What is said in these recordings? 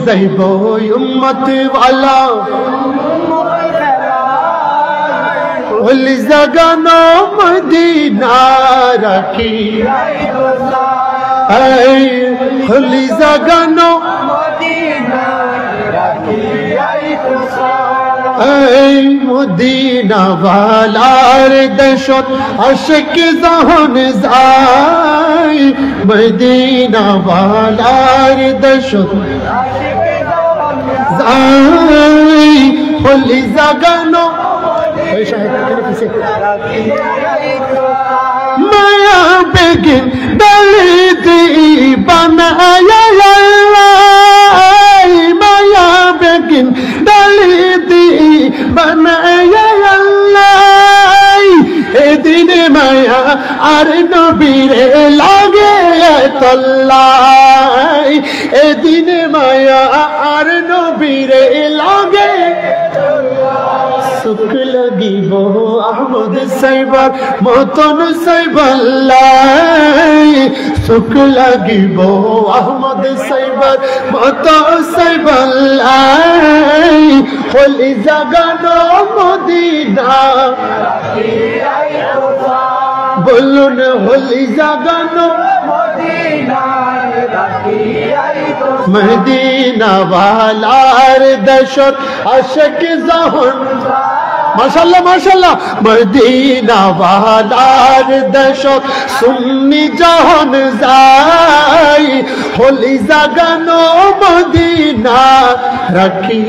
যাইব উম্মত ওয়ালা হলি জাগানো মদিনা রাখি এই হলি জাগানো মদিনা রাখি এই মদিনা ওয়ালার দেশত আশিক জাহান যায় মদিনা ওয়ালার দেশত যায় হলি জাগানো মায়া বেগিন ডালি দি বানায়া মায়া বেগিন ডালি দি বানায়া এদিন মায়া আর নবীরে লাগে তল্লাই এদিন মায়া আর নবীরে লাগে সুখ লাগিব আহমদ সাইবার মতন সাইবাল্লাই সুখ লাগিব আহমদ সাইবার মতন সাইবাল্লাই হলি জাগানো মদিনা বলুন হলি জাগানো মদিনা ওয়ালার দেশত আশিক জাহান মাশাআল্লাহ মাশাআল্লাহ মদিনা ওয়ালার দেশত সুন্নি জাহান যায় হলি জাগানো মদিনা রাখি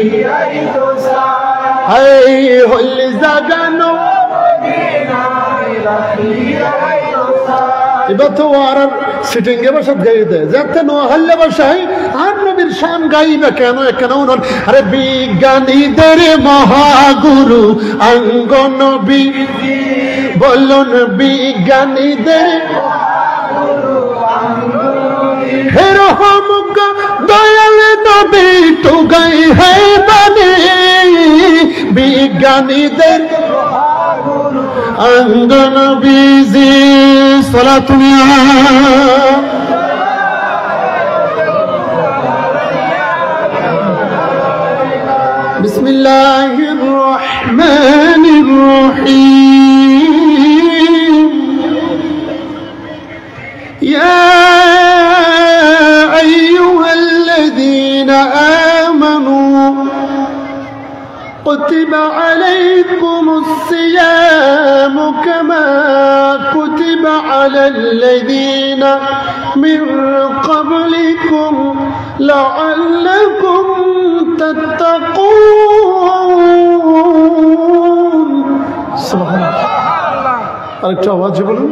এই হলি জাগানো মদিনা রাখি এবার তো আর সিটিং এ বসে গাই দেয় যাতে নোহাল্লে বসাই আর নবীর শান গাইবে কেন কেন আরে বিজ্ঞানীদের মহাগুরু অঙ্গ নবী বলুন বিজ্ঞানীদের হে রহমক দয়াল নবী তো গাই হে বানে বিজ্ঞানীদের অঙ্গ নবীজি সালাতুল্লাহ বিসমিল্লাহির রহমানির রহিম ইয়া আইয়ুহাল্লাযীনা আমানু كتب عليكم الصيام كما كتب على الذين من قبلكم لعلكم تتقون سبحان الله আরেকটা আওয়াজ বলুন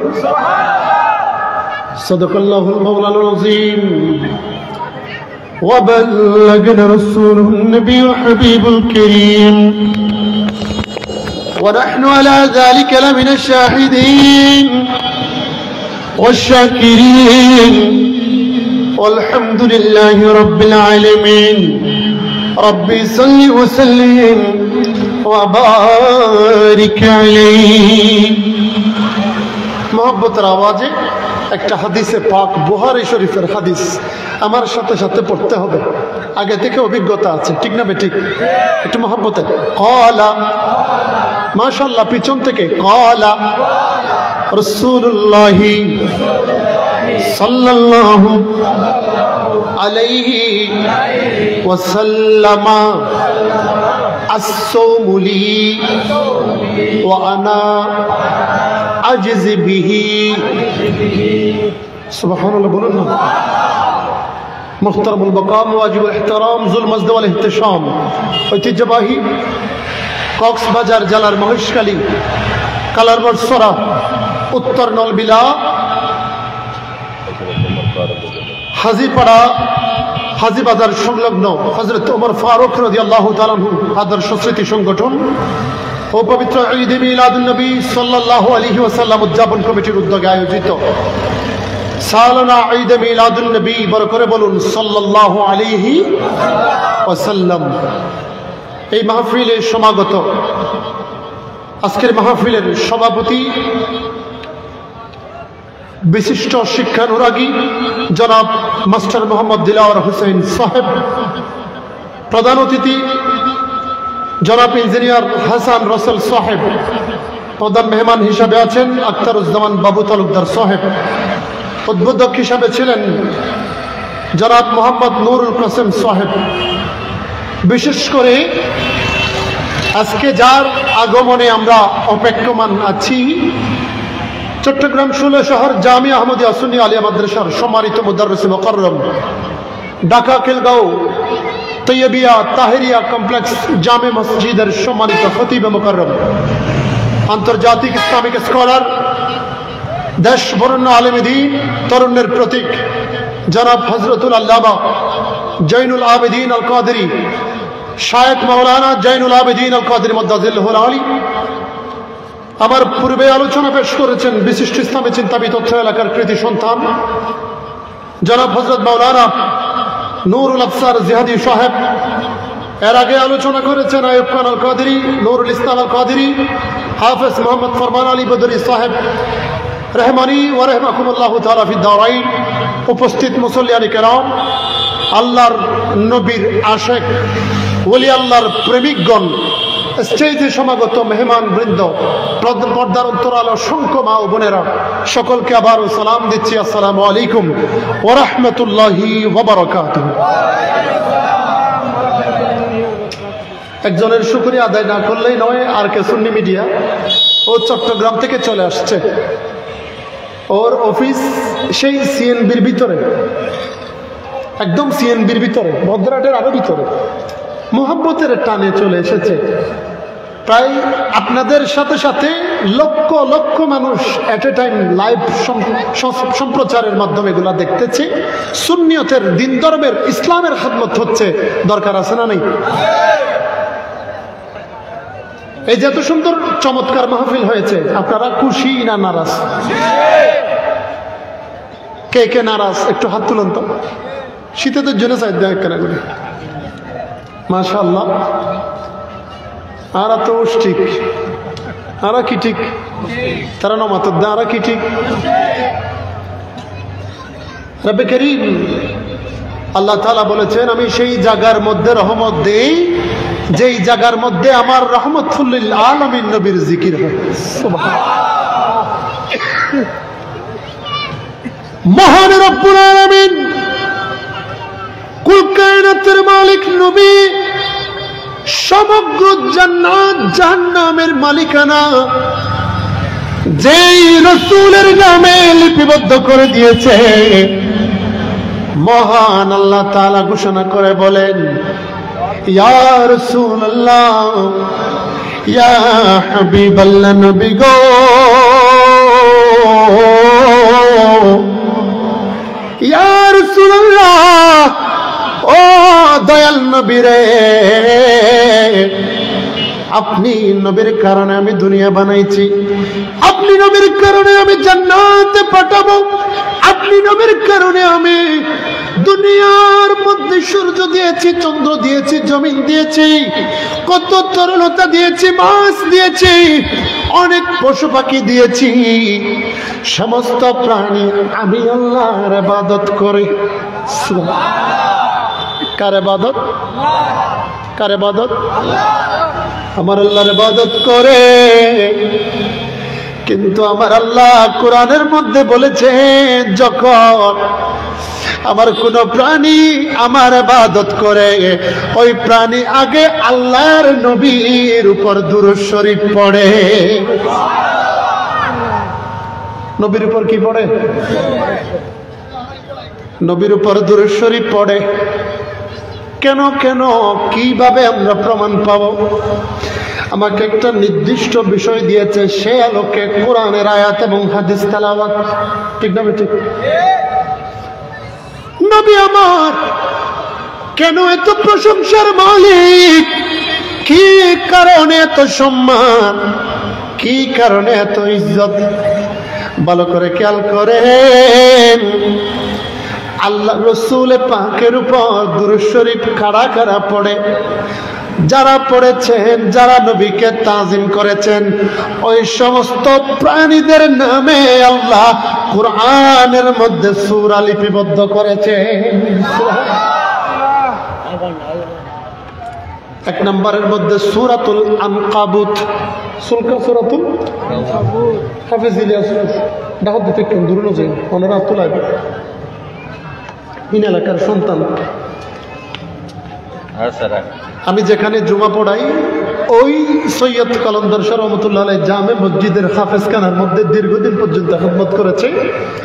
সাদাকাল্লাহুল মাওলানা আযীম وبلغنا رسوله النبي الحبيب الكريم ونحن على ذلك لمن الشاهدين والشاكرين والحمد لله رب العالمين ربي صل وسلم وبارك عليه محبت आवाज़े একটা হাদিসে পাক বুখারী শরীফের হাদিস আমার সাথে সাথে পড়তে হবে আগে থেকে অভিজ্ঞতা আছে ঠিক না বেঠিক একটু মহব্বতে ক্বালা মাশাআল্লাহ পিছন থেকে ক্বালা রাসূলুল্লাহ সাল্লাল্লাহু আলাইহি ওয়াসাল্লাম as-sawmu li wa ana ajzi bihi সুবহানাল্লাহ বলুন না মুহতারামুল বাকাম ওয়াজিবুল ইহতিরাম জুল মাজদ ওয়াল ইহতিশাম ঐতিহ্যবাহী কক্সবাজার জেলার মহেশখালী কালারবরসরা উত্তর নলবিলা হাজীপাড়া হাজীবাজার সংলগ্ন হযরত ওমর ফারুক রাদিয়াল্লাহু তাআলা আনহু আদর্শ স্মৃতি সংগঠন ও পবিত্র ঈদ মিলাদুন নবী সাল্লাল্লাহু আলাইহি ওয়াসাল্লাম উদযাপন কমিটির উদ্যোগে আয়োজিত সালানা ঈদ মিলাদুন নবী বড় করে বলুন সাল্লাল্লাহু আলাইহি ওয়াসাল্লাম এই মাহফিলে সমাগত আজকের মাহফিলের সভাপতি বিশিষ্ট শিক্ষানুরাগী জনাব মাস্টার মোহাম্মদ দিলাওয়ার হোসেন সাহেব প্রধান অতিথি জনাব ইঞ্জিনিয়ার হাসান রসেল সাহেব, প্রধান মেহমান হিসাবে আছেন আখতারুজ্জামান বাবু তালুকদার সাহেব, উদ্বোধক হিসাবে ছিলেন জনাব মোহাম্মদ নুরুল কাসেম সাহেব। বিশেষ করে আজকে যার আগমনে আমরা অপেক্ষমান আছি, চট্টগ্রাম 16 শহর জামিয়া আহমদিয়া সুন্নি আলিয়া মাদ্রাসার সম্মানিত মুদাররিস মুকাররম, ঢাকা খিলগাঁও তৈয়বিয়া তাহেরিয়া কমপ্লেক্স জামে মসজিদের সম্মানিত খতিব মুকাররম, আন্তর্জাতিক ইসলামিক স্কলার, দেশ বরেণ্য আলেমে দ্বীন, তরুণের প্রতীক জনাব হযরতুল আল্লামা জৈনুল আবেদিন আল কাদেরী, শায়েখ মাওলানা জৈনুল আবেদিন আল কাদেরী মাদ্দাজিল্লাহুল আলী। আমার পূর্বে আলোচনা পেশ করেছেন বিশিষ্ট ইসলামী চিন্তাবিদ তথ্য এলাকার কৃতি সন্তান জনাব হযরত মাওলানা নুরুল আফসার জিহাদি সাহেব। এর আগে আলোচনা করেছেন আইয়ুব খান আল কাদেরী, নুরুল ইসলাম আল কাদেরী, হাফেজ মোহাম্মদ ফরমান আলী বদরি সাহেব রহমানি ওয়া রাহমাকুমুল্লাহু তাআলা ফিদ দারাইন। উপস্থিত মুসল্লিয়ান কিরাম, আল্লাহর নবীর আশিক ওলি আল্লাহর প্রেমিকগণ, স্টেজে সমাগত মেহমান বৃন্দ, পর্দার অন্তরাল অসংখ্য মা ও বোনেরা, সকলকে আবারও সালাম দিচ্ছি, আসসালামু আলাইকুম ওয়া রাহমাতুল্লাহি ওয়া বারাকাতুহু। একজনের শুকরিয়া আদায় না করলেই নয়। আর কে সুন্নি মিডিয়া, ও চট্টগ্রাম থেকে চলে আসছে, ওর অফিস সেই সিএনবির ভিতরে, একদম সিএনবির ভিতরে, ভদ্রহাটের আরো ভিতরে, মোহাব্বতের টানে চলে এসেছে। প্রায় আপনাদের সাথে সাথে লক্ষ লক্ষ মানুষ এট এ টাইম লাইভ সম্প্রচারের মাধ্যমে এগুলা দেখতেছে। সুন্নিয়তের, দিন ধর্মের, ইসলামের খেদমত হচ্ছে, দরকার আছে না নেই? এই যে এত সুন্দর চমৎকার মাহফিল হয়েছে, আপনারা খুশি না নারাজ? কে কে নারাজ একটু হাত তুলুন তো। শীতের জন্য চাই দেয় কেনা করে, মাশাআল্লাহ। আর তো ঠিক, আর কি ঠিক, তারা নমাত আর কি ঠিক। রব্বে করিম আল্লাহ তাআলা বলেছেন, আমি সেই জায়গার মধ্যে রহমত দেই যেই জায়গার মধ্যে আমার রহমতুল লিল আলামিন নবীর জিকির হয়। মহান রব্বুল আলামিন, কুল কায়নাতের মালিক নবী, সমগ্র জান্নাত জাহান্নামের মালিকানা যেই রাসূলের নামে লিপিবদ্ধ করে দিয়েছে, মহান আল্লাহ তাআলা ঘোষণা করে বলেন, ইয়া রাসূলুল্লাহ, ইয়া হাবিবাল্লাহ, নবী গো, ইয়া রাসূলুল্লাহ, ও দয়াল নবী রে, আপনি নবীর কারণে আমি দুনিয়া বানাইছি, আপনি নবীর কারণে আমি জান্নাতে পাঠাবো, আপনি নবীর কারণে আমি দুনিয়ার মধ্যে সূর্য দিয়েছি, চন্দ্র দিয়েছি, জমিন দিয়েছি, কত তরলতা দিয়েছি, মাছ দিয়েছি, অনেক পশু পাখি দিয়েছি, সমস্ত প্রাণী আমি আল্লাহর ইবাদত করি। কার ইবাদত? কার ইবাদত? আমার আল্লাহর ইবাদত করে। কিন্তু আমার আল্লাহ কোরআনের মধ্যে বলেছেন, যখন আমার কোন প্রাণী আমার ইবাদত করে, ওই প্রাণী আগে আল্লাহর নবীর উপর দুরূদ শরীফ পড়ে। নবীর উপর কি পড়ে? নবীর উপর দুরূদ শরীফ পড়ে। কেন কেন কিভাবে আমরা প্রমাণ পাবো? আমাকে একটা নির্দিষ্ট বিষয় দিয়েছে, সে আলোকে কোরআনের আয়াত এবং হাদিস তেলাওয়াত। ঠিক না ঠিক? নবী আমার কেন এত প্রশংসার মালিক? কি কারণে এত সম্মান? কি কারণে এত ইজ্জত? ভালো করে খেয়াল করেন। আল্লাহ রসুল পাকের উপর দুরূদ শরীফ কারা কারা পড়ে? যারা পড়েছেন, যারা নবীকে তাজিম করেছেন, ওই সমস্ত প্রাণীদের নামে আল্লাহ কোরআনের মধ্যে সূরা লিপিবদ্ধ করেছে। এক নম্বরের মধ্যে সূরাতুল আনকাবুত, সূরাতুল হাফেজ ইলিয়াস ডাকত দিতে কেন দূর না যাই ওনারা তোলাইবে ইন এলাকার সন্তান। আমি যেখানে জুমা পড়াই ওই সৈয়দ কলন্দর শাহ রহমতুল্লাহ আলাইহি জামে মসজিদের হাফেজ খানার মধ্যে দীর্ঘদিন পর্যন্ত খিদমত করেছে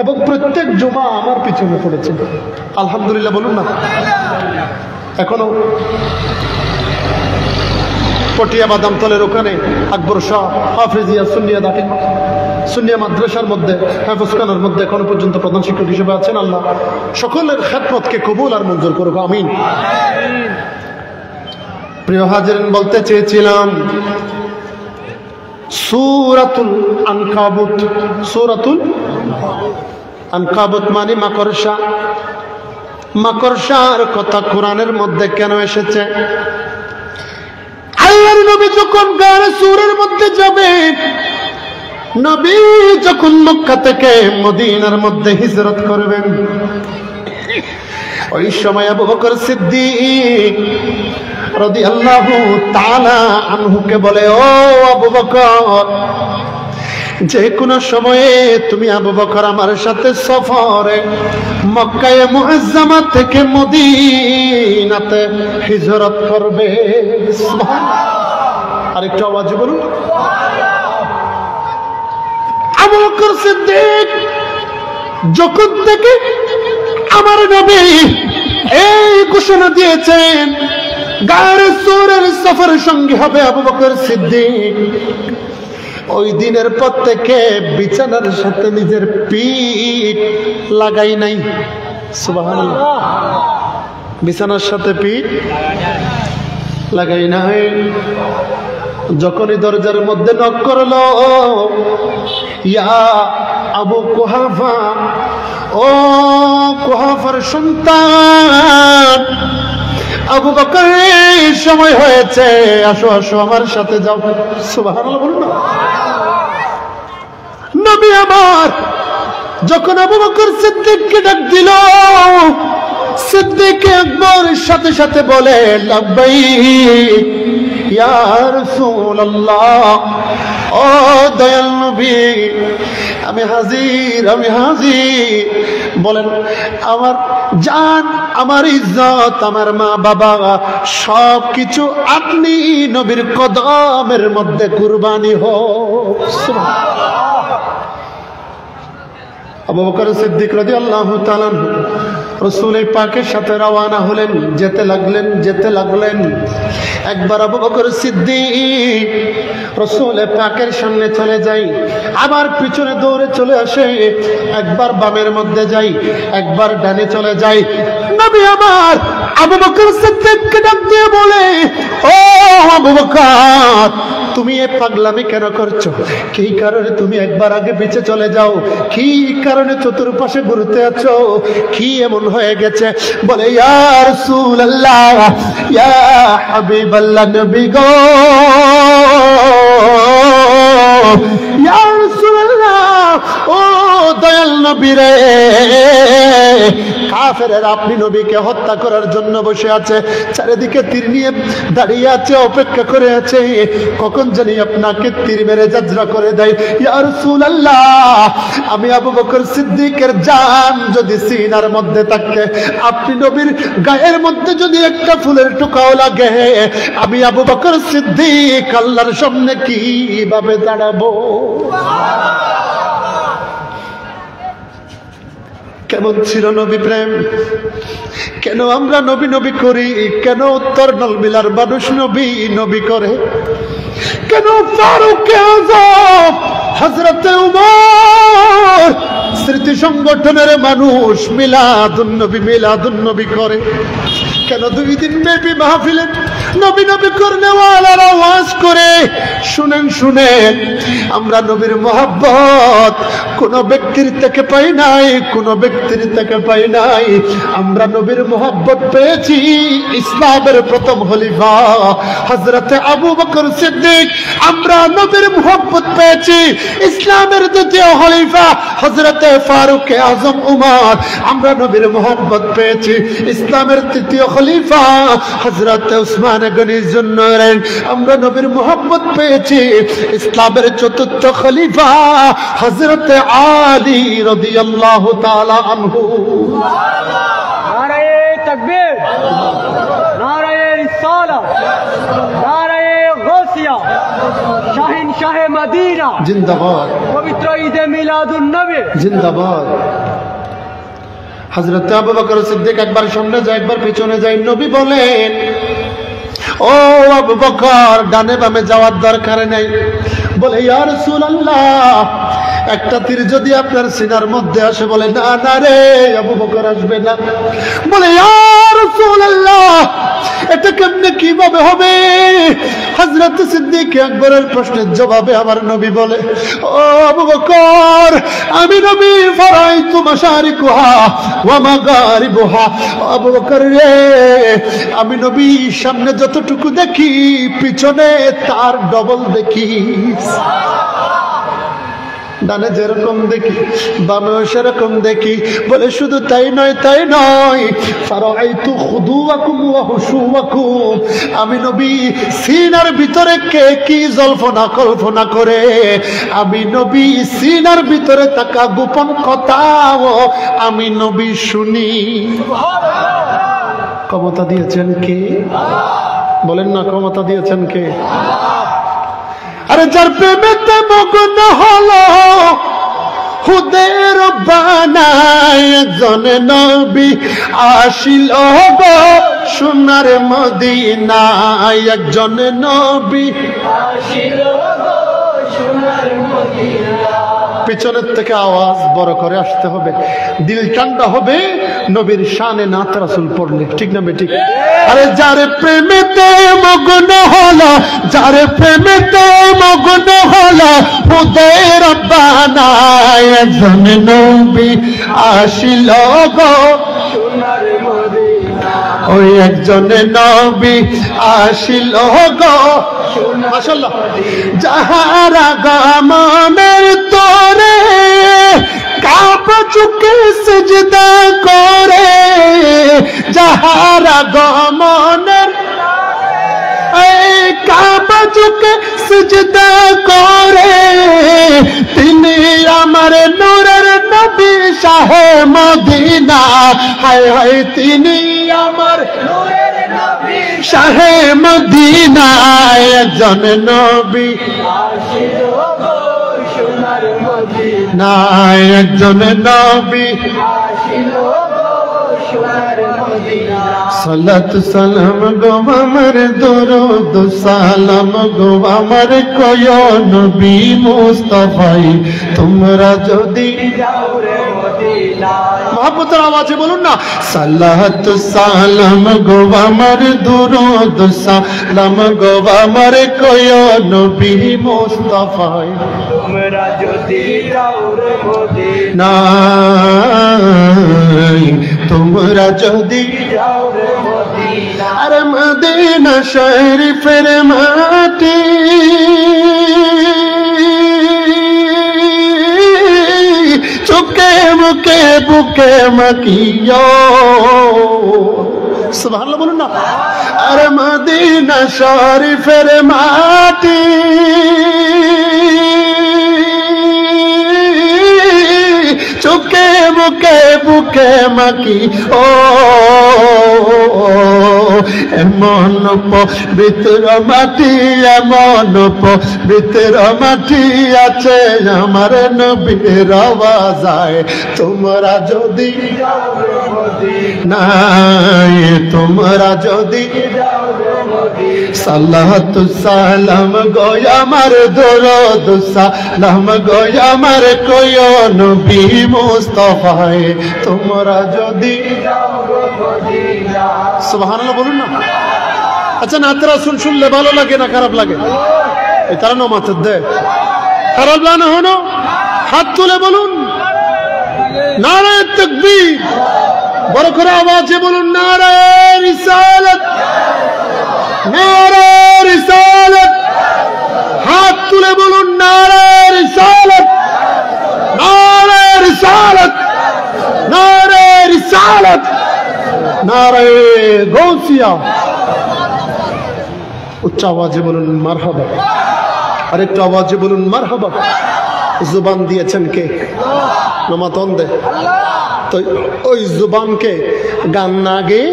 এবং প্রত্যেক জুমা আমার পিছনে পড়েছে। আলহামদুলিল্লাহ বলুন না। এখনো পটিয়া বাদামতলের ওখানে আকবর শাহ হাফেজিয়া সুন্নিয়া দাখিল সুন্নিয়া মাদ্রাসার মধ্যে হাফেজখানার মধ্যে এখনো পর্যন্ত প্রধান শিক্ষক হিসেবে আছেন। আল্লাহ সকলের খেদমতকে কবুল আর মঞ্জুর করুক, আমিন। প্রিয় হাজিরিন, বলতে চেয়েছিলাম সূরাতুল আনকাবুত, সূরাতুল আনকাবুত মানে মাকড়সা। মাকড়সার কথা কোরআনের মধ্যে কেন এসেছে? আল্লাহর নবী যখন গায়ে সূরের মধ্যে যাবে, নবী যখন মক্কা থেকে মদিনার মধ্যে হিজরত করবেন, ওই সময় আবু বকর সিদ্দিক রাদিয়াল্লাহু তাআলা আনহুকে বলে, ও আবু বকর, যে কোনো সময়ে তুমি আবু বকর আমার সাথে সফরে মক্কায়ে মুআজ্জামা থেকে মদিনাতে হিজরত করবে। আরেকটু আওয়াজ বলুন। আবু বকর সিদ্দিক যখন থেকে আমার নবী এই ঘোষণা দিয়েছেন গায়ে সূরের সফরের সঙ্গী হবে আবু বকর সিদ্দিক, ওই দিনের পর থেকে বিছানার সাথে নিজের পিঠ লাগাই নাই। সুবহানাল্লাহ। বিছানার সাথে পিঠ লাগাই নাই। যখনই দরজার মধ্যে নক করলো, ইয়া আবু কুহাফা, ও কুহাফার সন্তান আবু বকর, সময় হয়েছে, আসো আসো আমার সাথে যাও। সুবহানাল্লাহ বলুন না। নবী আমার যখন আবু বকর সিদ্দিককে ডাক দিল, সিদ্দিক আকবর সাথে সাথে বলে, লাব্বাইক ইয়া রাসূলুল্লাহ, ও দয়াল নবী, আমি হাজির, আমি হাজির। বলেন, আমার জান, আমার ইজ্জত, আমার মা বাবা সব কিছু আপনি নবীর কদমের মধ্যে কুরবানি হোক। আবু বকর সিদ্দিক রাদিয়াল্লাহু তাআলা রাসূল পাকের সাথে রওনা হলেন, যেতে লাগলেন। একবার আবু বকর সিদ্দিক রাসূল পাকের সামনে চলে যায়, আবার পিছনে দৌড়ে চলে আসে, একবার বামের মধ্যে যাই, একবার ডানে চলে যায়। নবী আমার আবু বকর সিদ্দিককে ডাক দিয়ে বলে, ও আবু বকর, তুমি এই পাগলামি কেন করছো? কি কারণে তুমি একবার আগে পিছে চলে যাও? কি কারণে চতুর্পাশে ঘুরতে আছো? কি এমন হয়ে গেছে? বলে, ইয়া রাসূলুল্লাহ, ইয়া হাবিবাল্লাহ, নবী গো, ইয়া রাসূলুল্লাহ, ও দয়াল নবী রে, কাফেররা আপনি নবীকে হত্যা করার জন্য বসে আছে, চারিদিকে তীর নিয়ে দাঁড়িয়ে আছে, অপেক্ষা করে আছে, কখন জানি আপনাকে তীর মেরে জাজরা করে দেয়। ইয়া রাসূলুল্লাহ, আমি আবু বকর সিদ্দিকের জান যদি সিনার মধ্যে থাকে, আপনি নবীর গায়ের মধ্যে যদি একটা ফুলের টুকাও লাগে, আমি আবু বকর সিদ্দিক আল্লাহর সামনে কিভাবে দাঁড়াবো? কেমন ছিল নবী প্রেম? কেন আমরা নবী নবী করি? কেন উত্তর নলবিলার মানুষ নবী নবী করে? কেন ফারুক আযম, হযরতে উমর স্মৃতি সংগঠনের মানুষ মিলাদুন নবী করে? কেন 2 দিন ব্যাপী মাহফিলে নবী নবী করনেওয়ালারা ওয়াজ করে? শুনেন, আমরা নবীর মহব্বত কোন ব্যক্তির থেকে পাই নাই, আমরা নবীর মহব্বত পেয়েছি ইসলামের প্রথম খলিফা হযরতে আবু বকর সিদ্দিক। আমরা নবীর মহব্বত পেয়েছি ইসলামের দ্বিতীয় খলিফা হযরতে ফারুক আযম উমর। আমরা নবীর মহব্বত পেয়েছি ইসলামের তৃতীয় খলিফা হযরতে উসমান কোরআনে গনির জন্য আমরা নবীর মোহাম্মত পেয়েছি। ইসলামের চতুর্থ খলিফা হযরত আলী রাদিয়াল্লাহু তাআলা আনহু। নারায়ে তাকবীর, নারায়ে রিসালাত, নারায়ে গাউসিয়া, শাহিন শাহে মদিনা জিন্দাবাদ, পবিত্র ঈদে মিলাদুন নবী জিন্দাবাদ। হযরত আবু বকর সিদ্দিক একবার সামনে যায়, একবার পিছনে যায়। নবী বলেন, ও আবু বকর, ডানে বামে যাওয়ার দরকার নেই। বলে, ইয়া রাসূলুল্লাহ, একটা তীর যদি আপনার সিনার মধ্যে আসে। বলে, না না রে আবু বকর, আসবে না। বলে, ইয়া রাসূলুল্লাহ, এটা কেমনে কিভাবে হবে? হযরত সিদ্দিক আকবরের প্রশ্নের জবাবে আমার নবী বলে, ও আবু বকর, আমি নবী ফারাইতু মাশারিকুহা ওয়া মাগারিবুহা। আবু বকর রে, আমি নবী সামনে যতটুকু দেখি, পিছনে তার ডবল দেখি। ডানে যেরকম দেখি, বামেও সেরকম দেখি। বলে, শুধু তাই নয়, তাই নয়, ফারাইতু খুদুওয়াকুম ওয়া হুশুওয়াকুম, আমি নবী সিনার ভিতরে কে কি জল্পনা কল্পনা করে, আমি নবী সিনার ভিতরে থাকা গোপন কথাও আমি নবী শুনি। ক্ষমতা দিয়েছেন কে? বলেন না, ক্ষমতা দিয়েছেন কে? আরে যার প্রেমেতে মগ্ন হলো হুদের বানায়, একজন নবী আসিল গো সোনার মদিনায়, একজন নবী আসিল গো সোনার মদিনায়। পিছনের থেকে আওয়াজ বড় করে আসতে হবে, দিল ঠান্ডা হবে নবীর শানে নাত রাসূল পড়লে, ঠিক না বেঠিক? আরে যার প্রেমেতে মগ্ন হলো, যার প্রেমেতে মগ্ন হলো হুদের বানায়, একজন নবী আসিল গো সোনার মদিনায়, ওই একজন নবী আসিল গো। মাশাআল্লাহ। যাহারা গমনের তোরে কাবা চুকে সিজদা করে, যাহারা গমনের কাবা চুকে সিজদা করে, তিনি আমার নূরের নবী শাহে মদিনা। হায় হায়, তিনি আমার নূরের নবী শাহে মদিনা, একজন নবী আসিল গো সোনার মদিনা, একজন নবী আসিল গো সোনার মদিনা। সালাত সালাম গো আমার, দরুদ সালাম গো আমার, কয় নবী মুস্তাফাই, তোমরা যদি যাও রে মদিনায়। মহব্বতের আওয়াজে বলুন না, সালাত সালাম গো আমার, দরুদ সালাম গো আমার, কয় নবী মুস্তাফাই, তোমরা যদি যাও রে মদিনায়, তোমরা যদি যাও রে মদিনা। আরে মদিনা শরীফের মাটি, চোখে মুখে বুকে মাখিও। সুবহানাল্লাহ বলুন না। আরে মদিনা শরীফের মাটি, চোখে মুখে বুকে মাখি ও, এমন পবিত্র মাটি, এমন পবিত্র মাটি আছে আমার নবীর আওয়াজায়, তোমরা যদি নাই, তোমরা যদি সালাতু সালাম গো আমার, দরুদ সালাম গো আমার, কয় নবী মুস্তাফায়ে, তোমরা যদি। সুবহানাল্লাহ বলুন না। আচ্ছা, নাত রাসূল শুনলে ভালো লাগে না খারাপ লাগে? এই তারা নমাত দেয়, খারাপ না হনো হাত তুলে বলুন নারায়ে তাকবীর, বড় করে আওয়াজে বলুন নারায়ে রিসালাত, নারায়ে রিসালাত। হাত তুলে বলুন নারায়ে রিসালাত, নারায়ে রিসালাত, নারায়ে রিসালাত, নারায়ে গাউসিয়া। উচ্চ আওয়াজে বলুন মারহাবা। আরেকটু আওয়াজে বলুন মারহাবা। জুবান দিয়েছেন কে? নমাতন্দে। তো ওই জুবানকে গান না গেয়ে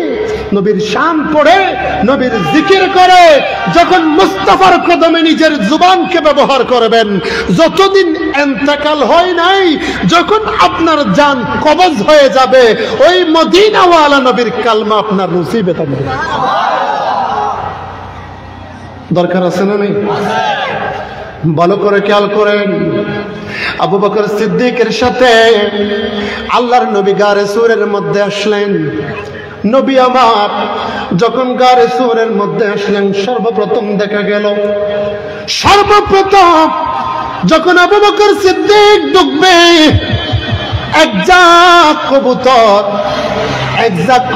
নবীর শান পড়ে নবীর জিকির করে যখন মুস্তাফার কদমে নিজের জুবানকে ব্যবহার করবেন, যতদিন ইন্তেকাল হয় নাই, যখন আপনার জান কবজ হয়ে যাবে, ওই মদিনাওয়ালা নবীর কালমা আপনার নসিবে থাকবে। দরকার আছে না নেই? ভালো করে খেয়াল করেন। আবু বকর সিদ্দিকের সাথে আল্লাহর নবী গারে সূরের মধ্যে আসলেন। নবী আমার যখন গারে সূরের মধ্যে আসলেন, সর্বপ্রথম দেখা গেল, সর্বপ্রথম যখন আবু বকর সিদ্দিক ঢুকবে, এক ঝাঁক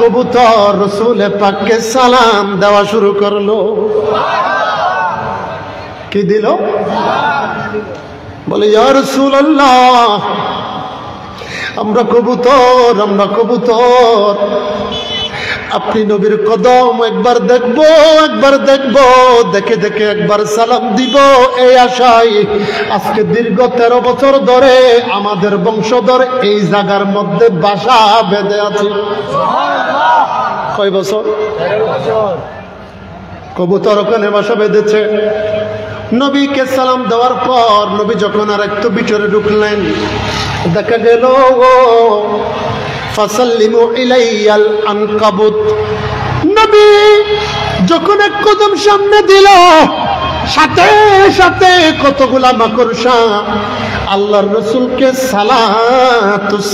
কবুতর রাসূল পাককে সালাম দেওয়া শুরু করলো। কি দিল? বলে ইয়া রাসূলুল্লাহ, আমরা কবুতর, আপনি নবীর কদম একবার দেখবো, দেখে দেখে একবার সালাম দিব, এই আশায় আজকে দীর্ঘ 13 বছর ধরে আমাদের বংশধর এই জায়গার মধ্যে বাসা বেঁধে আছে। কয় বছর? 13 বছর কবুতর ওখানে বাসা বেঁধেছে। নবীকে সালাম দেওয়ার পর নবী যখন আর একটু ভিতরে ঢুকলেন, দেখা গেল ফাসাল্লিমু ইলাইয়াল আনকাবুত। নবী যখন এক কদম সামনে দিল, সাথে সাথে কতগুলা মাকড়সা আল্লাহর রাসূলকে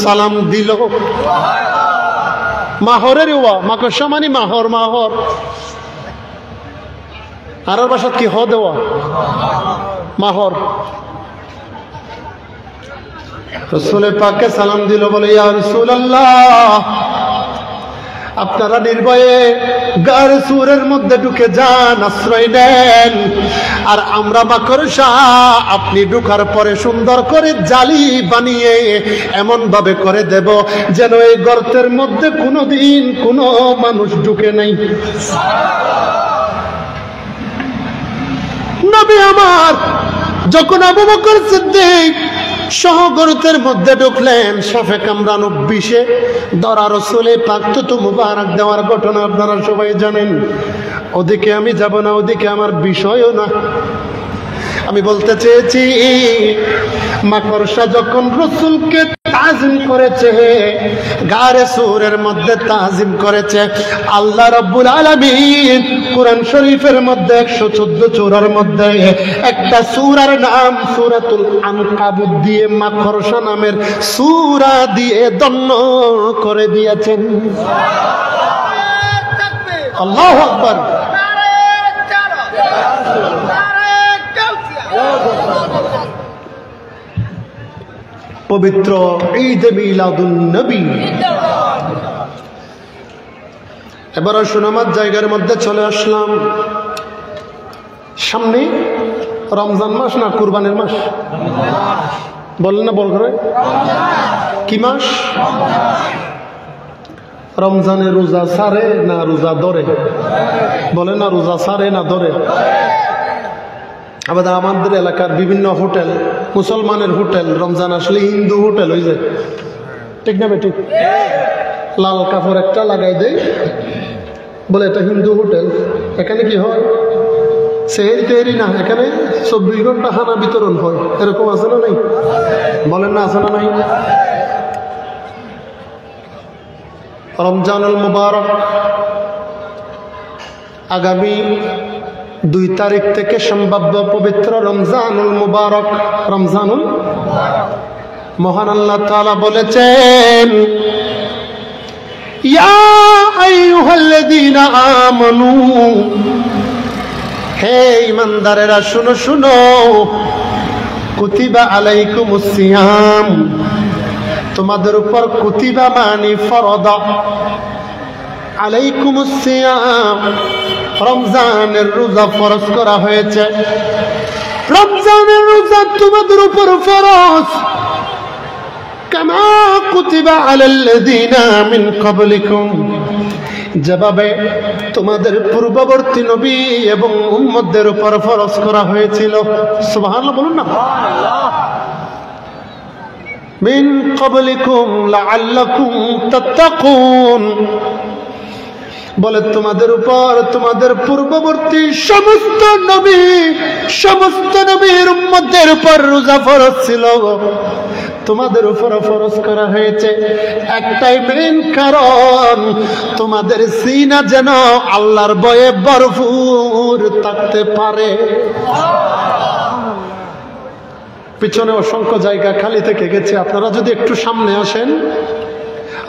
সালাম দিল। মাহরের ওয়া মাকড়সা মানে মাহর। আর বাসাত কি হ দেওয়া? মাহর। রাসূল পাককে সালাম দিল, বলে ইয়া রাসূলুল্লাহ, আপনারা নির্ভয়ে গারে সূরের মধ্যে ঢুকে যান, আশ্রয় নেন, আর আমরা মাকড়সা আপনি ঢুকার পরে সুন্দর করে জালি বানিয়ে এমন ভাবে করে দেব যেন এই গর্তের মধ্যে কোনোদিন কোনো মানুষ ঢুকে নাই। নবী আমার যখন আবু বকর সিদ্দিক সহগরতের মধ্যে ঢুকলেন, সাফে কামরান 20-এ ধরা রাসূলে পাক তো মুবারক দেওয়ার ঘটনা আপনারা সবাই জানেন। ওদিকে আমি যাব না, ওদিকে আমার বিষয়ও না। আমি বলতে চেয়েছি, মাকড়সা যখন রাসূলকে তাজিম করেছে, গারে সূরের মধ্যে তাজিম করেছে, আল্লাহ রাব্বুল আলামিন কোরআন শরীফের মধ্যে 114 সূরার মধ্যে একটা সূরার নাম সূরাতুল আনকাবুত দিয়ে মাকড়সা নামের সূরা দিয়ে ধন্য করে দিয়েছেন। আল্লাহু আকবার। পবিত্র ঈদ মিলাদুন নবী। এবার আসুন আমার জায়গার মধ্যে চলে আসলাম। সামনে রমজান মাস না কুরবানির মাস? বলেন না, বল করে কি মাস? রমজানে রোজা সারে না রোজা ধরে? বলে না, রোজা সারে না ধরে? আমাদের এলাকার বিভিন্ন হোটেল, মুসলমানের হোটেল, রমজান আসলে হিন্দু হোটেল হয়ে যায়, ঠিক না বেঠিক? লাল কাপড় একটা লাগাই দেয়, বলে এটা হিন্দু হোটেল। এখানে কি হয়? সেহেরি তেহেরি না, এখানে 24 ঘন্টা খানা বিতরণ হয়। এরকম আছে না নাই? বলেন না, আছে না নাই? রমজানুল মুবারক আগামী 2 তারিখ থেকে সম্ভাব্য পবিত্র রমজানুল মুবারক। রমজানুল মহান আল্লাহ তাআলা বলেছেন, ইয়া আইয়ুহাল্লাযীনা আমানু, হে ঈমানদারেরা শুনো শুনো, কুতিবা আলাইকুমুস সিয়াম, তোমাদের উপর কুতিবা মানে ফরদা, আলাইকুমুস সিয়াম রমজানের রোজা ফরজ করা হয়েছে। রমজানের রোজা তোমাদের উপর ফরজ, কামা কুতিবা আলাল্লাযীনা মিন ক্বাবলিকুম, যেভাবে তোমাদের পূর্ববর্তী নবী এবং উম্মতদের উপর ফরজ করা হয়েছিল। সুবহানাল্লাহ বলুন না। মিন ক্বাবলিকুম লাআল্লাকুম তাত্তাকুন, বলে তোমাদের উপর তোমাদের পূর্ববর্তী সমস্ত নবীর উম্মতদের উপর রোজা ফরজ ছিল, তোমাদের উপর ফরজ করা হয়েছে। একটাই মেইন কারণ, তোমাদের সিনা যেন আল্লাহর ভয়ে ভরপুর থাকতে পারে। পিছনে অসংখ্য জায়গা খালি থেকে গেছে, আপনারা যদি একটু সামনে আসেন,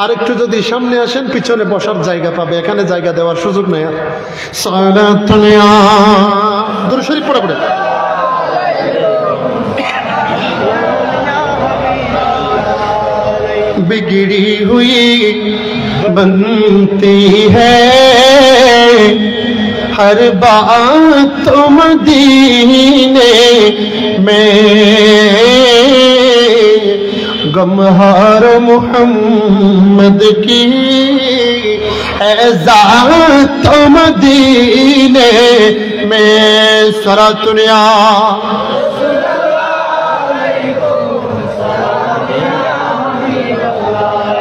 আর একটু যদি সামনে আসেন পিছনে বসার জায়গা পাবে, এখানে জায়গা দেওয়ার সুযোগ নেই। আর দুরূদ শরীফ পড়ে পড়ে बिगड़ी हुई बनती है हर बात तो मदीने में, गमहार मोहम्मद की ज़ात तो मदीने में। सरा दुनिया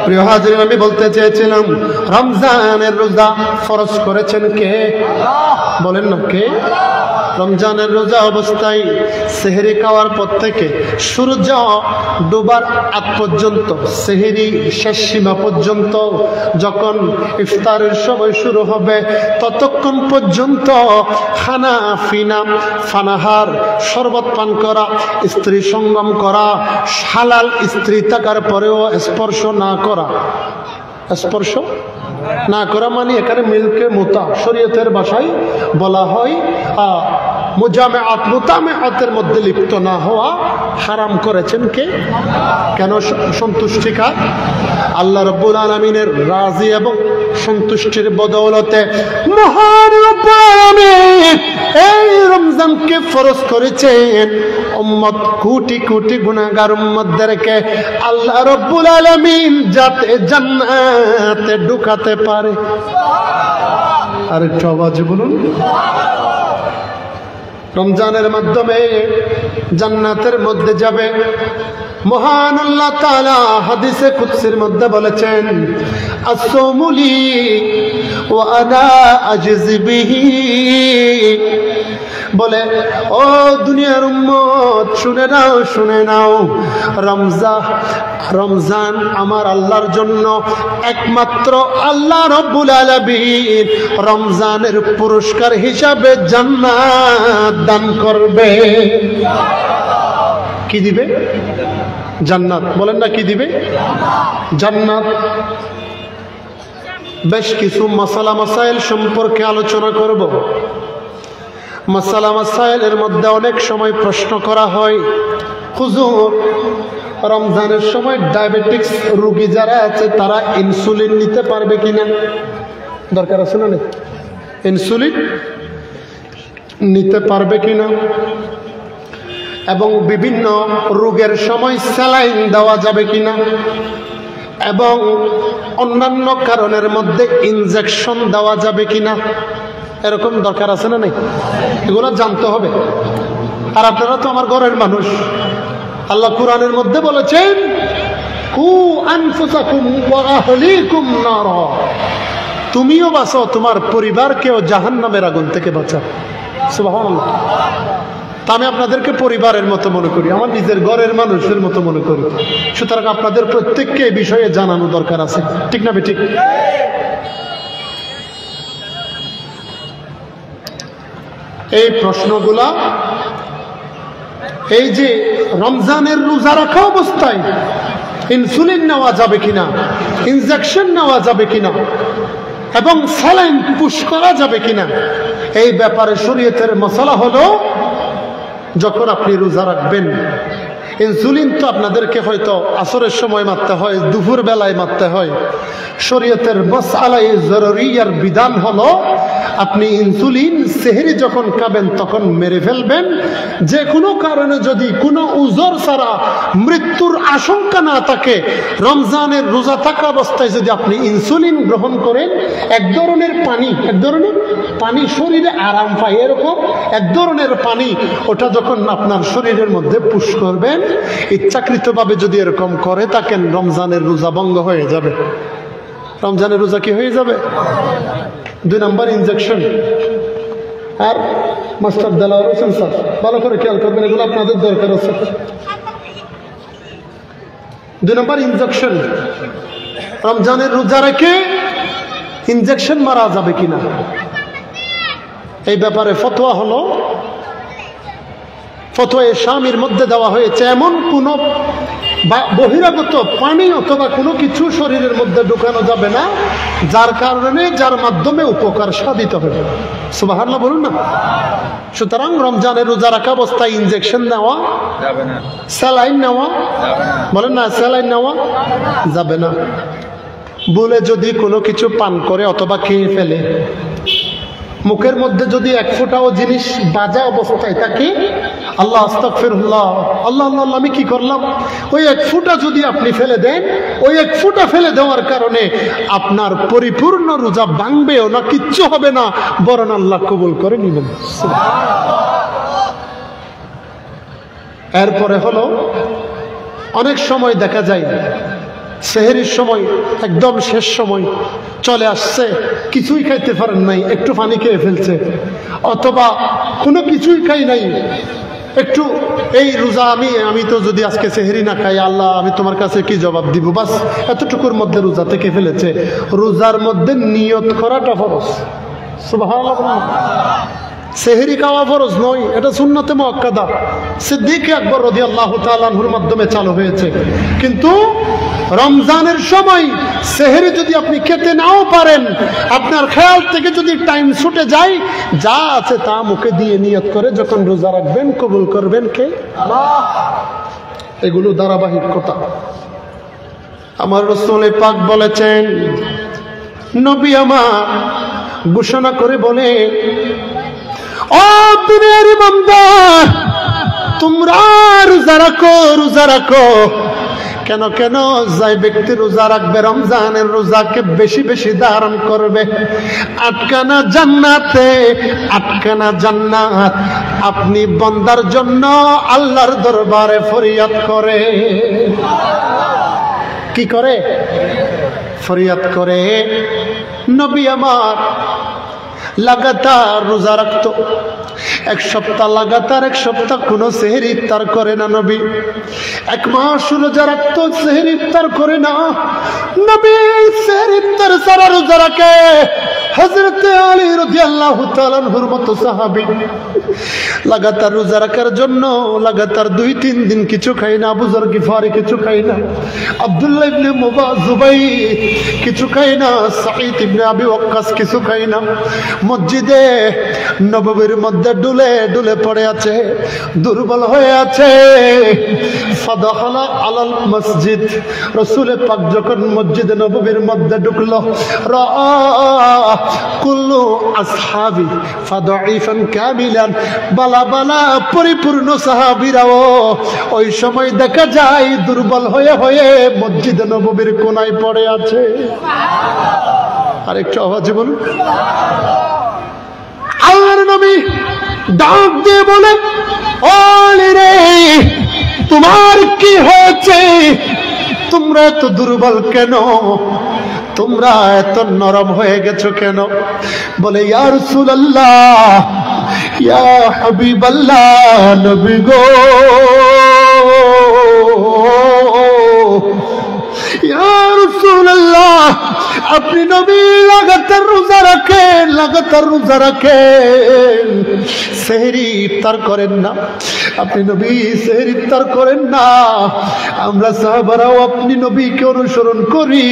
প্রিয় হাজিরিন, আমি বলতে চেয়েছিলাম রমজানের রোজা ফরজ করেছেন কে? বলেন না কে? রমজানের রোজা অবস্থায় সেহরি খাওয়ার পর থেকে সূর্য ডোবার আগ পর্যন্ত, সেহরি শেষ সীমা পর্যন্ত, যখন ইফতারের সময় শুরু হবে ততক্ষণ পর্যন্ত খানা ফিনা ফানাহার, শরবত পান করা, স্ত্রী সঙ্গম করা, হালাল স্ত্রী থাকার পরেও স্পর্শ না করা। স্পর্শ না করা মানে এখানে মিলকে মুতা, শরীয়তের ভাষায় বলা হয় মুজামেআত, মুতামেআতের মধ্যে লিপ্ত না হওয়া হারাম করেছেন কে? কেন? সন্তুষ্টি কার? আল্লাহ রাব্বুল আলামিনের রাজি এবং সন্তুষ্টির বদৌলতে মহান রব্বুল আলামিন এই রমজানকে ফরজ করেছেন। উম্মত, কোটি কোটি গুনাহগার উম্মতদেরকে আল্লাহ রাব্বুল আলামিন যাতে জান্নাতে ঢুকাতে পারে। আর একটু আওয়াজ বলুন। রমজানের মাধ্যমে জান্নাতের মধ্যে যাবে। মহান আল্লাহ তাআলা হাদিসে কুদসির মধ্যে বলেছেন, আসসাওমু লি ওয়া আনা আজজি বিহি, বলে ও দুনিয়ার উম্মত শুনে নাও, শুনে নাও, রমজান আমার আল্লাহর জন্য, একমাত্র আল্লাহ রব্বুল আলামিন রমজানের পুরস্কার হিসাবে জান্নাত দান করবে। কি দিবে? জান্নাত। বলেন না কি দিবে? জান্নাত। বেশ কিছু মাসালা মাসাইল সম্পর্কে আলোচনা করব। মাসালা মাসাইলের মধ্যে অনেক সময় প্রশ্ন করা হয়, হুজুর রমজানের সময় ডায়াবেটিক্স রোগী যারা আছে তারা ইনসুলিন নিতে পারবে কিনা? দরকার আছে না? ইনসুলিন নিতে পারবে কিনা? এবং বিভিন্ন রোগের সময় স্যালাইন দেওয়া যাবে কিনা? এবং অন্যান্য কারণের মধ্যে ইনজেকশন দেওয়া যাবে কিনা? এরকম দরকার আছে না? নেই? এগুলো জানতে হবে। আর আপনারা তো আমার ঘরের মানুষ। আল্লাহ কুরআনের মধ্যে বলেছেন, কু আনফুসাকুম ওয়া আহলিকুম নারা, তুমিও বাঁচাও, তোমার পরিবারকেও জাহান্নামের আগুন থেকে বাঁচাও। সুবহানাল্লাহ। তা আমি আপনাদেরকে পরিবারের মতো মনে করি, আমার নিজের ঘরের মানুষের মতো মনে করি। সুতরাং আপনাদের প্রত্যেককে এই বিষয়ে জানানো দরকার আছে, ঠিক না ঠিক? এই প্রশ্নগুলা, এই যে রমজানের রোজা রাখা অবস্থায় ইনসুলিন নেওয়া যাবে কিনা, ইনজেকশন নেওয়া যাবে কিনা, এবং স্যালাইন পুশ করা যাবে কিনা, এই ব্যাপারে শরীয়তের মাসালা হলো, যখন আপনি রোজা রাখবেন ইনসুলিন তো আপনাদেরকে হয়তো আসরের সময় মারতে হয়, দুপুর বেলায় মারতে হয়। শরীয়তের মাসআলায়ে জরুরিয়ার বিধান হলো আপনি ইনসুলিন সেহরি যখন খাবেন তখন মেরে ফেলবেন। যে কোনো কারণে যদি কোনো উজর ছাড়া মৃত্যুর আশঙ্কা না থাকে, রমজানের রোজা থাকা অবস্থায় যদি আপনি ইনসুলিন গ্রহণ করেন, এক ধরনের পানি শরীরে আরাম পায়, এরকম এক ধরনের পানি, ওটা যখন আপনার শরীরের মধ্যে পুশ করবেন, ইচ্ছাকৃতভাবে যদি এরকম করে থাকেন, রমজানের রোজা ভঙ্গ হয়ে যাবে। রমজানের রোজা কি হয়ে যাবে? 2 নম্বর ইনজেকশন। আর মাস্টার দেলাওয়ার হোসেন স্যার ভালো করে খেয়াল করবেন, এগুলো আপনাদের দরকার আছে। 2 নম্বর ইনজেকশন। রমজানের রোজা রেখে ইনজেকশন মারা যাবে কিনা, এই ব্যাপারে ফতোয়া হলো, ফতোয়া শামির মধ্যে দেওয়া হয়েছে এমন কোন বহিরাগত পানি অথবা কোনো কিছু শরীরের মধ্যে ঢুকানো যাবে না যার মাধ্যমে উপকার সাধিত হবে। সুবহানাল্লাহ বলুন না। সুতরাং রমজানের রোজা রাখা অবস্থায় ইনজেকশন নেওয়া যাবে না, স্যালাইন নেওয়া বলেন না, স্যালাইন নেওয়া যাবে না। বলে যদি কোনো কিছু পান করে অথবা খেয়ে ফেলে, মুখের মধ্যে যদি 1 ফোঁটাও জিনিস বাজা অবস্থায় থাকে, আল্লাহ আস্তাগফিরুল্লাহ, আল্লাহ আল্লাহ আমি কি করলাম, ওই 1 ফোঁটা যদি আপনি ফেলে দেন, ওই 1 ফোঁটা ফেলে দেওয়ার কারণে আপনার পরিপূর্ণ রোজা ভাঙবেও না, কিচ্ছু হবে না, বরং আল্লাহ কবুল করে নেবেন। এরপরে হলো অনেক সময় দেখা যায় সেহরির সময় একদম শেষ সময় চলে আসছে, কিছুই খাইতে পারেন নাই, একটু পানি খেয়ে ফেলছে, অথবা কোনো কিছুই খাই নাই, একটু এই রোজা আমি তো যদি আজকে সেহরি না খাই, আল্লাহ আমি তোমার কাছে কি জবাব দিব, বাস এতটুকুর মধ্যে রোজা থেকে ফেলেছে। রোজার মধ্যে নিয়ত করাটা ফরজ। সুবহানাল্লাহ। সেহরি খাওয়া ফরজ নয়, এটা সুন্নতে মুআক্কাদা, সিদ্দিক আকবর রাদিয়াল্লাহু তাআলা আনহুর মাধ্যমে চালু হয়েছে। কিন্তু রমজানের সময় সেহরি যদি আপনি খেতে নাও পারেন, আপনার খেয়াল থেকে যদি টাইম ছুটে যায়, যা আছে তা মুখে দিয়ে নিয়ত করে যখন রোজা রাখবেন, কবুল করবেন কে? আল্লাহ। এগুলো ধারাবাহিক কথা। আমার রাসূল পাক বলেছেন, নবী আমার ঘোষণা করে বলে, ও দুনিয়ার বান্দা, তোমরা রোজা রাখো, রোজা রাখো। কেন কেন? যাই ব্যক্তি রোজা রাখবে, রমজানের রোজাকে বেশি বেশি ধারণ করবে, আটকানা জান্নাতে, আটকানা জান্নাত। আপনি বান্দার জন্য আল্লাহর দরবারে ফরিয়াদ করে, কি করে? ফরিয়াদ করে। নবী আমার লাগাতার রোজা রাখতো, 1 সপ্তাহ লাগাতার, 1 সপ্তাহ কোনো সেহরি ইফতার করে না নবী। 1 মাস রোজা রাখতো, সেহরি ইফতার করে না নবী। সেহরি ইফতার সারা রোজা রাখে। হযরত আলী রাদিয়াল্লাহু তাআলা আনহুর মতো সাহাবী লাগাতার রোজা রাখার জন্য লাগাতার 2-3 দিন কিছু খায় না। আবু যর গিফারি কিছু খায় না, আব্দুল্লাহ ইবনে জুবাইর কিছু খায় না, সাঈদ ইবনে আবি ওয়াক্কাস কিছু খায় না। মসজিদে নববীর মধ্যে ডুলে ডুলে পড়ে আছে, দুর্বল হয়ে আছে। ফাদাখালা আলাল মসজিদ, রাসূল পাক যখন মসজিদে নববীর মধ্যে ঢুকলো, রাআ কুল্লু আসহাবি ফাদাঈফান কামিলান, বালা বালা পরিপূর্ণ সাহাবীরাও ওই সময় দেখা যায় দুর্বল হয়ে হয়ে মসজিদে নববীর কোনায় পড়ে আছে। আর একটু আওয়াজে বলুন। আল্লাহর নবী ডাক দিয়ে বলে, ওলি রে, তোমার কি হয়েছে? তোমরা এত দুর্বল কেন? তোমরা এত নরম হয়ে গেছো কেন? বলে, ইয়া রাসূলুল্লাহ, ইয়া হাবিবাল্লাহ, নবী গো, ইয়া রাসূলুল্লাহ, আপনি নবী লাগাতার রোজা রাখেন, লাগাতার রোজা রাখেন, সেহরি ইফতার করেন না। আপনি নবী সেহরি ইফতার করেন না। আমরা সাহাবারাও আপনি নবীকে অনুসরণ করি,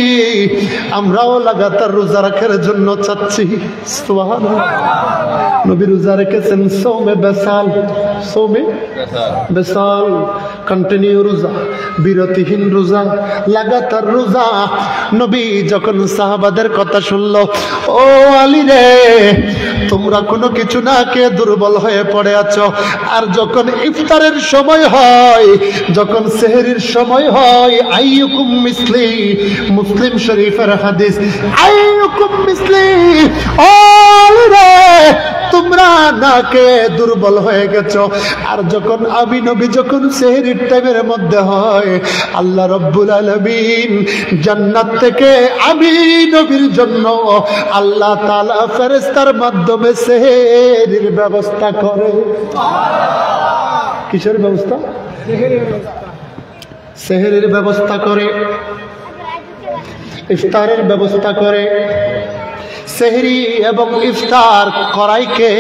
আমরাও লাগাতার রোজা রাখার জন্য চাচ্ছি। সুবহানাল্লাহ। নবী রোজা রেখেছেন সৌমে বেসাল, সৌমে বেসাল। কন্টিনিউ রোজা, বিরতিহীন রোজা, লাগাতার রোজা। নবী যখন সাহাবাদের কথা শুনলো, ও আলী রে, তোমরা কোনো কিছু না খেয়ে দুর্বল হয়ে পড়ে আছো, আর যখন ইফতারের সময় হয়, যখন সেহরির সময় হয়, আইয়ুকুম মিসলি, মুসলিম শরীফের হাদিস, আইয়ুকুম মিসলি, ও আলী রে, তোমরা না খেয়ে দুর্বল হয়ে গেছো। আর যখন আমি নবী যখন সেহরির টাইমের মধ্যে হয়, আল্লাহ রব্বুল আলামিন জান্নাত থেকে আমি নবীর জন্য আল্লাহ তাআলা ফেরেশতার মাধ্যমে সেহরির ব্যবস্থা করে। কিসের ব্যবস্থা? সেহরির ব্যবস্থা করে, ইফতারের ব্যবস্থা করে। সেহরি এবং ইফতার করাই কে?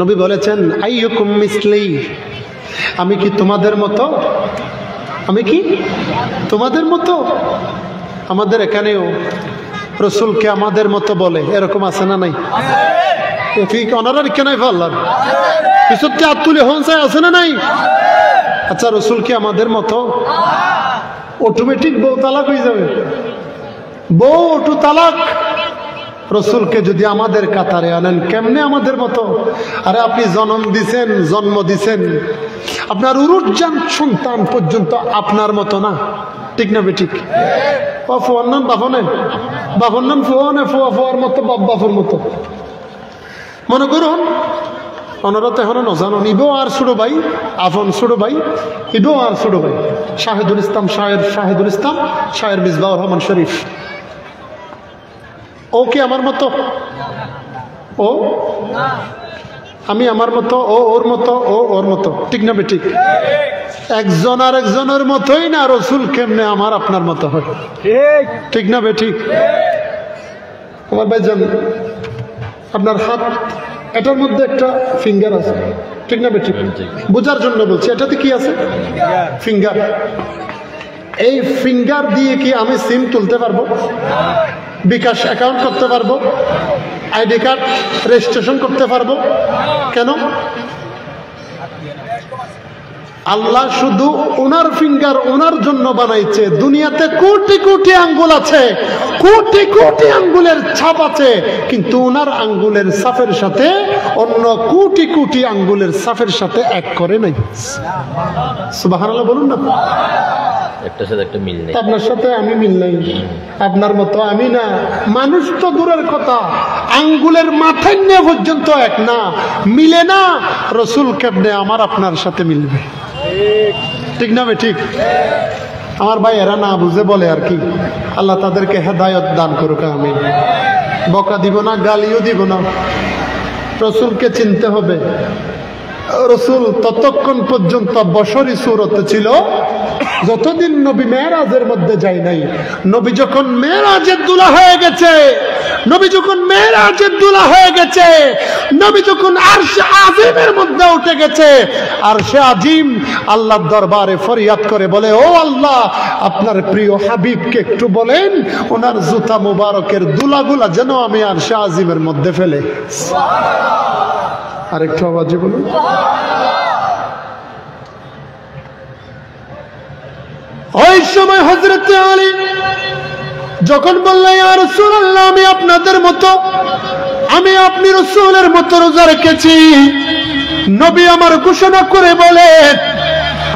নবী বলেছেন, আইয়ুকুম মিসলি, আমি কি তোমাদের মতো? আমি কি তোমাদের মতো? আমাদের এখানেও রসুলকে আমাদের মতো বলে, এরকম আছে না নাই? অনারার কেনাই ফাল্লার পিছতে আত্মুলি হনসাই আছে না নাই? আচ্ছা, রসুল কি আমাদের মতো? অটোমেটিক বউ তালাক হয়ে যাবে, বউ অটো তালাক। রসুলকে যদি আমাদের কাতারে আনেন, কেমনে আমাদের মতো? আরে আপনি জন্ম দিছেন, আপনার উরুজান সন্তান পর্যন্ত আপনার মতো না, ঠিক না বেঠিক? ফুয়ার নাম বাফনে, বাফর নাম ফুয়া নে, ফুয়া ফুয়ার মতো, বাপ বাফর মতো। মনে করুন ওনারা তো এখনো নজানো, ইবো আর ছোট ভাই, আফন ছোট ভাই, ইবো আর ছোট ভাই, শাহিদুল ইসলাম শাহিদুল ইসলাম শাহের মিসবাউর রহমান শরীফ। ও কি আমার মতো? ও আমি আমার মতো, ও ওর মতো, ও ওর মতো, ঠিক না বেঠিক? একজন আর একজনের মতোই না। রসুল কেমনে আমার আপনার মতো হয়, ঠিক না বেঠিক? আমার ভাইজান, আপনার হাত, এটার মধ্যে একটা ফিঙ্গার আছে, ঠিক না বেঠিক? বোঝার জন্য বলছি, এটাতে কি আছে? ফিঙ্গার। এই ফিঙ্গার দিয়ে কি আমি সিম তুলতে পারবো? বিকাশ অ্যাকাউন্ট করতে পারবো? আইডি কার্ড রেজিস্ট্রেশন করতে পারবো? কেন? আল্লাহ শুধু ওনার ফিঙ্গার ওনার জন্য বানাইছে। দুনিয়াতে কোটি কোটি আঙ্গুল আছে, কোটি কোটি আঙ্গুলের ছাপ আছে, কিন্তু ওনার আঙ্গুলের ছাপের সাথে অন্য কোটি কোটি আঙ্গুলের ছাপের সাথে এক করে নাই। সুবহানাল্লাহ বলুন না। একটার সাথে একটা মিল নেই। আপনার সাথে আমি মিল নাই, আপনার মতো আমি না। মানুষ তো দূরের কথা, আঙ্গুলের মাথায় নিয়ে পর্যন্ত এক না, মিলে না। রসুল কেমনে আমার আপনার সাথে মিলবে, ঠিক না ঠিক? আমার ভাই এরা না বুঝে বলে আর কি। আল্লাহ তাদেরকে হেদায়ত দান করুক, আমি বকা দিব না, গালিও দিব না। রসুলকে চিনতে হবে। রসুল ততক্ষণ পর্যন্ত বশরী সুরতে ছিল যতদিন নবী মেরাজের মধ্যে যায় নাই। নবী যখন মেরাজের দুলা হয়ে গেছে, নবী যখন মেরাজের দুলা হয়ে গেছে, নবী যখন আরশে আজিমের মধ্যে উঠে গেছে, আরশে আজিম আল্লাহর দরবারে ফরিয়াদ করে বলে, ও আল্লাহ, আপনার প্রিয় হাবিবকে একটু বলেন ওনার জুতা মুবারকের দুলাগুলা যেন আমি আরশে আজিমের মধ্যে ফেলে। আরেকটু আওয়াজে বলুন। ওই সময় হযরত আলী যখন বললেন, ইয়া রাসূলুল্লাহ, আমি আপনাদের মতো, আমি আপনি রাসূলের মতো রোজা রেখেছি। নবী আমার ঘোষণা করে বলে,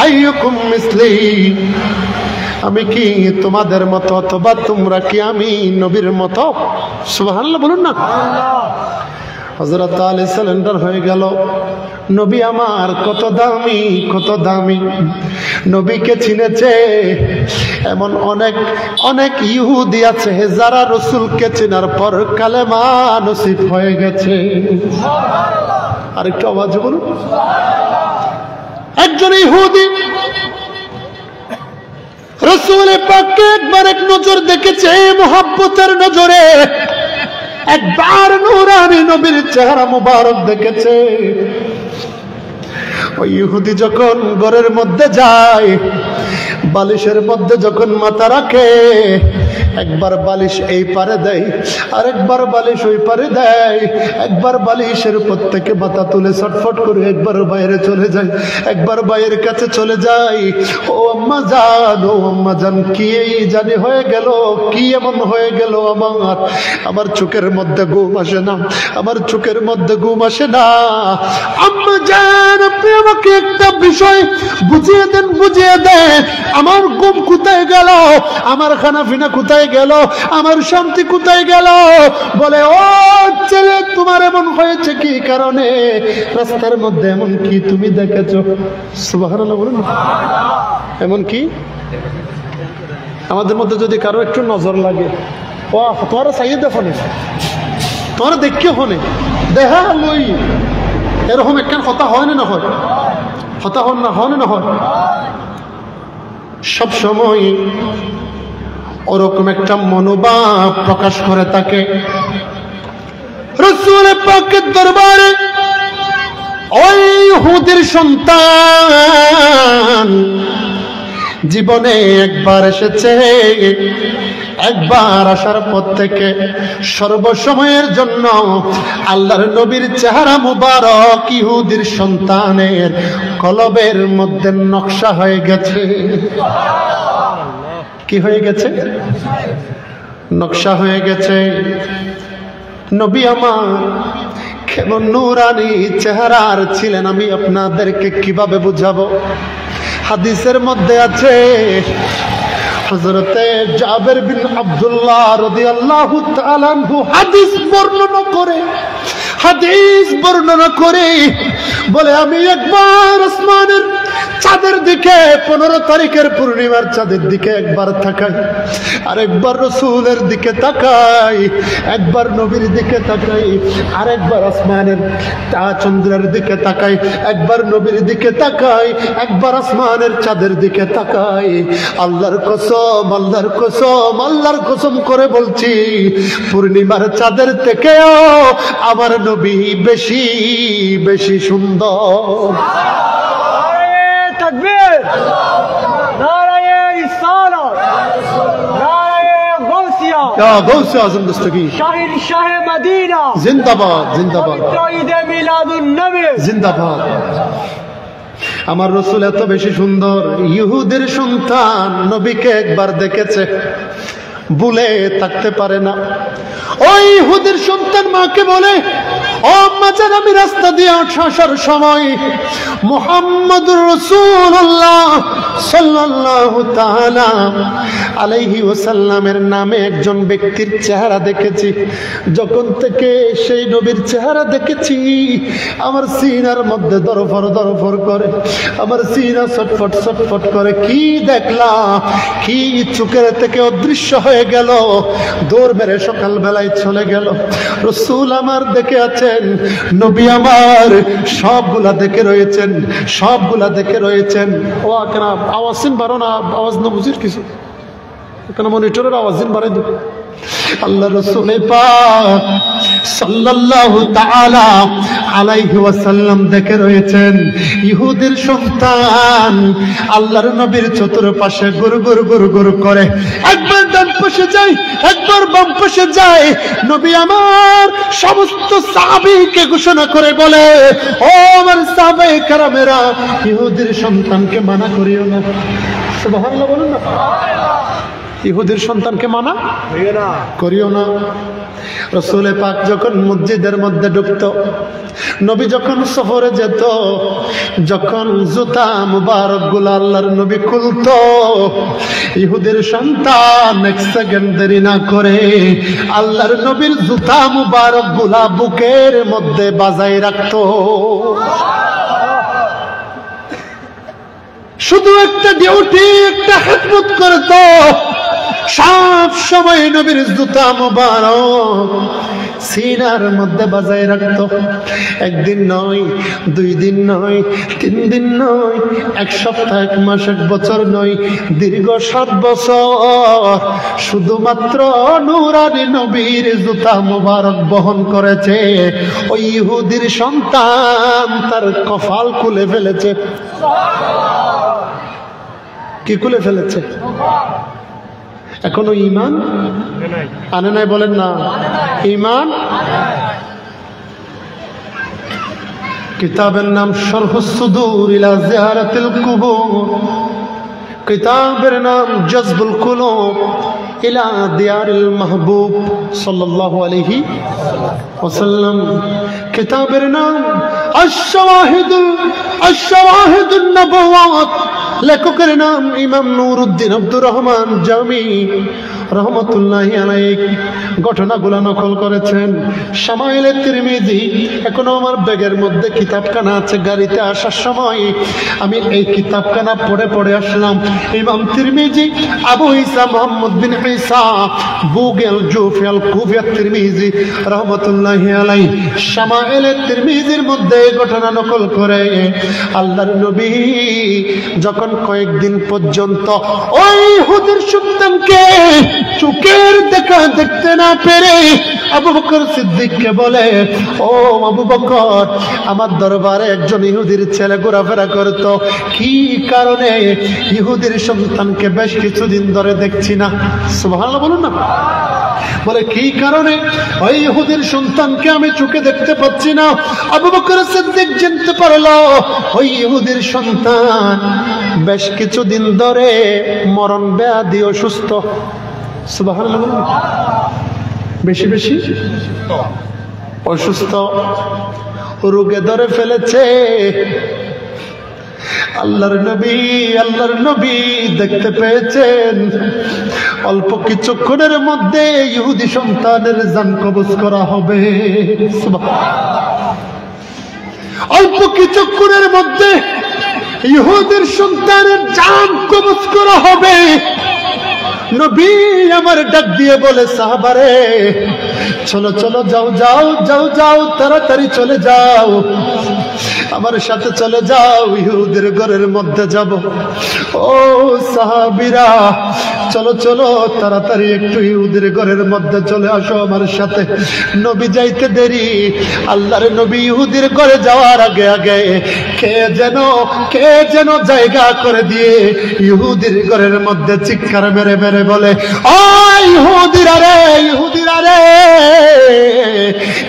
আইয়ুকুম মিসলি, আমি কি তোমাদের মতো, অথবা তোমরা কি আমি নবীর মতো? সুবহানাল্লাহ বলুন না। হযরত আলী সিলিন্ডার হয়ে গেল। নবী আমার কত দামি, কত দামি। নবীকে চিনেছে এমন অনেক অনেক ইহুদি আছে যারা রসুলকে চেনার পর কালেমা নসিব হয়ে গেছে। আরেকটু আওয়াজ বলুন। একজন ইহুদি রসুল পাককে একবার এক নজর দেখেছে, মোহাব্বতের নজরে একবার নূরানী নবীর চেহারা মুবারক দেখেছে। ওই ইহুদি যখন ঘরের মধ্যে যায়, বালিশের মধ্যে যখন মাথা রাখে একবার বালিশ এই পারে দেয়, আরেকবার বালিশ ওই পারে দেয়, একবার বালিশের উপর থেকে মাথা তুলে ছটফট করে একবার বাইরে চলে যায়, একবার বাইরের কাছে চলে যায়। ও আম্মা জান, ও আম্মা জান, কি এই জানি হয়ে গেল, কি এমন হয়ে গেল আমার চোখের মধ্যে ঘুম আসে না, আমার চোখের মধ্যে ঘুম আসে না। আম্মা জান, আপনি আমাকে একটা বিষয় বুঝিয়ে দেন, বুঝিয়ে দেন, আমার ঘুম কোথায় গেল, আমার খানা পিনা কোথায় গেল, আমার শান্তি কোথায় গেল? বলে ও ছেলে, তোমার এমন হয়েছে কি কারণে? রাস্তার মধ্যে এমন কি তুমি দেখেছো? সুবহানাল্লাহ বলুন। এমন কি? আমাদের মধ্যে যদি কারো একটু নজর লাগে, ও তোমার চাইয়ে দেখো না, তোমার দেখিও হনে দেখা লই, এরকম একখান কথা হয় না, না হয় কথা হন না, হয় না হয়? সব সময় ওরকম একটা মনোভাব প্রকাশ করে থাকে। রাসূল পাকের দরবারে ওই ইহুদির সন্তান জীবনে একবার এসেছে, একবার আসার পর থেকে সর্বসময়ের জন্য আল্লাহর নবীর চেহারা মুবারক ইহুদির সন্তানের কলবের মধ্যে নকশা হয়ে গেছে। কি হয়ে গেছে? নকশা হয়ে গেছে। নবী আমার কেমন নূরানি চেহারার ছিলেন আমি আপনাদেরকে কিভাবে বুঝাবো? হাদিসের মধ্যে আছে, হযরতে জাবের বিন আব্দুল্লাহ রাদিয়াল্লাহু তাআলা আনহু হাদিস বর্ণনা করে বলে, আমি একবার আসমানের চাঁদের দিকে 15 তারিখের পূর্ণিমার চাঁদের দিকে একবার তাকাই, আর একবার রাসূলের দিকে তাকাই, একবার নবীর দিকে তাকাই, আর একবার আসমানের চন্দ্রের দিকে তাকাই, একবার নবীর দিকে তাকাই, একবার আসমানের চাঁদের দিকে তাকাই। আল্লাহর কসম, আল্লাহর কসম, আল্লাহর কসম করে বলছি, পূর্ণিমার চাঁদের থেকেও আমার নবী বেশি বেশি সুন্দর। তাকবীর, নারায়ে রিসালাত, নারায়ে গাউসিয়া, ইয়া গাউসে আজম দস্তগীর, শাহিন শাহে মদিনা জিন্দাবাদ, জিন্দাবাদ, পবিত্র ঈদে মিলাদুন নবী জিন্দাবাদ। আমার রাসূল এত বেশি সুন্দর, ইহুদের সন্তান নবীকে একবার দেখেছে, ভুলে থাকতে পারে না। ওই ইহুদের সন্তান মাকে বলে, ও আম্মা জান, আমি রাস্তা দিয়ে আসার সময় মুহাম্মদুর রাসূলুল্লাহ সাল্লাল্লাহু তাআলা আলাইহি ওয়াসাল্লামের নামে একজন ব্যক্তির চেহারা দেখেছি। যখন থেকে সেই নবীর চেহারা দেখেছি, আমার সিনার মধ্যে দরফর করে, আমার সিনা ছটফট ছটফট করে। কি দেখলাম, কি চোখের থেকে অদৃশ্য হয়ে গেল, দৌড় মেরে সকাল বেলায় চলে গেল। রাসূল আমার দেখে আছেন, নবী আমার সবগুলা দেখে রয়েছেন, সবগুলা দেখে রয়েছেন। ও কেন আওয়াজ দিন বারো না, আওয়াজ না বুঝির কিছু কেন, মনিটরের আওয়াজ দিন বাড়াই দিন। আল্লাহ রাসূল পাক সাল্লাল্লাহু তাআলা আলাইহি ওয়াসাল্লাম দেখে রয়েছেন ইহুদির সন্তান আল্লাহর নবীর চতুর্পাশে গুরু গুরু গুরু গুরু করে, একবার ডান পাশে যায়, একবার বাম পাশে যায়। নবী আমার সমস্ত সাহাবীকে ঘোষণা করে বলে, ও আমার সাহাবায়ে কেরামেরা, ইহুদির সন্তানকে মানা করিও না। সুবহানাল্লাহ বলুন না। ইহুদির সন্তানকে মানা করিও না। রাসূল পাক যখন মসজিদের মধ্যে ঢুকত, নবী যখন সফরে যেত, যখন জুতা মুবারক গুলা আল্লাহর নবী খুলত, ইহুদির সন্তান এক সেকেন্ড দেরি না করে আল্লাহর নবীর জুতা মুবারক গুলা বুকের মধ্যে বাজায় রাখত। শুধু একটা ডিউটি, একটা খেদমত করত, সব সময় নবীর জুতা মুবারক সিনার মধ্যে বাজায় রাখত। একদিন নয়, 2 দিন নয়, 3 দিন নয়, 1 সপ্তাহ, 1 মাস, 1 বছর নয়, দীর্ঘ 7 বছর শুধুমাত্র নূরানি নবীর জুতা মুবারক বহন করেছে। ওই ইহুদির সন্তান তার কপাল খুলে ফেলেছে। কি খুলে ফেলেছে? এখনো ঈমান আনে নাই, বলেন না ঈমান। কিতাবের নাম শরহুস সুদুর ইলা জিয়ারাতিল কুবুর, কিতাবের নাম জজবুল কুলুব ইলা দিয়ারিল মাহবুব সাল্লাল্লাহু আলাইহি ওয়াসাল্লাম। কিতাবের নাম আশ-শাওয়াহিদুন নবুওয়াত, লেখকের নাম ইমাম নুরউদ্দিন আব্দুর রহমান জামি রহমতুল্লাহি আলাইহি। ঘটনাগুলো নকল করেছেন শামাইলে তিরমিজি। এখনো আমার ব্যাগের মধ্যে কিতাবখানা আছে। গাড়িতে আসার সময় আমি এই কিতাবখানা পড়ে পড়ে আসলাম। ইমাম তিরমিজি আবু ঈসা মুহাম্মদ বিন ঈসা বুগেল জুফিয়াল কুফিয়াত তিরমিজি রহমতুল্লাহি আলাইহি শামাইলে তিরমিজির মধ্যে ঘটনা নকল করে আল্লাহর নবী যখন কয়েকদিন পর্যন্ত ওই ইহুদির সন্তানকে চোখের দেখা দেখতে না পেরে আবু বকর সিদ্দিককে বলে, ও আবু বকর, আমার দরবারে একজন ইহুদির ছেলে ঘোরাফেরা করত, কি কারণে ইহুদির সন্তানকে বেশ কিছুদিন ধরে দেখছি না? সুবহানাল্লাহ বলুন না। বলে কি কারণে ওই ইহুদির সন্তানকে আমি চোখে দেখতে পাচ্ছি না? আবু বকর সিদ্দিক জানতে পারলো ওই ইহুদির সন্তান বেশ কিছুদিন ধরে মরণ ব্যাধি অসুস্থ। সুবহানাল্লাহ বলুন। বেশি বেশি অসুস্থ, রোগে ধরে ফেলেছে। আল্লাহর নবী দেখতে পেয়েছেন অল্প কিছুক্ষণের মধ্যে ইহুদি সন্তানের জান কবজ করা হবে। অল্প কিছুক্ষণের মধ্যে ইহুদির সন্তানের জান কবজ করা হবে। নবী আমার ডাক দিয়ে বলে, সাহাবারে চলো চলো, যাও যাও যাও যাও, তাড়াতাড়ি চলে যাও, আমার সাথে চলে যাও, ইহুদির ঘরের মধ্যে যাব। ও সাহাবীরা, চলো চলো, তাড়াতাড়ি একটু ইহুদির ঘরের মধ্যে চলে আসো আমার সাথে। নবী যাইতে দেরি। আল্লাহর নবী ইহুদির ঘরে যাওয়ার আগে আগে কে যেন জায়গা করে দিয়ে ইহুদির ঘরের মধ্যে চিৎকার মেরে মেরে বলে, ও ইহুদিরা রে, ইহুদিরা রে,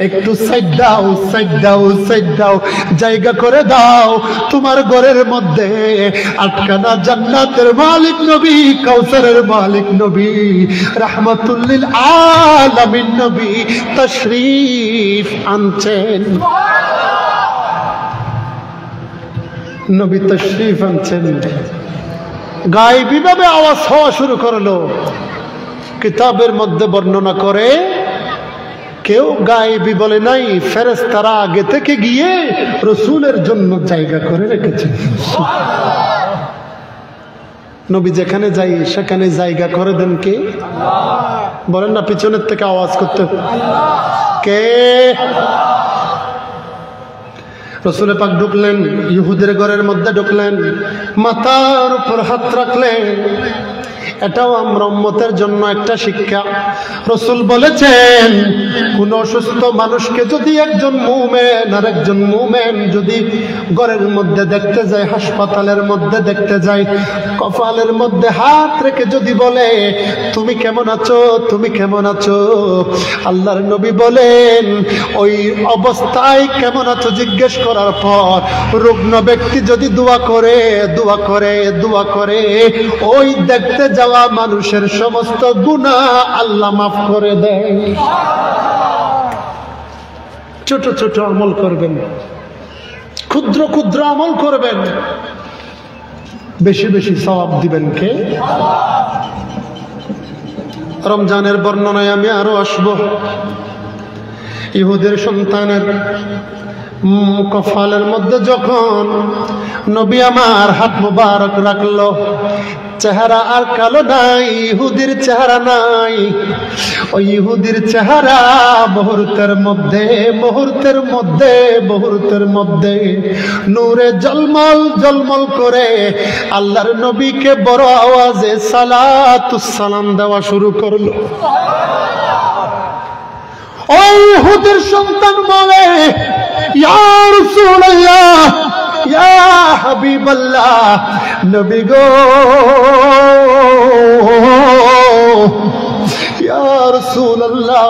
একটু সাইড দাও, সাইড দাও, সাইড দাও, জায়গা করে দাও। তোমার ঘরের মধ্যে আটকানা জান্নাতের মালিক নবী, কাউসারের মালিক নবী, রাহমাতুল লিল আলামিন নবী তাশরীফ আনছেন। নবী তাশরীফ আনছেন। গায়েবী ভাবে আওয়াজ হওয়া শুরু করলো। কিতাবের মধ্যে বর্ণনা করে কেউ গায়েবী বলে নাই, ফেরেশতারা আগে থেকে গিয়ে রাসূলের জন্য জায়গা করে রেখেছে। নবী যেখানে যাই সেখানে জায়গা করে দেন কে? বলেন না, পিছনের থেকে আওয়াজ করতে কে? রাসূল পাক ঢুকলেন, ইহুদের ঘরের মধ্যে ঢুকলেন, মাথার উপর হাত রাখলেন। এটাও আমরা উম্মতের জন্য একটা শিক্ষা। রাসূল বলেছেন, কোন অসুস্থ মানুষকে যদি একজন মুমিন আর একজন মুমিন যদি ঘরের মধ্যে দেখতে যায়, হাসপাতালের মধ্যে দেখতে যায়, কপালের মধ্যে হাত রেখে যদি বলে, তুমি কেমন আছো, তুমি কেমন আছো, আল্লাহর নবী বলেন ওই অবস্থায় কেমন আছো জিজ্ঞেস করার পর রুগ্ন ব্যক্তি যদি দোয়া করে দোয়া করে দোয়া করে, ওই দেখতে যাওয়া মানুষের সমস্ত গুনাহ আল্লাহ মাফ করে দেয়। ছোট ছোট আমল করবেন, ক্ষুদ্র ক্ষুদ্র আমল করবেন, বেশি বেশি সওয়াব দিবেন কে? রমজানের বর্ণনায় আমি আরো আসবো। ইহুদের সন্তানের কপালের মধ্যে যখন নবী আমার হাত মুবারক রাখলো, চেহারা আর কালো নাই, ইহুদির চেহারা নাই। ওই ইহুদির চেহারা মুহূর্তের মধ্যে মুহূর্তের মধ্যে মুহূর্তের মধ্যে নূরে জলমল জলমল করে আল্লাহর নবীকে বড় আওয়াজে সালাতুস সালাম দেওয়া শুরু করলো। ওই ইহুদির সন্তান বলে, ইয়া রাসূলুল্লাহ, ইয়া হাবিবাল্লাহ, নবী গো ইয়া রাসূলুল্লাহ,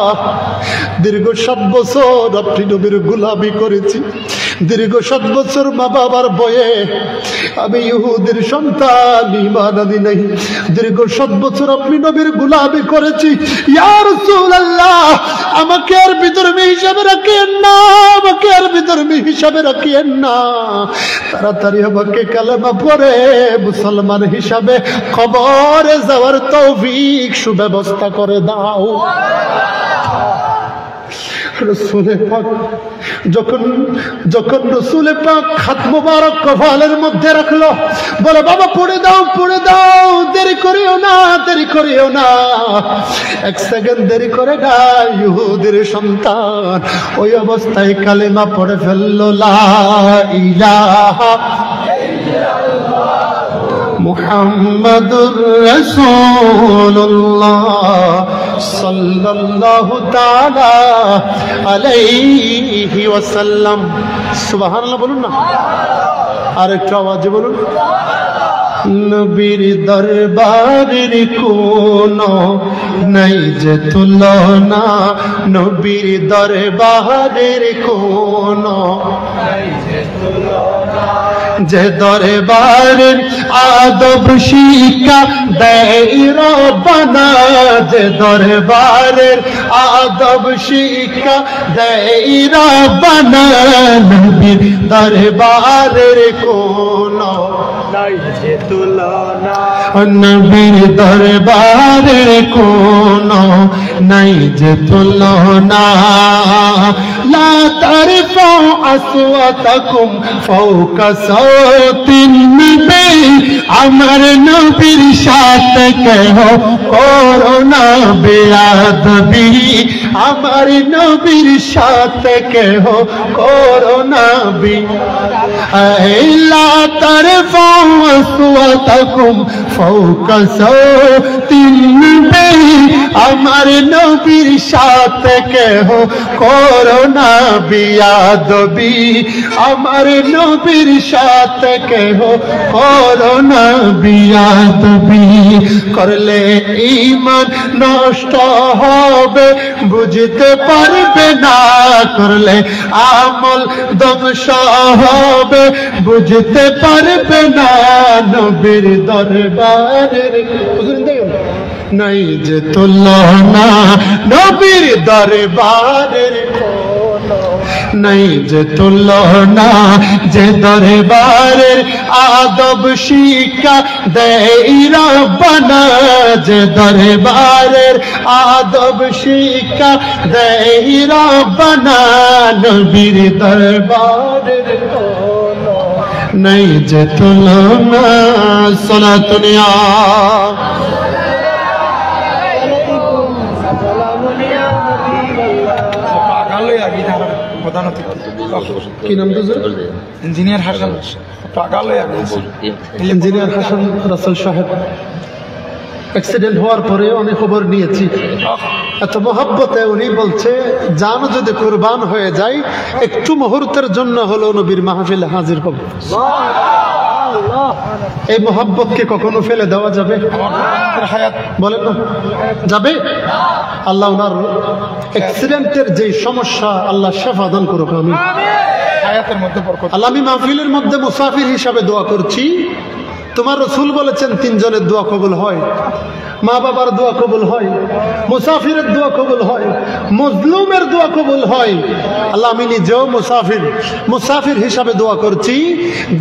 দীর্ঘ 7 বছর আপনি নবীর গোলামি করেছি, দীর্ঘ 7 বছর মা বাবার বয়ে আমি ইহুদির সন্তান, ঈমান আনি নাই, দীর্ঘ 7 বছর আপনি নবীর গোলামি করেছি। ইয়া রাসূলুল্লাহ, আমাকে আর বিধর্মী হিসাবে রাখিয়েন না, আমাকে আর বিধর্মী হিসাবে রাখিয়েন না, তাড়াতাড়ি আমাকে কালেমা পড়ে মুসলমান হিসাবে কবরে যাওয়ার তৌফিক সুব্যবস্থা করে দাও। রসুলে পাক যখন রসুলে পাক হাত মোবারক কপালের মধ্যে রাখলো, বলে বাবা পড়ে দাও, পড়ে দাও, দেরি করিও না, দেরি করিও না, 1 সেকেন্ড দেরি করে না। ইহুদির সন্তান ওই অবস্থায় কালেমা পড়ে ফেললো, লা ইলাহা মুহাম্মাদুর রাসূলুল্লাহ সাল্লাল্লাহু তাআলা আলাইহি ওয়াসাল্লাম। সুবহানাল্লাহ বলুন না, আর একটু আওয়াজে বলুন। নবীর দরবারের কোনো নাই যে তুলনা, নবীর দরবারের কোনো নাই যে তুলনা, যে দরবারের আদব শিক্ষা দেয় রব্বানা, যে দরবারের আদব শিক্ষা দেয় রব্বানা, নবীর দরবারের কোনো নাই যে তুলনা, নবীর দরবারের কোনো নাই যে তুলনা। লা তারফাউ আসওয়াতাকুম ফাওকা সাওতিন নবী, আমার নবীর সাথে কেহ করো না বেয়াদবি, আমার নবীর সাথে কেহ করো না বেয়াদবি। লা তারফাউ আসওয়াতাকুম ফাওকা সাওতিন নবী, আমার নবীর সাথে কেহ করো না বেয়াদবি, আমার নবীর সাথে কেহ করো না বেয়াদবি। করলে ঈমান নষ্ট হবে বুঝতে পারবে না, করলে আমল ধ্বংস হবে বুঝতে পারবে না, নবীর দরবারের নাই যে তুলনা, নবীর দরবারের নাই যে তুলনা, যে দরবারের আদব শিক্ষা দেয় রব্বানা, যে দরবারের আদব শিক্ষা দেয় রব্বানা, নবীর দরবারের নাই যে তুলনা। সালাতুনিয়া কি নাম তো ইঞ্জিনিয়ার হাসান ইঞ্জিনিয়ার হাসান রাসেল সাহেব অ্যাক্সিডেন্ট হওয়ার পরে অনেক খবর নিয়েছি, এত মহব্বতে উনি বলছে জান যদি কুরবান হয়ে যায় একটু মুহূর্তের জন্য হলো নবীর মাহফিলে হাজির হব। এই মহব্বতকে কখনো ফেলে দেওয়া যাবে? বলেন না যাবে? আল্লাহ ওনার অ্যাক্সিডেন্টের যে সমস্যা আল্লাহ শেফা দান করুক। আমি আল্লাহ আমি মাহফিলের মধ্যে মুসাফির হিসাবে দোয়া করছি, তোমার রাসূল বলেছেন 3 জনের দোয়া কবুল হয়, মা বাবার দোয়া কবুল হয়, মুসাফিরের দোয়া কবুল হয়, মজলুমের দোয়া কবুল হয়। আল্লাহ আমি নিজেও মুসাফির হিসাবে দোয়া করছি,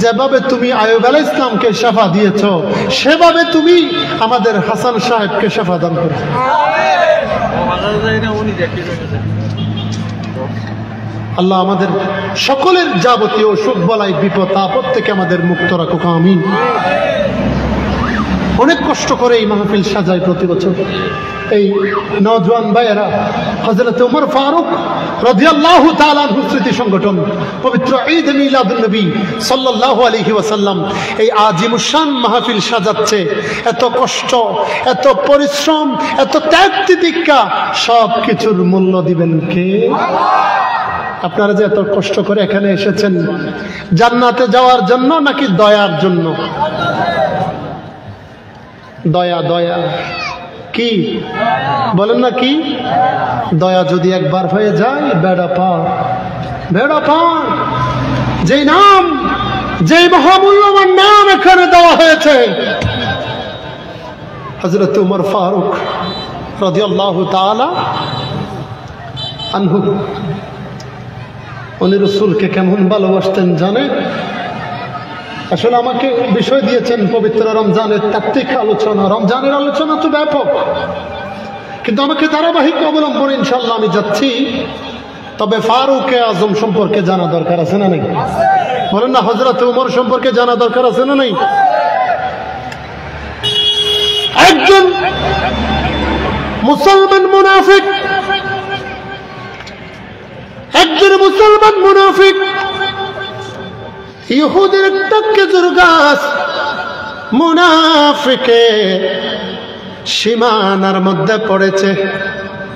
যেভাবে তুমি আয়ুব আলাইহিস সালামকে শেফা দিয়েছো সেভাবে তুমি আমাদের হাসান সাহেবকে শেফা দান করো। আল্লাহ আমাদের সকলের যাবতীয় অসুখ বলাই বিপদ আপদ থেকে আমাদের মুক্ত রাখুক। আমিন। অনেক কষ্ট করে এই মাহফিল সাজায় প্রতি বছর এই নওজোয়ান ভাইয়েরা। হযরত ওমর ফারুক রাদিয়াল্লাহু তাআলা আনহু স্মৃতি সংগঠন পবিত্র ঈদ মিলাদুন নবী সাল্লাল্লাহু আলাইহি ওয়াসাল্লাম এই আজিমুশান মাহফিল সাজাচ্ছে। এত কষ্ট, এত পরিশ্রম, এত ত্যাগ তিতিক্ষা, সব কিছুর মূল্য দিবেন কে? আপনারা যে এত কষ্ট করে এখানে এসেছেন জান্নাতে যাওয়ার জন্য নাকি দয়ার জন্য? দয়া দয়া কি বলেন না কি? দয়া যদি একবার হয়ে যায় বেড়া পার, বেড়া পার। যেই নাম, যেই মহামূল্যবান নাম এখানে দেওয়া হয়েছে, হযরত উমর ফারুক রাদিয়াল্লাহু তাআলা আনহু, উনি রাসূলকে কেমন ভালোবাসতেন জানে? আসলে আমাকে বিষয় দিয়েছেন পবিত্র রমজানের তাত্ত্বিক আলোচনা। রমজানের আলোচনা তো ব্যাপক, কিন্তু আমাকে ধারাবাহিক অবলম্বন ইনশাল্লাহ আমি যাচ্ছি। তবে ফারুকে আজম সম্পর্কে জানা দরকার আছে না নেই? বলেন না, হযরত উমর সম্পর্কে জানা দরকার আছে না নেই? একজন মুসলমান মুনাফিক, একজন মুসলমান মুনাফিক ইহুদের একটা খেজুর গাছ মুনাফিকে সীমানার মধ্যে পড়েছে।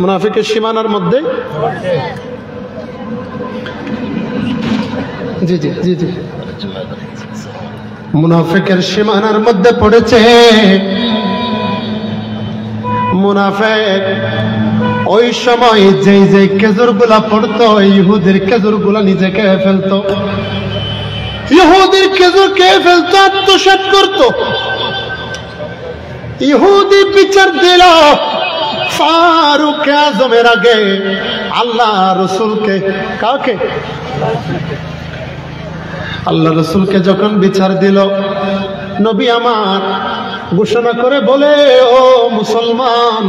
মুনাফিকের সীমানার মধ্যে, জি জি জি জি, মুনাফিকের সীমানার মধ্যে পড়েছে। মুনাফিক ওই সময় যেই যে খেজুর গুলা পড়তো, ইহুদের খেজুর গুলা নিজেকে ফেলতো, ইহুদির খেজুর খেয়ে ফেলতো, আত্মসাৎ করতো। ইহুদি বিচার দিল ফারুক আজমের আগে আল্লাহ রসুলকে। কাকে? আল্লাহ রসুলকে যখন বিচার দিল, নবী আমার ঘোষণা করে বলে, ও মুসলমান,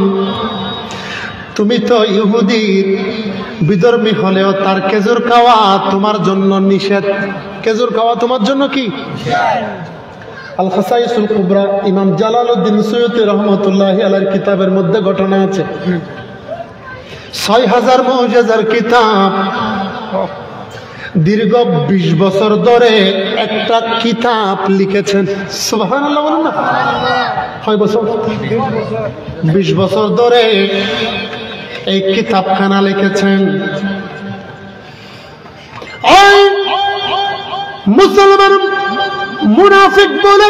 তুমি তো ইহুদির বিধর্মী হলেও তার খেজুর খাওয়া তোমার জন্য নিষেধ। খেজুর খাওয়া তোমার জন্য কি? আল খাসাইসুল কুবরা, ইমাম জালালউদ্দিন সুয়ুতি রহমাতুল্লাহি আলাইহির কিতাবের মধ্যে ঘটনা আছে। ৬০০০ মুজিজার কিতাব, দীর্ঘ ২০ বছর ধরে একটা কিতাব লিখেছেন। সুবহানাল্লাহ বলেন না? কয় বছর? ২০ বছর ধরে এই কিতাবখানা লিখেছেন। ওই মুসলমান মুনাফিক বলে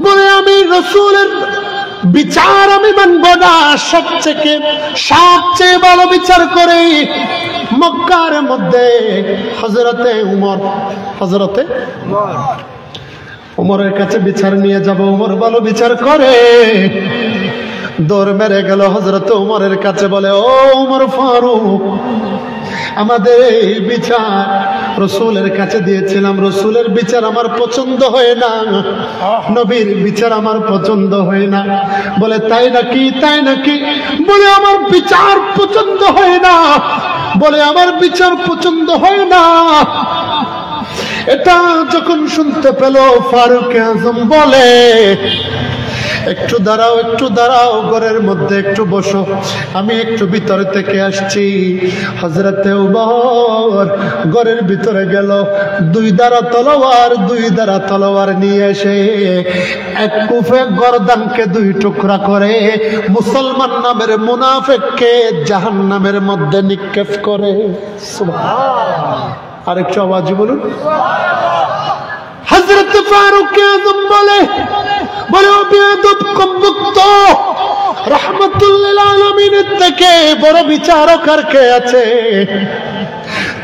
বলে আমি রাসূলের বিচার আমি মানব না, সবচেয়ে ভালো বিচার করে মক্কার মধ্যে হযরতে উমরের কাছে বিচার নিয়ে যাব, উমর ভালো বিচার করে। দৌড় মেরে গেল হযরত উমরের কাছে, বলে, ও উমর ফারুক, আমাদের এই বিচার রসুলের কাছে দিয়েছিলাম, রসুলের বিচার আমার পছন্দ হয় না, নবীর বিচার আমার পছন্দ হয় না। বলে, তাই নাকি? তাই নাকি? বলে, আমার বিচার পছন্দ হয় না। বলে, আমার বিচার পছন্দ হয় না। এটা যখন শুনতে পেল ফারুক আজম বলে, একটু দাঁড়াও, একটু দাঁড়াও, ঘরের মধ্যে একটু বসো, আমি একটু ভিতরে থেকে আসছি। হযরতে উমর ঘরের ভিতরে গেল, দুই দ্বারা তলোয়ার নিয়ে এসে এক কুফে গর্দানকে ২ টুকরা করে মুসলমান নামের মুনাফিককে জাহান্নামের মধ্যে নিক্ষেপ করে। সুবহানাল্লাহ। আরেকটু আওয়াজ বলুন। হযরত ফারুক আজম বলে, ও বেয়াদব কমবক্ত, রাহমাতুল্লিল আলামিনের থেকে বড় বিচারক আর কে আছে?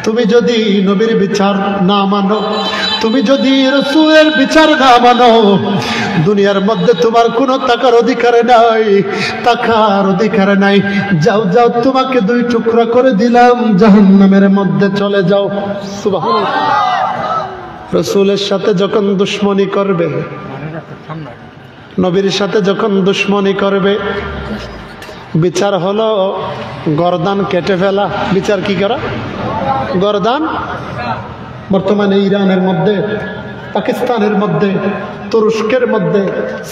তুমি যদি নবীর বিচার না মানো, তুমি যদি রাসূলের বিচার না মানো, দুনিয়ার মধ্যে তোমার কোনো টাকার অধিকার নাই। যাও যাও, তোমাকে ২ টুকরা করে দিলাম, জাহান্নামের মধ্যে চলে যাও। সুবহানাল্লাহ। রাসূলের সাথে যখন দুশমনি করবে, নবীর সাথে যখন দুশমনি করবে, বিচার হলো গর্দান কেটে ফেলা। বিচার কি করা? গর্দান। বর্তমানে ইরানের মধ্যে, পাকিস্তানের মধ্যে, তুরস্কের মধ্যে,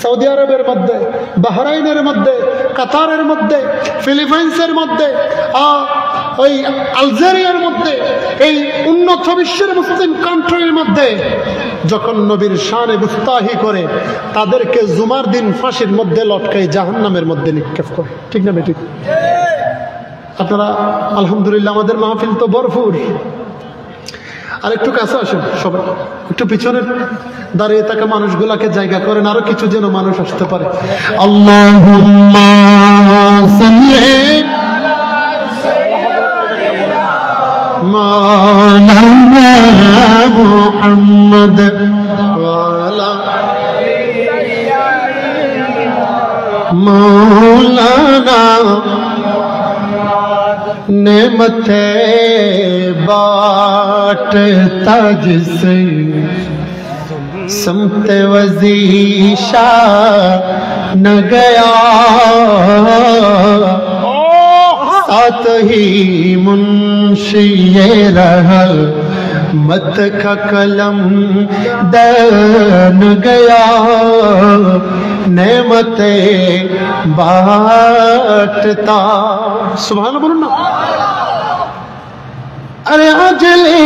সৌদি আরবের মধ্যে, বাহরাইনের মধ্যে, কাতারের মধ্যে, ফিলিপাইন্সের মধ্যে, ওই আলজেরিয়ার মধ্যে, এই উন্নত বিশ্বের মুসলিম কান্ট্রির মধ্যে যখন নবীর শানে গুস্তাহি করে, তাদেরকে জুমার দিন ফাঁসির মধ্যে লটকাই জাহান্নামের মধ্যে নিক্ষেপ করে। ঠিক না বেঠিক? আপনারা আলহামদুলিল্লাহ, আমাদের মাহফিল তো ভরপুর। আর একটু কাছে আসেন সবাই, একটু পিছনে দাঁড়িয়ে থাকা মানুষগুলাকে জায়গা করেন, আরো কিছু যেন মানুষ আসতে পারে। আল্লাহুম্মা সাল্লি মাওলানা মুহাম্মদ ওয়ালা मौलाना नेमत बाटता जिसे समत वजीशा न गया, साथ ही मुंशी ये रहा मत का कलम दन गया, नेमते बाटता। सुभान बोलो ना। अरे अजले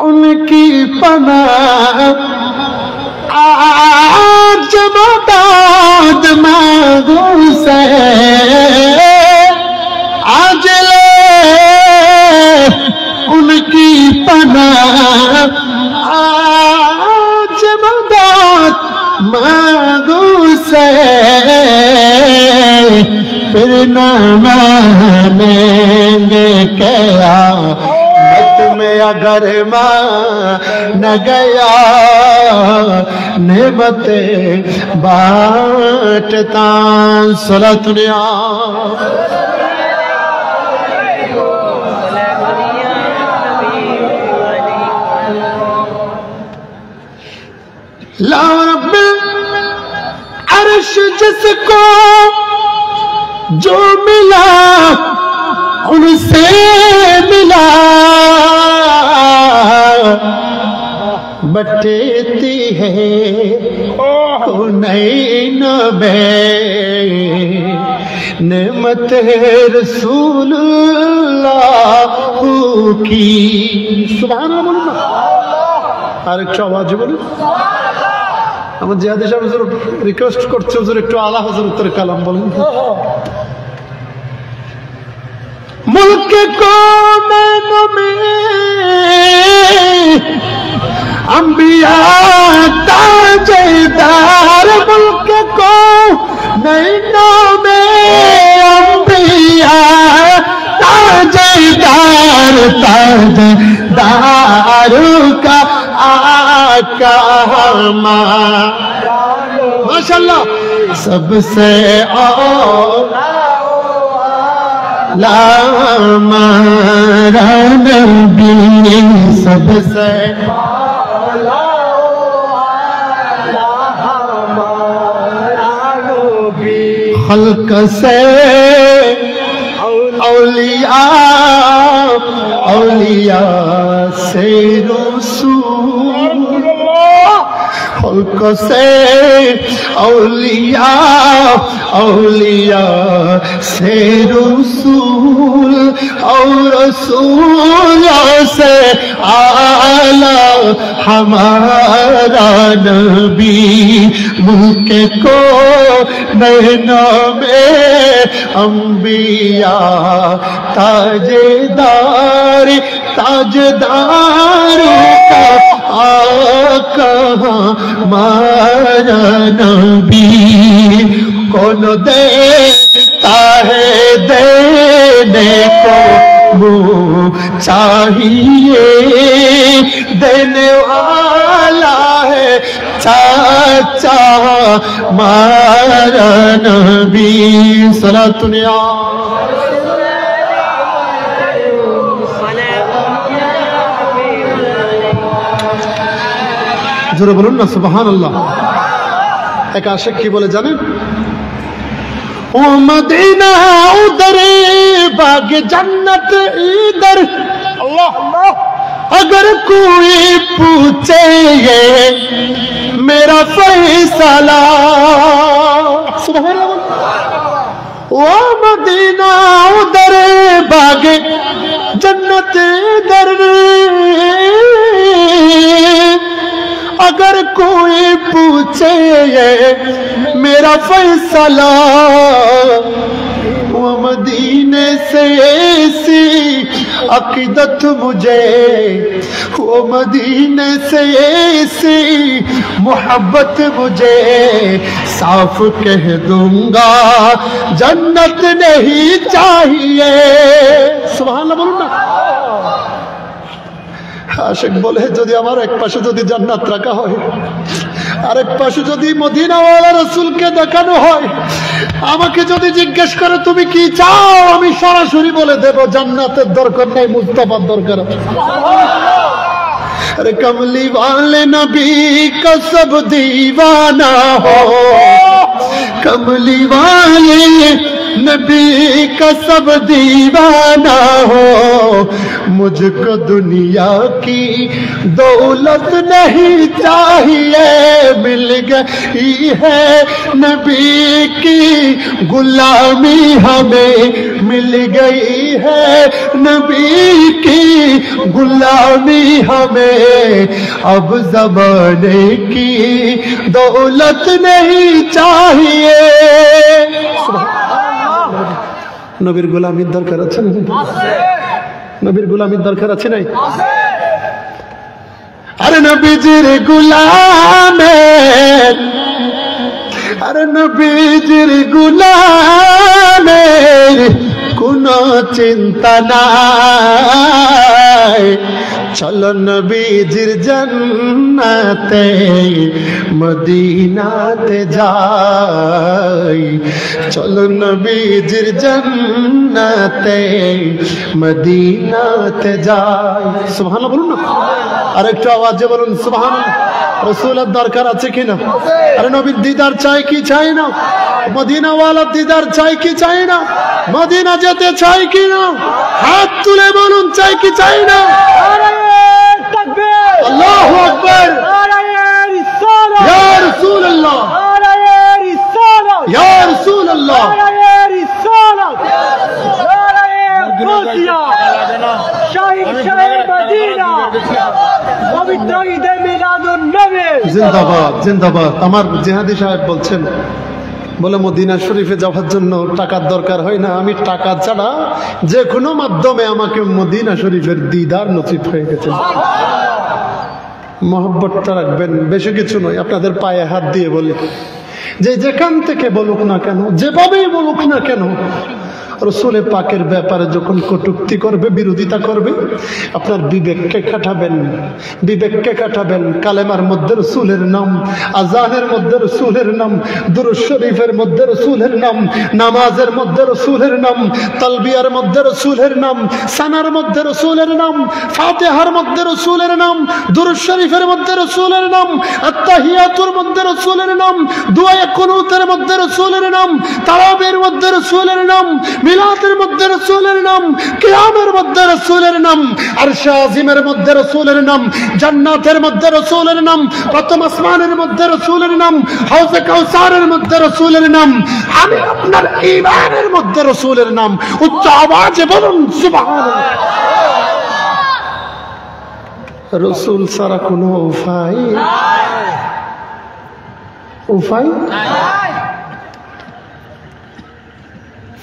उनकी पनाह आज मदद मांगू से, अजले उनकी पनाह आज मदद मांगू से, फिर न मानेंगे क्या मत में अगर मान गया, नेमते बाटता। सलातुनिया ला रब्बिल अर्श जिसको जो मिला उनसे मिला, बटेती है हुनैन में नेमत रसूलुल्लाह की। सुभान अल्लाह। আর একটু আওয়াজ বলুন। আমার জিয়াদ সাহেব হুজুর রিকোয়েস্ট করছে, হুজুর একটু আলা হুজুর উত্তর কালাম বলেন। मुल्क को नैनों में अंबिया ताजदार, मुल्क को नैनों में अंबिया ताजदार, ताजदार का आका माशाअल्लाह सबसे हमारा नबी सबसे खल्क से औलिया, औलिया से रसूल, खल्क से औलिया, औलिया से रसूल, और रसूलों से आला हमारा नबी, मुल्क को नैनों में अंबिया ताजदार, ताजदार का आका हमारा नबी। कौन देता है देने को मुँह चाहिए, देने वाला है चाचा हमारा नबी। सलातुनिया জোরে বলুন না সুবহানাল্লাহ। এক আশিক কি বলে জানেন? ओ मदीना उधर बाग जन्नत इधर, अल्लाह अगर कोई पूछे ये मेरा फैसला, सुभान अल्लाह। ओ मदीना उधर बाग जन्नत इधर, अगर कोई पूछे ये मेरा फैसला, वो मदीने से ऐसी अकीदत मुझे वो मदीने से ऐसी मोहब्बत मुझे साफ कह दूंगा जन्नत नहीं चाहिए। सुभान अल्लाह बोलूं ना। आशिक बोले যদি আমার এক পাশে যদি জান্নাত রাখা হয় আর এক পাশে যদি মদিনাওয়ালা রাসূলকে দেখানো হয়, আমাকে যদি জিজ্ঞেস করে তুমি কি চাও, আমি সরাসরি বলে দেব জান্নাতের দরকার নাই, মুস্তাফার দরকার আছে। अरे कमली वाले नबी का सब दीवाना हो, कमली वाले नबी का सब दीवाना हो, मुझको दुनिया की दौलत नहीं चाहिए, मिल गई है नबी की गुलामी हमें, मिल गई है नबी की गुलामी हमें, अब ज़माने की दौलत नहीं चाहिए। নবীর গোলামির দরকার আছে না? নবীর গোলামির দরকার আছে নাই? আরে নবীজির গোলামের, আরে নবীজির গোলামের কোনো চিন্তা নাই, চলো নবীজির জান্নাতে মদিনাতে যাই, চলো নবীজির জান্নাতে মদিনাতে যাই। সুবহানাল্লাহ বলুন না, আর একটু আওয়াজে বলুন সুবহানাল্লাহ। রাসূলের দরকার আছে কিনা? আরে নবীর দিদার চাই কি চাই না? মদিনাওয়ালার দিদার চাই কি চাই না? মদিনা যেতে চাই কি না? হাত তুলে বলুন চাই কি চাই না? আল্লাহু আকবার। ইয়া রাসূলুল্লাহ, ইয়া রাসূলুল্লাহ, জিন্দাবাদ জিন্দাবাদ। আমার জিহাদি সাহেব বলছেন, বলে মদিনা শরীফে যাওয়ার জন্য টাকার দরকার হয় না, আমি টাকা ছাড়া যে কোনো মাধ্যমে আমাকে মদিনা শরীফের দিদার নসিব হয়ে গেছে। মহব্বতটা রাখবেন, বেশি কিছু নয়। আপনাদের পায়ে হাত দিয়ে বলি, যে যেখান থেকে বলুক না কেন, যেভাবেই বলুক না কেন, রসুলের পাকের ব্যাপারে যখন কটূক্তি করবে, বিরোধিতা করবে, আপনার বিবেককে খাটাবেন, বিবেককে খাটাবেন। কালেমার মধ্যে রসুলের নাম, আজানের মধ্যে রসুলের নাম, দুরূদ শরীফের মধ্যে রসুলের নাম, নামাজের মধ্যে রসুলের নাম, তালবিয়ার মধ্যে রসুলের নাম, সানার মধ্যে রসুলের নাম, ফাতিহার মধ্যে রসুলের নাম, দুরূদ শরীফের মধ্যে রসুলের নাম, আত্তাহিয়াতুর মধ্যে রসুলের নাম, দুআয়ে কুনুতের মধ্যে রসুলের নাম, তারাবির মধ্যে রসুলের নাম, মিলাদের মধ্যে রাসূলের নাম, কিয়ামের মধ্যে রাসূলের নাম, আরশে আজিমের মধ্যে রাসূলের নাম, জান্নাতের মধ্যে রাসূলের নাম, প্রথম আসমানের মধ্যে রাসূলের নাম, হাউজে কাউসারের মধ্যে রাসূলের নাম, আমি আপনার ঈমানের মধ্যে রাসূলের নাম। উচ্চ আওয়াজে বলুন সুবহানাল্লাহ। রাসূল ছাড়া কোনো উপায় নাই।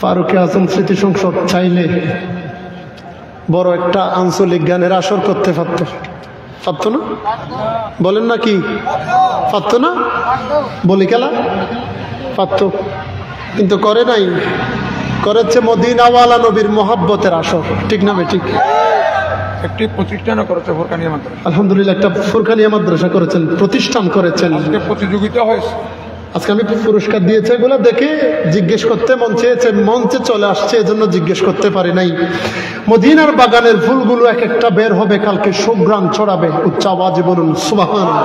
ফারুকে আজম স্মৃতি সংসদ চাইলে বড় একটা আঞ্চলিক গানের আসর করতে পারত না? বলেন না কি পারত না? বলি খেলা পারত, কিন্তু করে নাই। করেছে মদিনাওয়ালা নবীর মোহাব্বতের আসর। ঠিক না ঠিক? একটি প্রতিষ্ঠান করেছে ফুরকানিয়া মাদ্রাসা। আলহামদুলিল্লাহ, একটা ফুরকানিয়া মাদ্রাসা করেছেন, প্রতিষ্ঠান করেছেন। প্রতিযোগিতা হয়েছে, আজকে আমি পুরস্কার দিয়েছে এগুলো দেখে জিজ্ঞেস করতে মন চেয়েছে, মঞ্চে চলে আসছে, এজন্য জিজ্ঞেস করতে পারি নাই। মদিনার বাগানের ফুলগুলো এক একটা বের হবে, কালকে সুঘ্রাণ ছড়াবে। উচ্চ আওয়াজে বলুন সুবহানাল্লাহ।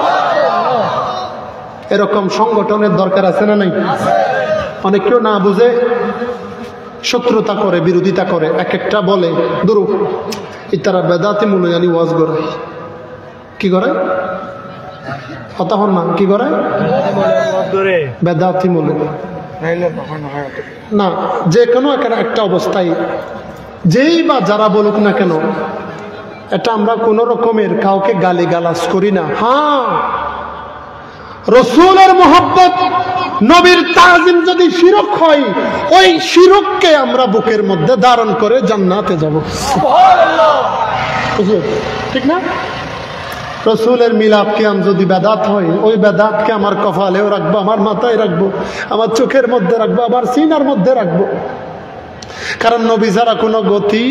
এরকম সংগঠনের দরকার আছে না নাই? অনেক কেউ না বুঝে শত্রুতা করে, বিরোধিতা করে, এক একটা বলে দুরু ইতারা বেদাতি মূল্যায়নী ওয়াজ করে। কি করে? কথা হন না, কি করে? বেদাতি মূল্য না, যে কোনো একটা অবস্থায় যেই বা যারা বলুক না কেন, এটা আমরা কোন রকমের কাউকে গালি গালাজ করি না। হ্যাঁ, রসুলের মোহাব্বত, নবীর তাজিম যদি শিরক হয়, ওই শিরককে আমরা বুকের মধ্যে ধারণ করে জান্নাতে যাব। ঠিক না? রসুলের মিলাদ কিয়াম যদি বেদাত হয়, ওই বেদাতকে আমার কপালেও রাখবো, আমার মাথায় রাখবো, আমার চোখের মধ্যে রাখবো, আমার সিনার মধ্যে রাখবো। কারণ নবী ছাড়া কোনো গতি,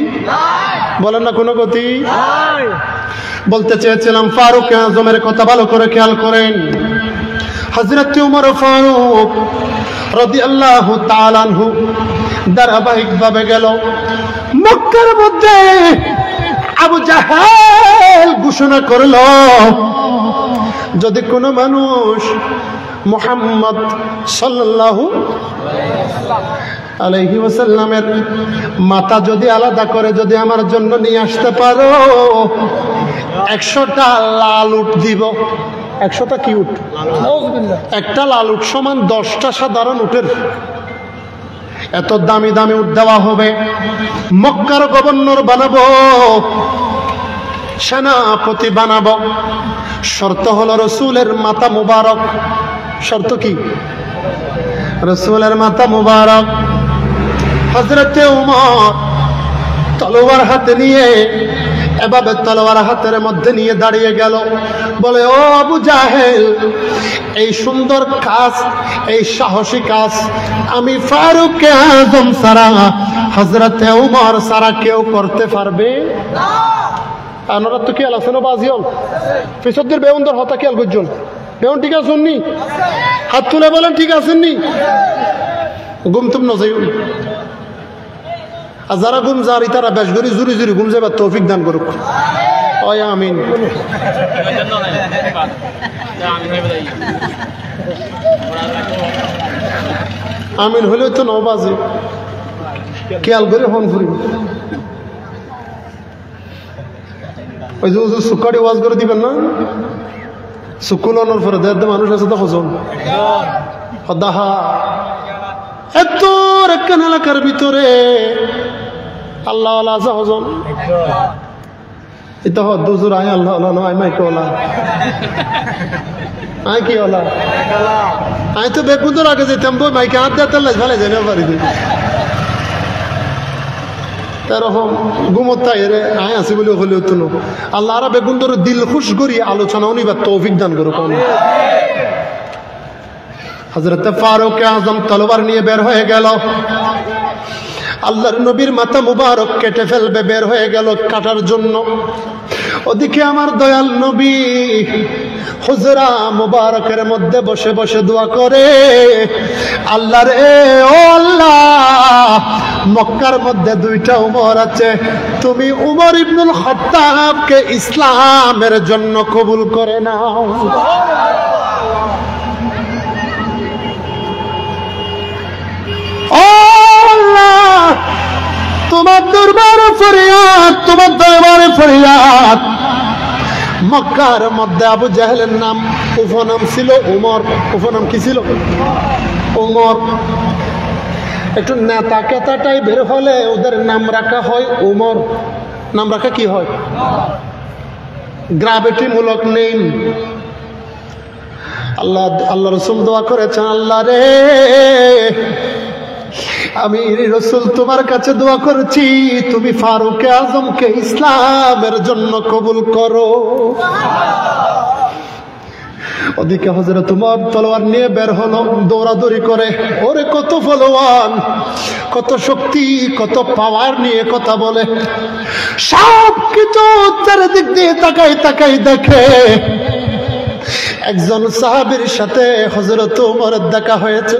বলেন না কোনো গতি। বলতে চেয়েছিলাম ফারুক আজমের কথা ভালো করে খেয়াল করেন। হযরত ওমর ফারুক রাদিয়াল্লাহু তাআলা আনহু ধারাবাহিকভাবে গেল মক্কার মধ্যে। আবু জাহেল ঘোষণা করল, যদি কোনো মানুষ মুহাম্মদ সাল্লাল্লাহু আলাইহি ওয়াসাল্লামের মাথা যদি আলাদা করে যদি আমার জন্য নিয়ে আসতে পারো, 100টা লাল উট দিব। 100টা কি উট? একটা লাল উট সমান 10টা সাধারণ উটের। এত দামি দামি উট দেওয়া হবে। মক্কার গভর্নর বানাবো, সেনাপতি বানাবো। শর্ত হলো রসুলের মাথা মুবারক। শর্ত কি? রসুলের মাথা মুবারক। হযরতে ওমর তলোয়ার হাতে নিয়ে এভাবে তলোয়ার হাতের মধ্যে নিয়ে দাঁড়িয়ে গেল, বলে, ও আবু জাহেল, এই সুন্দর কাজ, এই সাহসী কাজ আমি ফারুক আজম সারা, হযরতে ওমর সারা কেউ করতে পারবে না। আপনারা তো খেয়াল আছেন বাজিয়ল ফিসদের বেউন্দর হতা খেয়াল করছেন। বেউন ঠিক আছেননি? হাত তুলে বলেন ঠিক আছেননি? গুমতুম নজাই। আর যারা গুম যারি তারা বেশ করে জুরি জুরি গুম যাবার তৌফিক দান করুক। ওয়া আমিন। আমিন হলে তো 9 বাজে। খেয়াল করে হন ফুরি। ওই যে সুকারি ওয়াজ করে দিবেন না, সুকুলানোর পরে দেড় মানুষ আছে তো হজন হদাহা এত একখান এলাকার ভিতরে আল্লাহ আছে হজন। এটা দুজুর আয় আল্লাহ নয় মাইকে ওলা আয় কি ওলা আয় তো বেকুন্দর আগে যেতাম বই মাইকে হাত দিয়ে তাল্লাই ভালো যাই না পারি এরকম গুমত্তাই রে আয় আছে বলে হলে হতো না। আল্লাহ আরা বেকুন্দর দিল খুশ করি আলোচনা উনিবার তৌফিক দান করুক। হযরত ফারুক আজম তলোয়ার নিয়ে বের হয়ে গেল। আল্লাহর নবীর মাথা মুবারক কেটে ফেলবে, বের হয়ে গেল কাটার জন্য। ওদিকে আমার দয়াল নবী হুজরা মুবারকের মধ্যে বসে বসে দোয়া করে, আল্লাহ রে, ও আল্লাহ, মক্কার মধ্যে 2টা উমর আছে, তুমি উমর ইবনুল খাত্তাবকে ইসলামের জন্য কবুল করে নাও। তোমার দরবারে ফরিয়াদ, তোমার দরবারে ফরিয়াদ। মক্কার মধ্যে আবু জাহেলের নাম উপনাম ছিল উমর। উপনাম কি ছিল? উমর। একটু নেতা কেতা টাইপের হলে ওদের নাম রাখা হয় উমর। নাম রাখা কি হয়? গ্রাভিটি মূলক নেই। আল্লাহ রসুল দোয়া করেছেন, আল্লাহ রে, আমি রসুল তোমার কাছে দোয়া করেছি, তুমি ফারুক আজমকে ইসলামের জন্য কবুল করো। ওদিকে হযরত ওমর তলোয়ার নিয়ে বের হলো দৌড়াদৌড়ি করে। ওরে কত ফলোয়ান, কত শক্তি, কত পাওয়ার নিয়ে কথা বলে। সব কিছু চারিদিক দিয়ে তাকাই তাকাই দেখে একজন সাহাবীর সাথে হযরত ওমরের দেখা হয়েছে।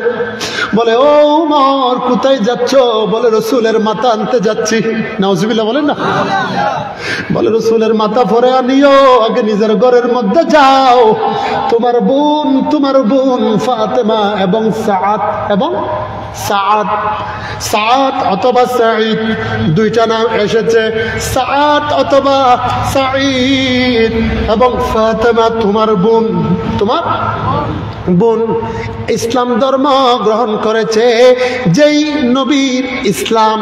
বলে, ও ওমর, কোথায় যাচ্ছ? বলে, রসুলের মাথা আনতে যাচ্ছি। নাউজুবিল্লাহ বলেন না। বলে, রসুলের মাথা ভরে আনিও, আগে নিজের ঘরের মধ্যে যাও। তোমার বোন ফাতেমা এবং সাআদ অথবা সাঈদ, 2টা নাম এসেছে, সাআদ অথবা সাঈদ এবং ফাতেমা তোমার বোন ইসলাম ধর্ম গ্রহণ করেছে। যেই নবীর ইসলাম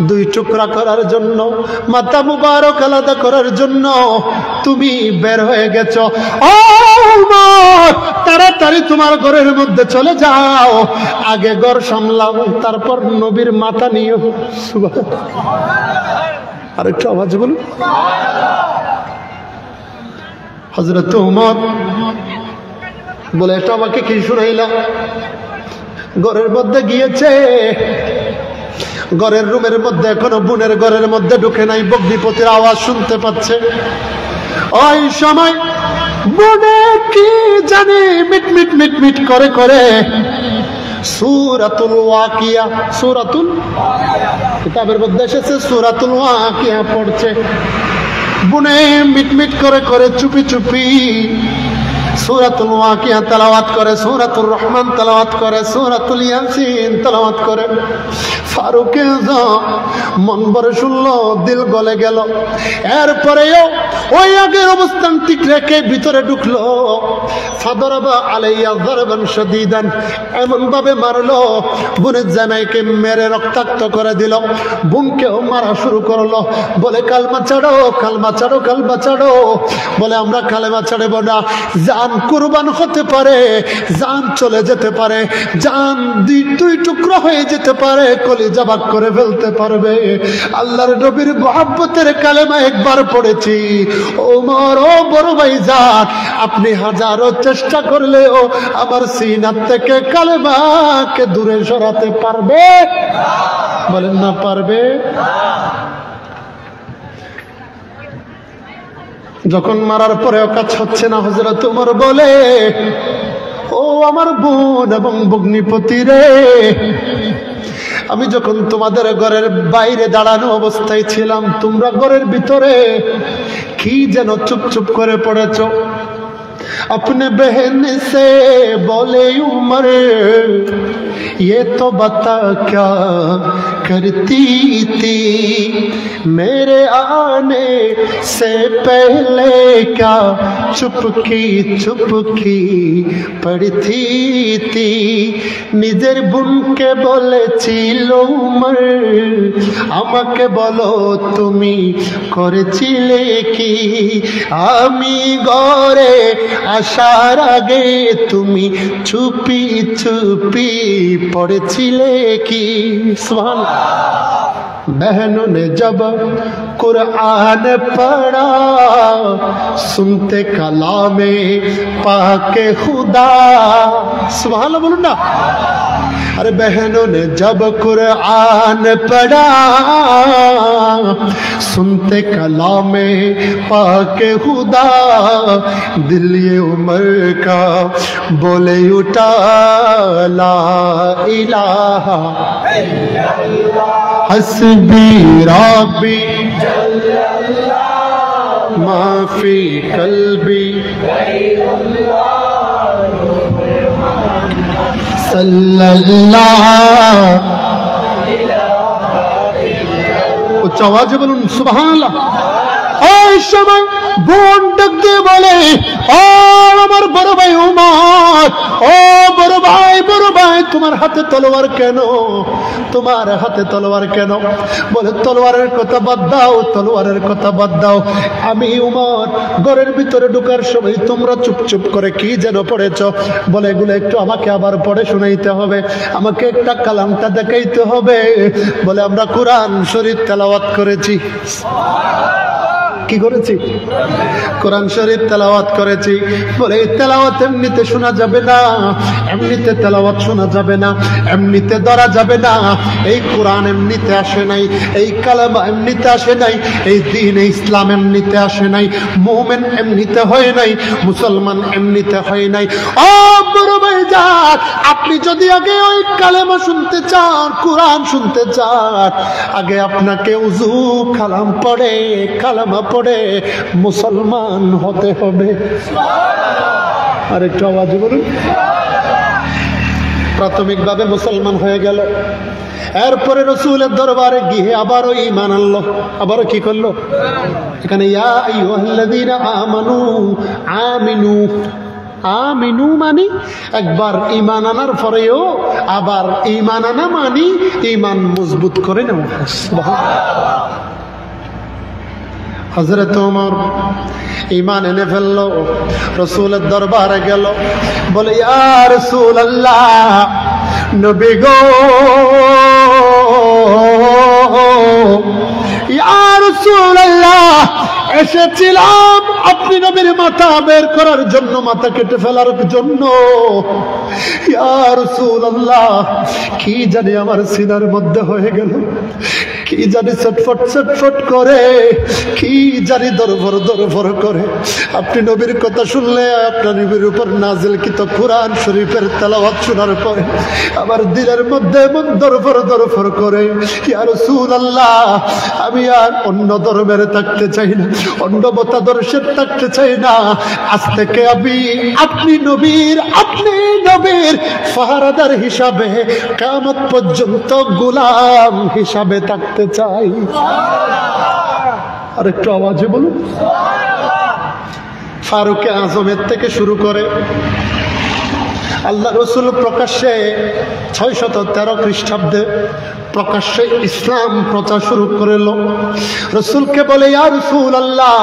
2 টুকরা করার জন্য, মাথা মুবারক আলাদা করার জন্য তুমি বের হয়ে গেছো। ও তাড়াতাড়ি তোমার ঘরের মধ্যে চলে যাও, আগে ঘর সামলাও, তারপর নবীর মাথা নিও। আরেকটু আওয়াজ বলুন। হযরত ওমর বলে, এটা আমাকে কি শুনাইলা? ঘরের মধ্যে গিয়েছে, ঘরের রুমের মধ্যে এখনো বোনের ঘরের মধ্যে ঢুকে নাই, বগ্নিপতির আওয়াজ শুনতে পাচ্ছে। ওই সময় বোনে কি জানি মিট মিট মিট মিট করে করে সূরাতুল ওয়াকিয়া, সূরাতুল কিতাবের মধ্যে এসেছে সূরাতুল ওয়াকিয়া পড়ছে। বোনে মিট মিট করে করে চুপি চুপি সূরাতুল ওয়াকিয়া তেলাওয়াত করে, সূরাতুর রহমান তেলাওয়াত করে, সূরাতুল ইয়াসিন তেলাওয়াত করে। ফারুক মন ভরে শুনলো, দিল গলে গেল। এরপরেও ওই আগের অবস্থান ঠিক রেখে ভিতরে ঢুকলো। ফাদরাবা আলাইয়া যারবান শাদীদান, এমন ভাবে মারলো বোনের জামাইকে মেরে রক্তাক্ত করে দিল। বোনকেও মারা শুরু করলো। বলে কালমা ছাড়ো, কালমা ছাড়ো, কালমা ছাড়ো। বলে আমরা কালেমা ছাড়ব না। জান কুরবান হতে পারে, জান চলে যেতে পারে, জান দুই টুকরো হয়ে যেতে পারে, কলিজা ভাগ করে ফেলতে পারবে। আল্লাহর নবীর মুহাব্বতের কালেমা একবার পড়েছি। ওমর, ও বড় ভাইজান, আপনি হাজারো চেষ্টা করলেও আমার সিনা থেকে কালেমাকে দূরে সরাতে পারবে? বলেন না পারবে? যখন মারার পরেও কাজ হচ্ছে না, হযরত ওমর বলে, ও আমার বোন এবং ভগ্নিপতি রে, আমি যখন তোমাদের ঘরের বাইরে দাঁড়ানো অবস্থায় ছিলাম, তোমরা ঘরের ভিতরে কি যেন চুপ চুপ করে পড়েছ। अपने बहन से बोले उमर, ये तो बता क्या करती थी मेरे आने से पहले, क्या चुपकी पड़ती थी। নিজের বোনকে বলেছিল উমর, আমাকে বলো তুমি করেছিলে কি? আমি ঘরে আসার আগে তুমি চুপি চুপি পড়েছিলে কি? সুবহানাল্লাহ। बहनों ने जब कुरान पढ़ा, सुनते कलामे पाके खुदा। सुभान अल्लाह बोलो ना। अरे बहनों ने जब कुरान पढ़ा, सुनते कलामे पाके खुदा, दिल ये उमर का बोले उठा ला इलाहा हस्बी रब्बी माफी कल्बी सल्लल्लाहु। उच्च आवाज़े बोलूं सुभान अल्लाह। ওই সময় বোন ডাক দিয়ে বলে, ও আমার বড় ভাই ওমর, ও বড় ভাই, তোমার হাতে তলোয়ার কেন? তোমার হাতে তলোয়ার কেন? বলে তলোয়ারের কথা বাদ দাও, তলোয়ারের কথা বাদ দাও। আমি ওমর ঘরের ভিতরে ঢোকার সময় তোমরা চুপ চুপ করে কি যেন পড়েছ। বলে এগুলো একটু আমাকে আবার পড়ে শোনাইতে হবে, আমাকে একটা কালামটা দেখাইতে হবে। বলে আমরা কোরআন শরীফ তেলাওয়াত করেছি। কি করেছি? কোরআন শরীফ তেলাওয়াত করেছি। বলে এই তেলাওয়াত এমনিতে শোনা যাবে না, এমনিতে তেলাওয়াত শোনা যাবে না, এমনিতে ধরা যাবে না। এই কোরআন এমনিতে আসে নাই, এই কালামা এমনিতে আসে নাই, এই দ্বীন ইসলাম এমনিতে আসে নাই, মুমিন এমনিতে হয় নাই, মুসলমান এমনিতে হয় নাই। ও বড় ভাইজান, আপনি যদি আগে ওই কালেমা শুনতে চান, কোরআন শুনতে চান, আগে আপনাকে উযু কালাম পড়ে, কালামা পড়ে মুসলমান হতে হবে। আর একটু আওয়াজ বলুন। প্রাথমিকভাবে মুসলমান হয়ে গেল। এরপরে রাসূলের দরবারে গিয়ে আবারও ঈমান আনলো। আবারও কি করলো? এখানে ইয়া আইয়ুহাল্লাযীনা আমানু আমিনু, আমিনু মানি একবার ঈমান আনার পরেও আবার ঈমান আনা মানি ঈমান মজবুত করে নাও। সুবহানাল্লাহ। হযরত ওমর ঈমান এনে ফেলল, রাসূলের দরবারে গেল, বলে ইয়া রাসূলুল্লাহ, নবী গো, ইয়া রাসূলুল্লাহ, এসেছিলাম আপনি নবীর মাথা বের করার জন্য, মাথা কেটে ফেলার জন্য। ইয়া রাসূলুল্লাহ, কি জানি আমার সিনার মধ্যে হয়ে গেল, কি জানি ছটফট ছটফট করে, কি জানি দরফর করে। আপনি নবীর কথা শুনলে, আপনার নবীর উপর নাজিলকৃত কোরআন শরীফের তেলাওয়াত শোনার পরে আমার দিলের মধ্যে এমন দরফর করে। ইয়া রাসূলুল্লাহ, আমি আর অন্য ধর্মের থাকতে চাই না, অন্য মতাদর্শের থাকতে চাই না। আজ থেকে আপনি নবীর ফাহারাদার হিসাবে কিয়ামত পর্যন্ত গোলাম হিসাবে থাকতে চাই। আর একটু আওয়াজে বলুন। ফারুকে আজমের থেকে শুরু করে আল্লাহ রসুল প্রকাশ্যে 613 খ্রিস্টাব্দে প্রকাশ্যে ইসলাম প্রচার শুরু করল। রসুলকে বলে ইয়া রাসূলুল্লাহ,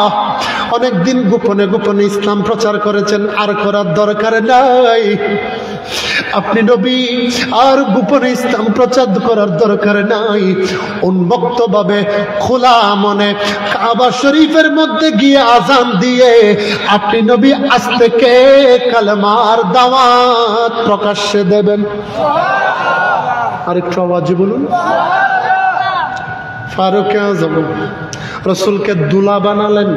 অনেকদিন গোপনে গোপনে ইসলাম প্রচার করেছেন, আর করার দরকার নাই। আপনি নবী, আর গোপনে ইসলাম প্রচার করার দরকার নাই। উন্মুক্ত ভাবে খোলা মনে কাবা শরীফের মধ্যে গিয়ে আযান দিয়ে আপনি নবী আজ থেকে কালেমার দাওয়াত প্রকাশ্যে দেবেন। আরেকটু আওয়াজে বলুন। ফারুক আজম রসুলকে দুলা বানালেন।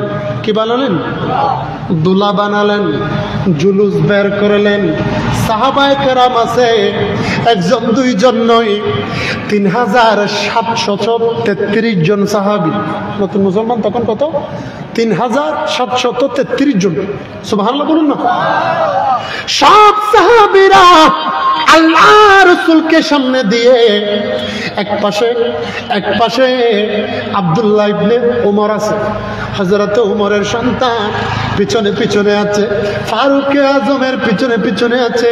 কি বানালেন? দুলা বানালেন, জুলুস বের করলেন। সাহাবায়ে কেরাম আছে একজন দুইজন নয়, 3733 জন সাহাবী। নতুন মুসলমান তখন কত? 3733 জন। সুবহানাল্লাহ বলুন না। সব সাহাবীরা আল্লাহ রসুলকে সামনে দিয়ে এক পাশে আব্দুল্লাহ ইবনে উমর আছে, হযরত উমরের সন্তান পিছনে পিছনে আছে, ফারুক আজমের পিছনে পিছনে আছে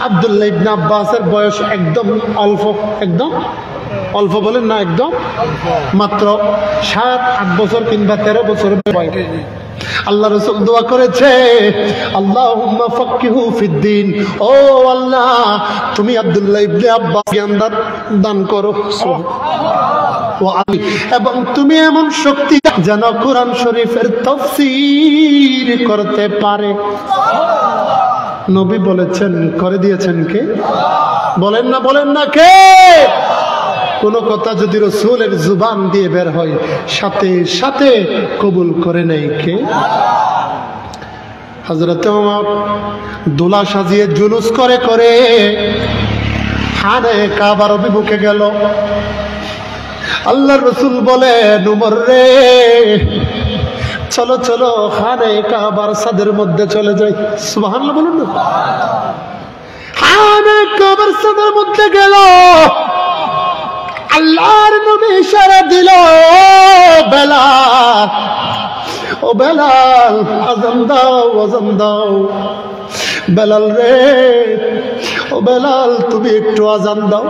আব্দুল্লাহ ইবনে আব্বাসের বয়স একদম অল্প বলেন না, একদম মাত্র 7-8 বছর কিংবা 13 বছর বয়স। আল্লাহ রাসূল দোয়া করেছে, আল্লাহুম্মা ফাক্কিহু ফিদ্দিন, ও আল্লাহ তুমি আব্দুল্লাহ ইবনে আব্বাস জ্ঞান দান করো, এবং তুমি এমন শক্তি যেন কোরআন শরীফের তাফসীর করতে পারে। নবী বলেছেন, করে দিয়েছেন কে? বলেন না কে? কোন কথা যদি রাসূলের জুবান দিয়ে বের হয়, সাথে সাথে কবুল করে নেয় কে? হযরত ওমর দোলা সাজিয়ে জুলুস করে করে খানে কাবার অভিমুখে গেল। আল্লাহর রাসূল বলেন, ওমর রে, চলো চলো খানে কাবার ছাদের মধ্যে চলে যাই। সুবহানাল্লাহ বলুন না। খানে কাবার ছাদের মধ্যে গেল। আল্লাহর নবী ইশারা দিল, বেলাল, ও বেলাল, আযান দাও। বেলাল রে, ও বেলাল, তুমি একটু আযান দাও।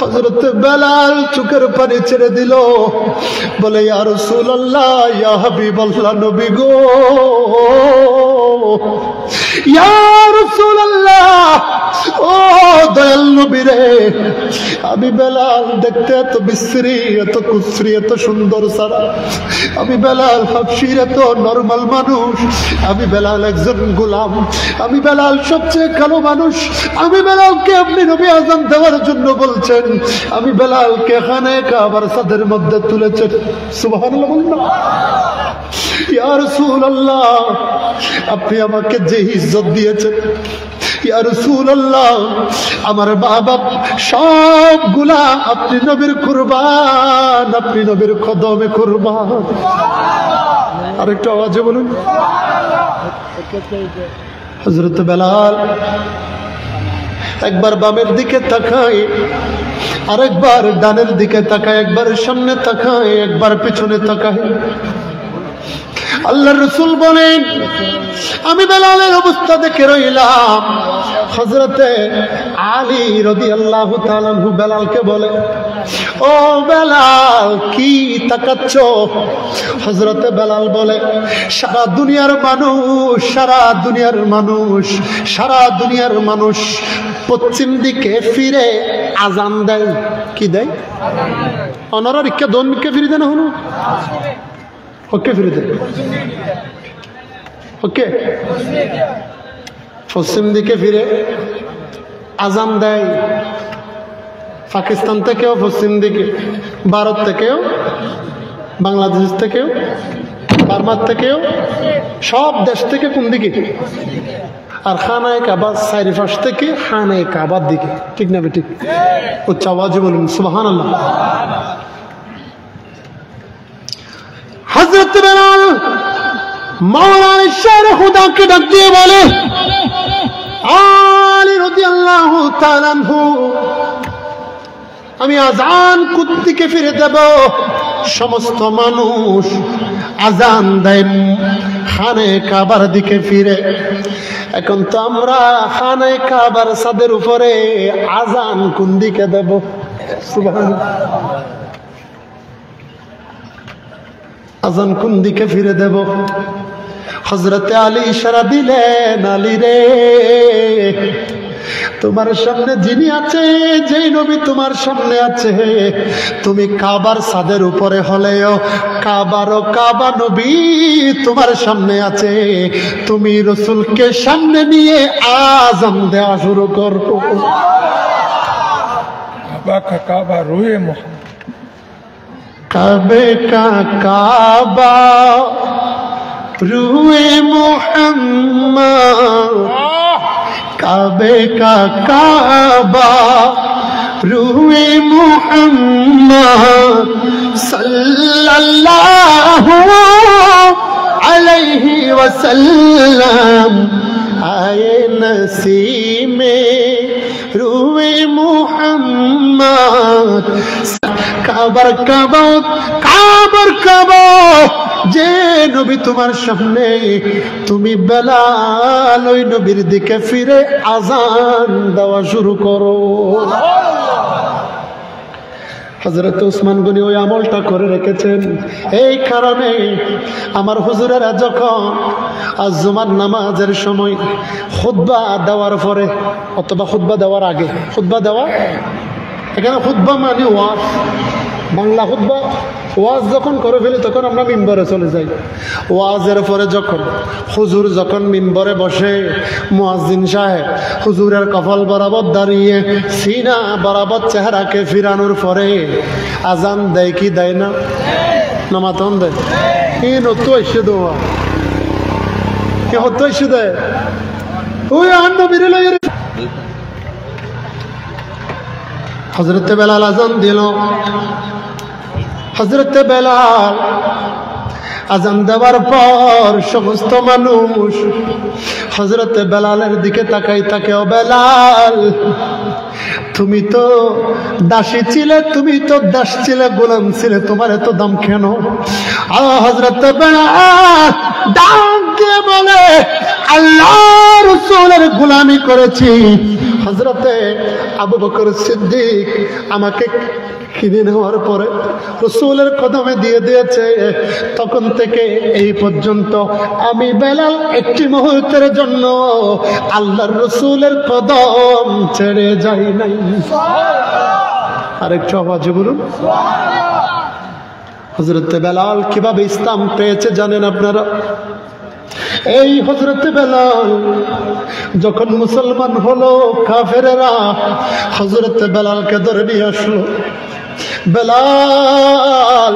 হযরত বেলাল চোখের পানি ছেড়ে দিল, বলে ইয়া রাসূলুল্লাহ, ইয়া হাবিবাল্লাহ, নবী গো, ইয়া রাসূলুল্লাহ, ও দয়াল নবী রে, আমি বেলাল দেখতে এত বিশ্রী, এত কুশ্রী, এত সুন্দর সারা, আমি বেলাল হাবশির এত নরমাল মানুষ, আমি বেলাল একজন গোলাম, আমি বেলাল সবচেয়ে কালো মানুষ, আমি বেলালকে আপনি নবী আযান দেওয়ার জন্য বলছেন, আমি বেলালকে খানে কাবার ছাদের মধ্যে তুলেছেন। সুবহানাল্লাহ বলুন না। ইয়া রাসূলুল্লাহ, আপনি আমাকে যে ইজ্জত দিয়েছেন, ইয়া রাসূলুল্লাহ, আমার মা বাপ সবগুলা আপনি নবীর কুরবান, আপনি নবীর কদমে কুরবান। আরেকটু আওয়াজে বলুন। হযরত বেলাল একবার বামের দিকে তাকায়, আরেকবার ডানের দিকে তাকায়, একবার সামনে তাকায়, একবার পিছনে তাকায়। আল্লাহর রাসূল বলেন আমি বেলালের অবস্থা দেখে রইলাম। হযরতে আলী রাদিয়াল্লাহু তাআলা আনহু বেলালকে বলে, ও বেলাল কি তাকাচ্ছ? হযরতে বেলাল বলে, সারা দুনিয়ার মানুষ পশ্চিম দিকে ফিরে আজান দেয়। কি দেয়? অনারা রিক্কা দোন দিকে ফিরে দেয় না হলো? ওকে ফিরে দেয়। ওকে পশ্চিম দিকে ফিরে আজান দেয়। পাকিস্তান থেকেও পশ্চিম দিকে, ভারত থেকেও, বাংলাদেশ থেকেও, বার্মার থেকেও, সব দেশ থেকে কোন দিকে? আর খানায় কাবা চারিপাশ থেকে খানায় কাবার দিকে। ঠিক না ঠিক? উচ্চ আওয়াজে বলুন সুবহানাল্লাহ। হযরত বেলাল মাওলানা শের খুদাকে ডাক দিয়ে বলে, আলী রাদিয়াল্লাহু তাআলা আনহু আমি আজান কোন দিকে ফিরে দেব? সমস্ত মানুষ আজান দেয় খানে কাবার দিকে ফিরে। এখন তো আমরা খানে কাবার ছাদের উপরে আজান কোন দিকে দেব? সুবহানাল্লাহ। আজান কোন দিকে ফিরে দেব? হযরতে আলী ইশারা দিলেন, আলী রে তোমার সামনে যিনি আছে, যেই নবী তোমার সামনে আছে, তুমি কাবার ছাদের উপরে হলেও কাবা নবী তোমার সামনে আছে। তুমি রাসূলকে সামনে নিয়ে আযান দেওয়া শুরু করো। কাবা কা কাবা রুয়ে মুহাম্মদ, কাবে কা কাবা রুয়ে মুহাম্মদ, কাবে কা কাবা রুয়ে মুহাম্মদ সাল্লাল্লাহু আলাইহি ওয়াসাল্লাম আয়ে নসিমে রুয়ে মুহাম্মদ। কাবার কাবা যে নবী তোমার সামনে, তুমি বেলাল ওই নবীর দিকে ফিরে আজান দেওয়া শুরু করো। হযরত ওসমান গনি ওই আমলটা করে রেখেছেন। এই কারণে আমার হুজুরেরা যখন আজ জুমার নামাজের সময় খুতবা দেওয়ার পরে অথবা খুতবা দেওয়ার আগে, খুতবা দেওয়া এখানে খুতবা মানে ওয়াজ, বাংলা খুতবা, ওয়াজ যখন করে ফেলি তখন আমরা মিম্বরে চলে যাই। ওয়াজের পরে যখন হুজুর যখন মিম্বরে বসে, মুয়াজ্জিন সাহেব হুজুরের কপাল বরাবর দাঁড়িয়ে সিনা বরাবর চেহারাকে ফিরানোর পরে আজান দেয় কি দেয় না? নামাতন দেয়। কি নতো এসে দেওয়া কি হতো এসে দেয় ওই আন্ন বিরল। হযরতে বেলাল আজান দিল। হযরতে বেলাল আজান দেওয়ার পর সমস্ত মানুষ হযরতে বেলালের দিকে তাকাই থাকে। ও বেলাল, তুমি তো দাসী ছিলে, তুমি তো দাস ছিলে, গোলাম ছিলে, তোমার এত দাম কেন? হযরতে বেলাল ডাক দিয়ে বলে, আল্লাহ রাসূলের গোলামি করেছি। হযরতে আবু বকর সিদ্দিক আমাকে কিনে নেওয়ার পরে রাসূলের কদমে দিয়ে দিয়েছে। তখন থেকে এই পর্যন্ত আমি বেলাল একটি মুহূর্তের জন্য আল্লাহর রাসূলের কদম ছেড়ে যাই নাই। আরেকটু আওয়াজে বলুন। হযরতে বেলাল কিভাবে ইসলাম পেয়েছে জানেন আপনারা? এই হযরতে বেলাল যখন মুসলমান হলো, কাফেরেরা হযরতে বেলালকে ধরে নিয়ে আসলো। বেলাল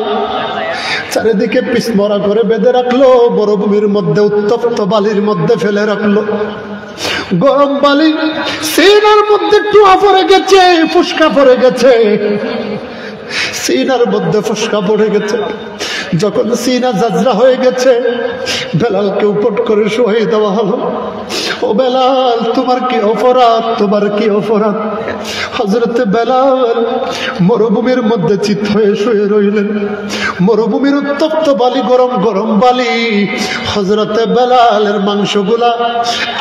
চারিদিকে পিছমরা করে বেঁধে রাখলো, মরুভূমির মধ্যে উত্তপ্ত বালির মধ্যে ফেলে রাখলো। গরম বালি সিনার মধ্যে টুয়া পড়ে গেছে, ফুসকা পড়ে গেছে, সিনার মধ্যে ফুসকা পড়ে গেছে। যখন সিনা জাজরা হয়ে গেছে, বেলালকে উপট করে শুয়ে দেওয়া হলো। ও বেলাল, তোমার কি অপরাধ, তোমার কি অপরাধ? হযরতে বেলাল মরুভূমির মধ্যে চিত হয়ে শুয়ে রইলেন। মরুভূমির উত্তপ্ত বালি, গরম গরম বালি। হযরতে বেলালের মাংসগুলা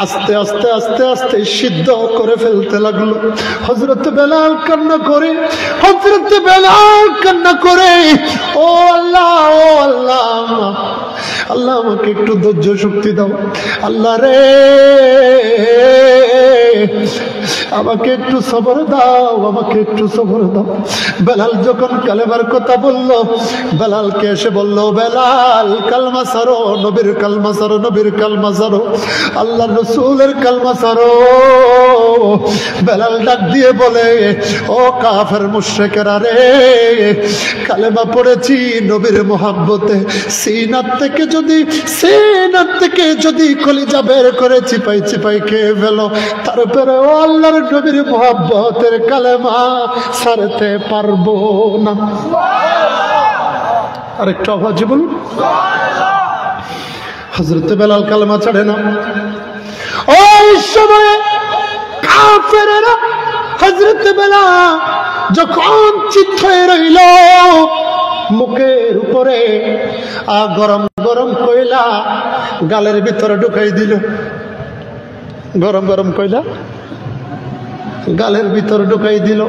আস্তে আস্তে আস্তে আস্তে সিদ্ধ করে ফেলতে লাগলো। হযরতে বেলাল কান্না করে, হযরতে বেলাল কান্না করে, ও আল্লাহ, ও আল্লাহ, আল্লাহ আমাকে একটু ধৈর্য শক্তি দাও। আল্লাহ রে, আমাকে একটু সবর দাও, আমাকে একটু সবর দাও। বেলাল যখন কালেমার কথা বলল, বেলালকে এসে বলল, বেলাল কালমা সারো, নবীর কালমা সারো, নবীর কালমা সারো, আল্লাহ রসুলের কালমা সারো। বেলাল ডাক দিয়ে বলে, ও কাফের মুশরিকেরা রে, কালেমা পড়েছি নবীর মোহাব্বতে, সিনাত থেকে যদি কলিজা বের করে চিপাই চিপাই খেয়ে ফেলো, তারপরে ও আল্লাহর নবীর মোহাব্বতের কালেমা ছাড়তে পারবো না। আরেকটু আওয়াজে বলুন। হযরত বেলাল কালেমা ছাড়ে না। ওই সময় কাফেরেরা হযরত বেলাল যখন চিত হয়ে রইল, মুখের উপরে গরম গরম কয়লা গালের ভিতরে ঢুকাই দিল। গরম গরম কয়লা গালের ভিতরে ঢুকাই দিল।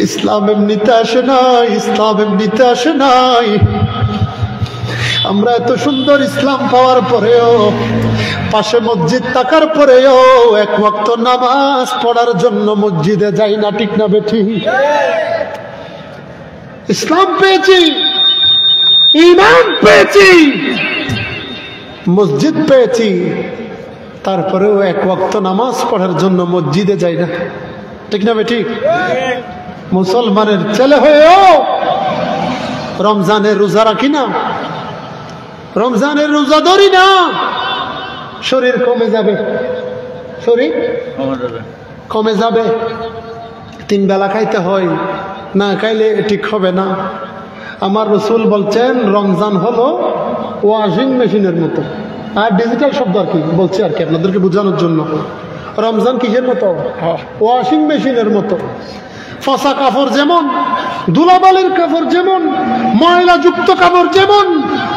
ইসলাম এমনিতে আসে নাই, ইসলাম এমনিতে আসে নাই। আমরা এত সুন্দর ইসলাম পাওয়ার পরেও, পাশে মসজিদ থাকার পরেও এক ওয়াক্ত নামাজ পড়ার জন্য মসজিদে যাই না, ঠিক না বেঠি? ইসলাম পেয়েছি, ঈমান পেয়েছি, মসজিদ পেয়েছি, তারপরেও এক ওয়াক্ত নামাজ পড়ার জন্য মসজিদে যাই না, ঠিক না বেঠি? মুসলমানের ছেলে হয়েও রমজানের রোজা রাখি না, রমজানের রোজা ধরি না, শরীর কমে যাবে, শরীর কমে যাবে। 3 বেলা খাইতে হয়, না খাইলে ঠিক হবে না। আমার রাসূল বলছেন, রমজান হলো ওয়াশিং মেশিনের মতো। আর ডিজিটাল শব্দ আর কি বলছি আর কি আপনাদেরকে বোঝানোর জন্য। রমজান কিসের মতো? ওয়াশিং মেশিনের মতো। ফসা কাপড় যেমন, ধুলাবালির কাপড় যেমন, ময়লা যুক্ত কাপড় যেমন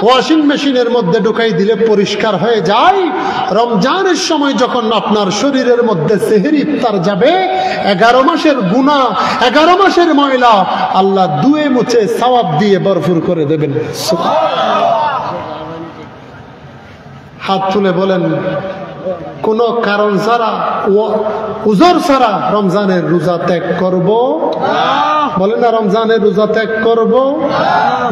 ওয়াশিং মেশিনের মধ্যে ঢুকাই দিলে পরিষ্কার হয়ে যায়, রমজানের সময় যখন আপনার শরীরের মধ্যে সেহরি ইফতার যাবে, 11 মাসের গুনাহ, 11 মাসের ময়লা আল্লাহ ধুয়ে মুছে সওয়াব দিয়ে ভরপুর করে দেবেন। হাত তুলে বলেন, কোন কারণ ছাড়া, উজর ছাড়া রমজানের রোজা ত্যাগ করব? বলেন না, রমজানের রোজা ত্যাগ করব?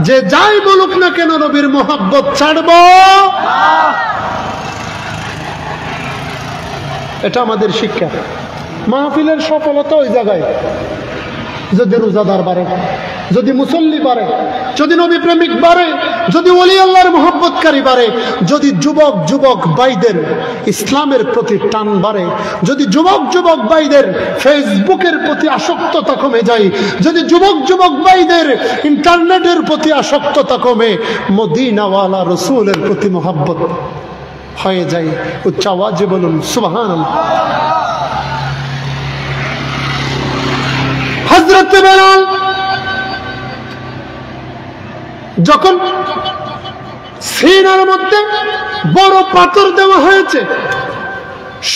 যে যাই বলুক না কেন, নবীর মোহাব্বত ছাড়ব? এটা আমাদের শিক্ষা। মাহফিলের সফলতা ওই জায়গায়, যদি রোজাদার বাড়ে, যদি মুসল্লি বাড়ে, যদি নবী প্রেমিক বাড়ে, যদি ওলি আল্লাহর মোহাব্বতকারী বাড়ে, যদি যুবক যুবক ভাইদের ইসলামের প্রতি টান বাড়ে, যদি যুবক যুবক ভাইদের ফেসবুকের প্রতি আসক্ততা কমে যায়, যদি যুবক যুবক ভাইদের ইন্টারনেটের প্রতি আসক্ততা কমে, মদিনাওয়ালা রসুলের প্রতি মোহাব্বত হয়ে যায়। উচ্চ আওয়াজে বলুন সুবহানাল্লাহ। হযরত বেলাল যখন সিনার মধ্যে বড় পাথর দেওয়া হয়েছে,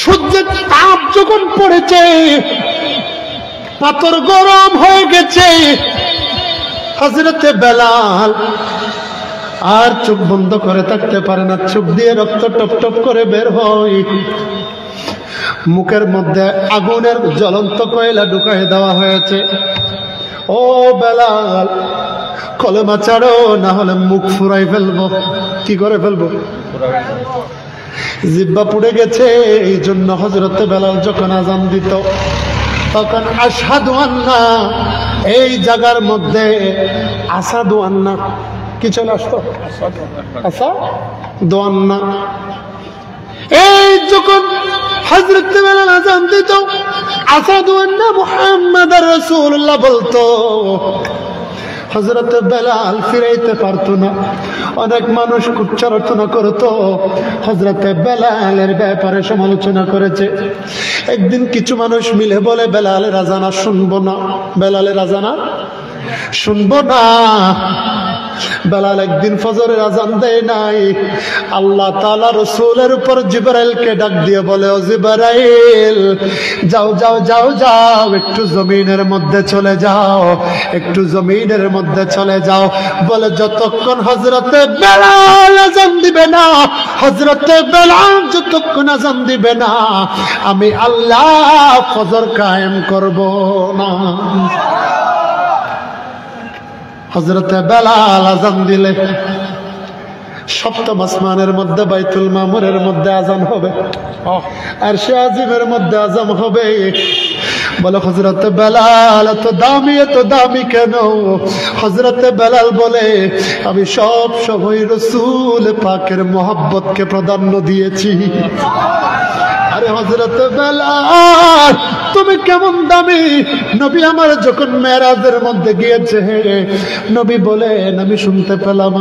সূর্যের তাপ যখন পড়েছে, পাথর গরম হয়ে গেছে, হযরত বেলাল আর চোখ বন্ধ করে থাকতে পারে না, চোখ দিয়ে রক্ত টপ টপ করে বের হয়। মুখের মধ্যে আগুনের জ্বলন্ত কয়লা ঢুকাই দেওয়া হয়েছে। ও বেলাল, কলেমা ছাড়ো, না হলে মুখ ফুরাই ফেলবো। কি করে ফেলবো? জিহ্বা পুড়ে গেছে। এই জন্য হযরত বেলাল যখন আযান দিত, তখন আশহাদু আন্না, এই জায়গার মধ্যে আসাদু আন্না কি চলে আসতো? আসাদু আন্না। এই যখন হযরত বেলাল আযান দিত, আসাদু আন্না মুহাম্মাদুর রাসূলুল্লাহ বলতো, হযরত বেলাল ফিরাইতে পারতো না। অনেক মানুষ কুচ্চারচনা করতো, হযরত বেলালের ব্যাপারে সমালোচনা করেছে। একদিন কিছু মানুষ মিলে বলে বেলালের আযান আর শুনবো না, বেলালের আযান আর শুনবো না। বেলাল একদিন ফজরের আযান দেয় নাই। আল্লাহ তাআলা রাসূলের উপর জিবরাইলকে ডাক দিয়ে বলে, ও জিবরাইল, যাও যাও যাও যাও, একটু জমিনের মধ্যে চলে যাও, একটু জমিনের মধ্যে চলে যাও। বলে যতক্ষণ হযরতে বেলাল আযান দিবে না, হযরতে বেলাল যতক্ষণ আযান দিবে না, আমি আল্লাহ ফজর কায়েম করব না। হযরতে বেলাল আযান দিলে সপ্তম আসমানের মধ্যে বাইতুল মামুরের মধ্যে আযান হবে, আর সে আজিমের মধ্যে আযান হবে। বলে হযরতে বেলাল এত দামি কেন? হযরতে বেলাল বলে, আমি সব সময় রাসূল পাকের মহব্বতকে প্রাধান্য দিয়েছি। আরে হযরতে বেলাল তুমি কেমন দামি? নবী আমার যখন মেরাজের মধ্যে গিয়েছে, নবী বলেন আমি শুনতে পেলাম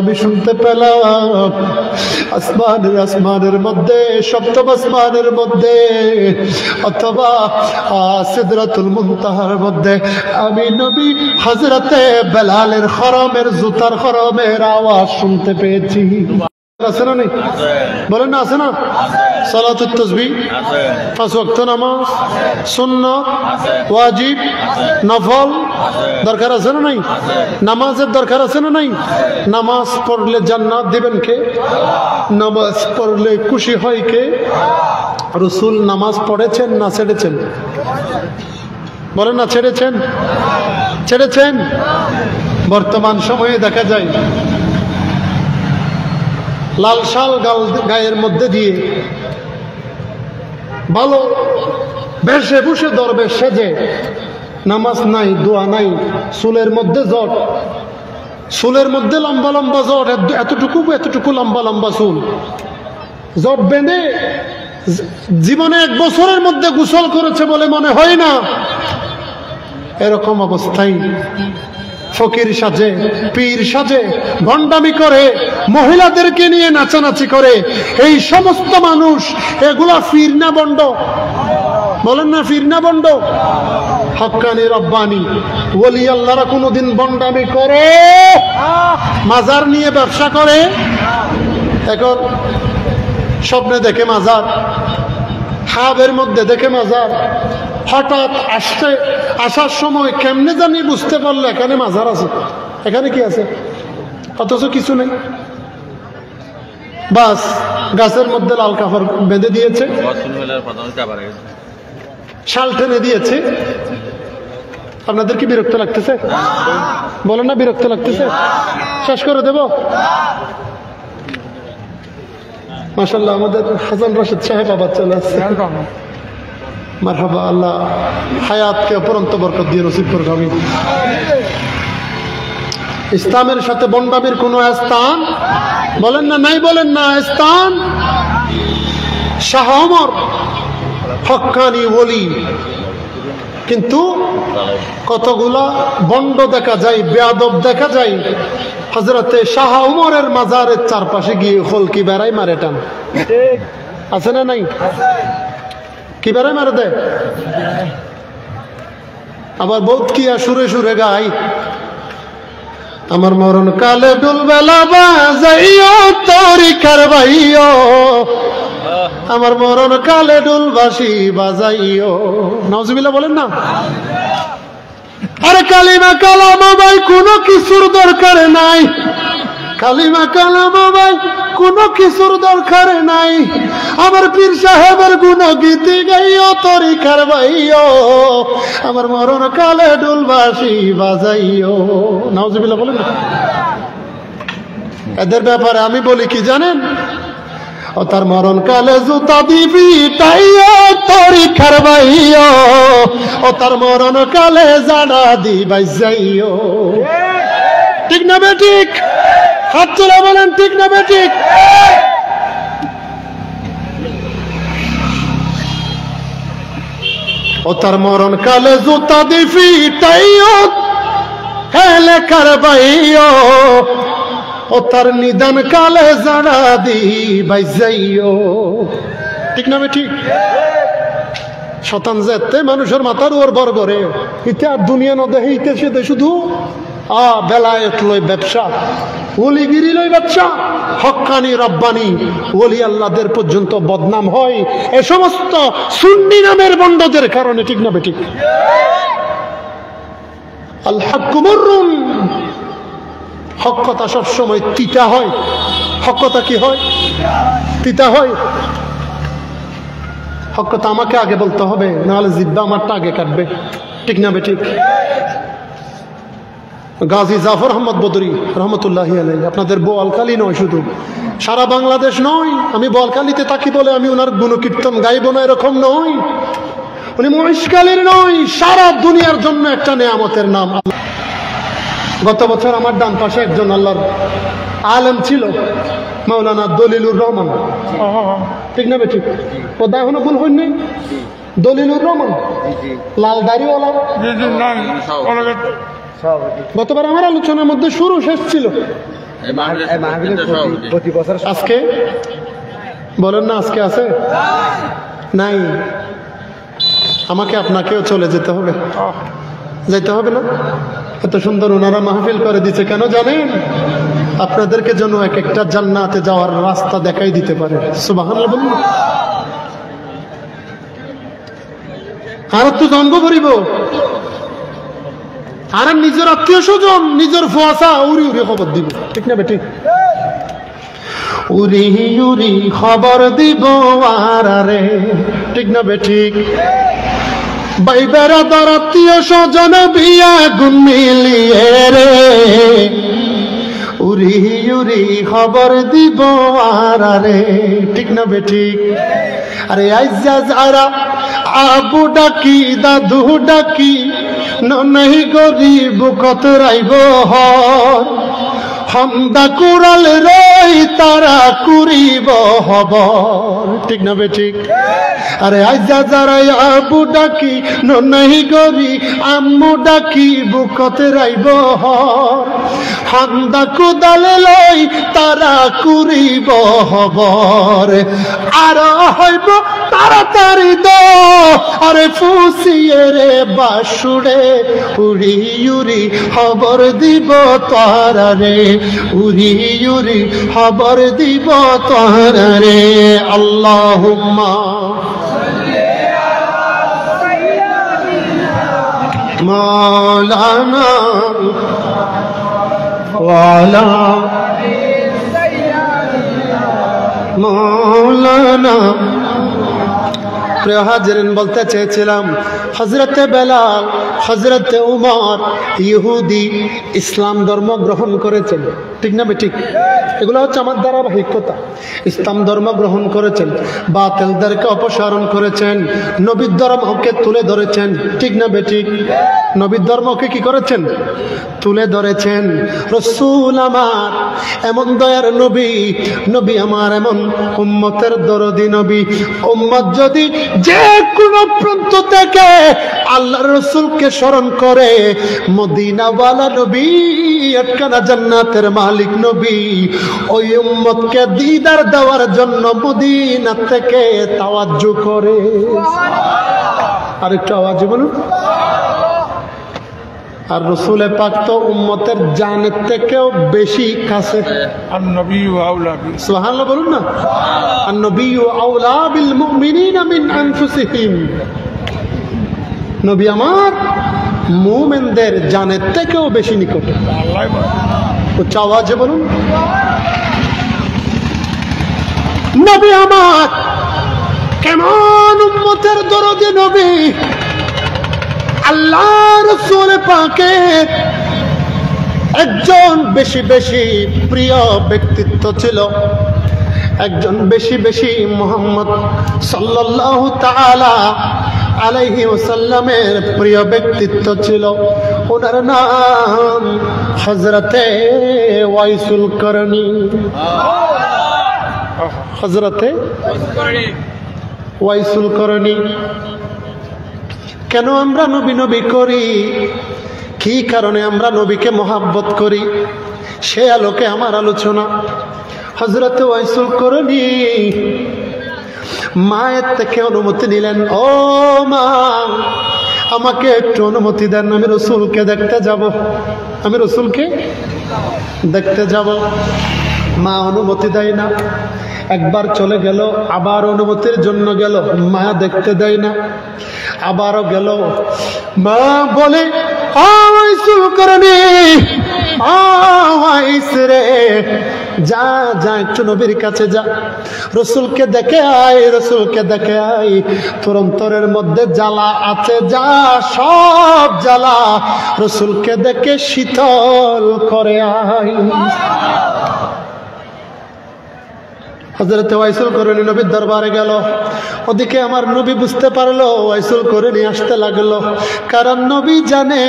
আসমানের মধ্যে, সপ্তম আসমানের মধ্যে অথবা সিদরাতুল মুনতাহার মধ্যে আমি নবী হযরতে বেলালের খরমের জুতার খরমের আওয়াজ শুনতে পেয়েছি। আছে না নেই? বলেন না, আছে না? সালাতুত তাসবিহ, 5 ওয়াক্ত নামাজ, সুন্নাত, ওয়াজিব, নফল দরকার আছে না নাই? নামাজের দরকার আছে না নাই? নামাজ পড়লে জান্নাত দিবেন কে? নামাজ পড়লে খুশি হয় কে? রাসূল নামাজ পড়েছেন না ছেড়েছেন? বলেন না, ছেড়েছেন? বর্তমান সময়ে দেখা যায় লাল শাল গায়ের মধ্যে দিয়ে ভালো বেশে বসে দরবেশ সেজে, নামাজ নাই, দোয়া নাই, চুলের মধ্যে জট, চুলের মধ্যে লম্বা লম্বা জট, এতটুকু লম্বা চুল, জট বেঁধে জীবনে 1 বছরের মধ্যে গোসল করেছে বলে মনে হয় না। এরকম অবস্থায় ফকির সাজে, পীর সাজে, ভণ্ডামি করে, মহিলাদেরকে নিয়ে নাচানাচি করে। এই সমস্ত মানুষ এগুলা ফির না বন্ড? বলেন না, ফির না বন্ড? হক্কানি রব্বানি ওলি আল্লাহরা কোনদিন ভণ্ডামি করে? মাজার নিয়ে ব্যবসা করে? এখন স্বপ্নে দেখে মাজার, হাবের মধ্যে দেখে মাজার, হঠাৎ আসার সময় কেমনে জানি বুঝতে পারলো এখানে মাজার আছে, এখানে কি আছে, অথচ কিছু নেই। বাস গাছের মধ্যে লাল কাপড় বেঁধে দিয়েছে, শাল টেনে দিয়েছে। আপনাদের কি বিরক্ত লাগতেছে? বলেন না, বিরক্ত লাগতেছে? শেষ করে দেব? মাশাআল্লাহ, আমাদের হাসান রশিদ সাহেব আবার চলে আসছে। মারহাবা, আল্লাহ হায়াতকে অপরন্ত বরকত দিয়ে নসিব করুক। আমি ইসলামের সাথে বন্ডামির কোন স্থান? বলেন না, নাই? বলেন না, স্থান? শাহ ওমর হক্কানি ওলি, কিন্তু কতগুলা বন্ড দেখা যায়, বেয়াদব দেখা যায়। হযরতে শাহ ওমরের মাজারের চারপাশে গিয়ে হলকি বেড়াই মারে, টান আছে না নাই? কি বেড়াই মারে দেয়? আবার বহুত কি সুরে সুরে গাই, আমার মরণ কালে ডুলবেলা বাজাইও তোরি কারবাইও, আমার মরণ কালে ডুলবাসি বাজাইও। নাউজুবিল্লাহ বলেন না? আরে কালিমা কালামা ভাই কোনো কিছুর দরকার নাই, কালিমা কালামা ভাই কোনো কিছুর দরকার নাই। আমার পীর সাহেবের গুণগীতি গাইও তরিকার বাইও, আমার মরণ কালে ডুলবাসি বাজাইও। নাউজুবিল্লাহ বলেন না? এদের ব্যাপারে আমি বলি কি জানেন? ও তার মরণ কালে জুতা দিবি টাইও তরিকার বাইও, ও তার মরণ কালে জানা দিবাই যাইও। ঠিক না বেঠিক? হাত তুলে বলেন ঠিক না বেঠিক? ও তার মরণ কালে জুতা দিবি টাইও হেলে কারবাইও ও তার নিদান কালে জানা দি বাইজাইও। ঠিক না ঠিক? শতান যেতে মানুষের মাথার ওর বর করে ইতে আর দুনিয়া নদে হইতেছে শুধু বেলায়েত লই ব্যবসা, ওলিগিরি লই ব্যবসা, হক্কানি রব্বানি ওলি আল্লাহদের পর্যন্ত বদনাম হয় এ সমস্ত সুন্নি নামের বন্ডদের কারণে। ঠিক না বেঠিক? আল হাক্কু মুররুন, হক কথা সবসময় তিতা হয়। হক কথা কি হয়? তিতা হয়। হক কথা আমাকে আগে বলতে হবে, নাহলে জিব্বা আমারটা আগে কাটবে। ঠিক না বেঠিক? গাজী জাফর আহমদ বদরি রহমতুল্লাহি আলাইহি আপনাদের বোয়ালখালী নয়, শুধু সারা বাংলাদেশ নয়। আমি বোয়ালখালীতে থাকি বলে আমি ওনার গুণকীর্তন গাইব না এরকম নয়। উনি মহেশখালীর নয়, সারা দুনিয়ার জন্য একটা নেয়ামতের নাম। গত বছর আমার ডান পাশে একজন আল্লাহর আলেম ছিল, মাওলানা দলিলুর রহমান। ঠিক না বেঠিক? ওদা এখনো ভুল হয়নি? দলিলুর রহমান লাল দাড়িওয়ালা। গতবার আমার আলোচনার মধ্যে শুরু শেষ ছিল। আজকে বলেন না আজকে আছে নাই? আমাকে আপনাকেও চলে যেতে হবে, যাইতে হবে না? এত সুন্দর ওনারা মাহফিল করে দিচ্ছে কেন জানেন? আপনাদেরকে যেন এক একটা জান্নাতে যাওয়ার রাস্তা দেখাই দিতে পারে। সুবহানাল্লাহ বলুন। আর তো জন্ম করিব, আর নিজের আত্মীয় স্বজন নিজের ফুয়াশা উড়ি উড়ি খবর দিব। ঠিক না বেটি? উড়ি উড়ি খবর দিব আর রে। ঠিক না বেঠিক? বাইবেরাদার আত্মীয় স্বজন বিয়া গুণ মিলিয়ে রে, উড়ি উড়ি খবর দিব আর রে। ঠিক না বেঠিক? আরে আইজা যারা আবু ডাকি দাদু ডাকি নহি গরিব কত রাইব হর, হন্দা কুড়াল রই তারা কুড়িব হবর। ঠিক না বেঠিক? আরে আইজা যারা আবু ডাকি নহি গরি আম্মু ডাকি বুকতে রাইব হর, হন্দা কুদাল লই তারা কুড়িব হবর। আর হইব তাড়াতাড়ি দো আরে ফুসিয়ে রে বাসুড়ে, উড়ি উড়ি খবর দিব তারা রে, উড়ি উড়ি খবর দিব তারা রে। আল্লাহুম্মা মাওলানা ওয়ালা মাওলানা। প্রিয় হাজিরিন, বলতে চেয়েছিলাম হযরতে বেলাল, হযরতে উমর ইহুদি ইসলাম ধর্ম গ্রহণ করেছেন। ঠিক না বেঠিক? এগুলো হচ্ছে আমার ধারাবাহিকতা। ইসলাম ধর্ম গ্রহণ করেছেন, বাতিলদেরকে অপসারণ করেছেন, নবীর ধর্মকে তুলে ধরেছেন। ঠিক না বেঠিক? নবীর ধর্মকে কি করেছেন? তুলে ধরেছেন। রাসূল আমার এমন দয়ার নবী, নবী আমার এমন উম্মতের দরদি নবী। উম্মত যদি যে কোনো প্রান্ত থেকে আল্লাহর রাসূলকে স্মরণ করে, মদিনাওয়ালা নবী, একখানা জান্নাতের মালিক নবী, ওই উম্মতকে দিদার দেওয়ার জন্য মদিনা থেকে তাওয়াজ্জু করে। আরেকটু আওয়াজ বলুন। আর রাসূলে পাক তো উম্মতের জানের থেকেও বেশি কাছে। সুবহানাল্লাহ বলুন না। আন-নবিয়্যু আওলা বিল মুমিনিনা মিন আনফুসিহিম। নবী আমার মুমিনদের জানের থেকেও বেশি নিকটে। উচ্চ আওয়াজে বলুন। নবী আমার কেমন উম্মতের দরদি নবী। আল্লাহ রাসূল পাকের একজন বেশি বেশি প্রিয় ব্যক্তিত্ব ছিল, একজন বেশি বেশি মুহাম্মদ সাল্লাল্লাহু তাআলা আলাইহি ওয়াসাল্লামের প্রিয় ব্যক্তিত্ব ছিল। ওনার নাম হযরতে ওয়াইসুল করনী। হযরতে ওয়াইসুল করনী। কেন আমরা নবী নবী করি? কি কারণে আমরা নবীকে মহাব্বত করি, সে আলোকে আমার আলোচনা। হযরত ওয়াইসুল করনী মায়ের থেকে অনুমতি নিলেন, ও মা, আমাকে একটু অনুমতি দেন, আমি রসুলকে দেখতে যাব, আমি রসুলকে দেখতে যাব। মা অনুমতি দেয় না। একবার চলে গেল, আবার অনুমতির জন্য গেল, মা দেখতে দেয় না। আবারও গেল, মা বলে, ওয়াইসুল করনী, রে যা যা, একটু নবীর কাছে যা, রসুলকে দেখে আয়, রসুলকে দেখে আয়। তোর অন্তরের মধ্যে জ্বালা আছে, যা সব জ্বালা রসুলকে দেখে শীতল করে আয়। হযরত ওয়াইসুল করনী নবীর দরবারে গেল। ওদিকে আমার নবী বুঝতে পারলো ওয়াইসুল করনী আসতে লাগলো, কারণ নবী জানে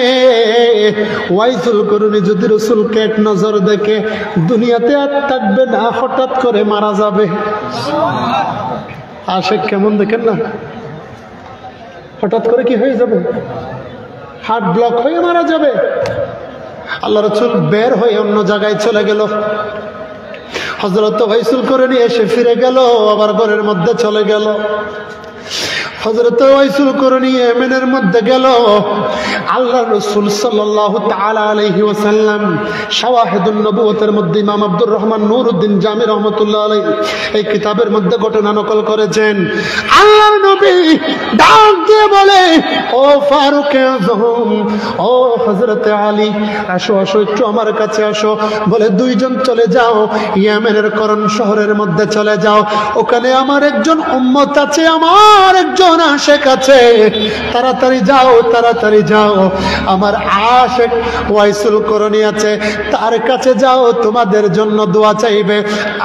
ওয়াইসুল করনী যদি রসুলকে এক নজর দেখে দুনিয়াতে আর থাকবে না, হঠাৎ করে মারা যাবে। আশেক কেমন দেখেন না, হঠাৎ করে কি হয়ে যাবে, হার্ট ব্লক হয়ে মারা যাবে। আল্লাহ রাসূল বের হয়ে অন্য জায়গায় চলে গেল। হযরত ওয়াইসুল করনী এসে ফিরে গেল, আবার ঘরের মধ্যে চলে গেল। হযরত ওয়াইসুল করনী ইয়েমেনের মধ্যে গেল। আল্লাহর রাসূল সাল্লাল্লাহু তাআলা আলাইহি ওয়াসাল্লাম শাওয়াহিদুন নবুয়তের মধ্যে ইমাম আব্দুর রহমান নূরউদ্দিন জামি রাহমাতুল্লাহ আলাইহি এই কিতাবের মধ্যে ঘটনা নকল করেছেন। আল্লাহর নবী ডাক দিয়ে বলে, ও ফারুক আযম, ও হযরত আলী, আসো আসো, একটু আমার কাছে আসো। বলে, দুইজন চলে যাও, ইয়েমেনের করন শহরের মধ্যে চলে যাও, ওখানে আমার একজন উম্মত আছে, আমার একজন আশেক আছে, তাড়াতাড়ি যাও, তাড়াতাড়ি যাও। আমার আশেক ওয়াইসুল করনী আছে, তার কাছে যাও, তোমাদের জন্য দোয়া চাইবে।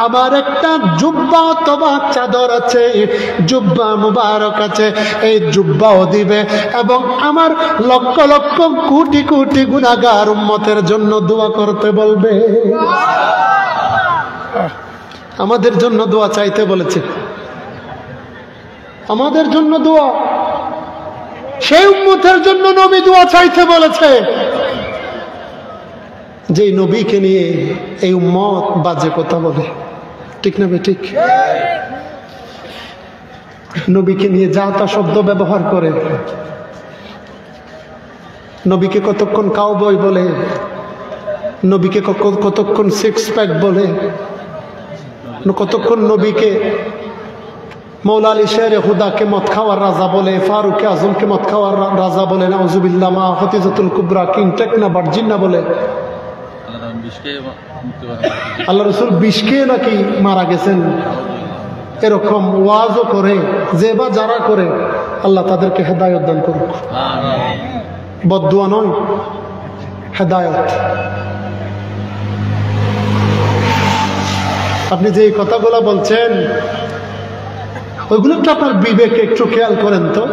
আমার একটা জুব্বা অথবা চাদর আছে, জুব্বা মুবারক আছে, এই জুব্বাও দিবে, এবং আমার লক্ষ লক্ষ কোটি কোটি গুনাহগার উম্মতের জন্য দোয়া করতে বলবে। আমাদের জন্য দোয়া চাইতে বলেছে, আমাদের জন্য দোয়া, সেই উম্মতের জন্য নবী দোয়া চাইতে বলেছে। যেই নবীকে নিয়ে এই উম্মত বাজে কথা বলে, ঠিক না বে ঠিক? নবীকে নিয়ে যা তা শব্দ ব্যবহার করে, নবীকে কতক্ষণ কাউবয় বলে, নবীকে কতক্ষণ সিক্স প্যাক বলে, কতক্ষণ নবীকে মৌলা আলী শের হুদাকে মদ খাওয়ার রাজা বলে, ফারুক আজমকে মদ খাওয়ার রাজা বলে, নাউজুবিল্লাহ, মা খতিজাতুল কুবরা কিং টেকনা ভার্জিন না বলে। আল্লাহ রাসূল বিষকে নাকি মারা গেছেন, এরকম ওয়াজও করে, যে বা যারা করে, আল্লাহ তাদেরকে হেদায়েত দান করুক। বদদুয়া নয়, হেদায়েত। আপনি যে কথাগুলো বলছেন, ওইগুলো একটু আপনার বিবেকে একটু খেয়াল করেন তো,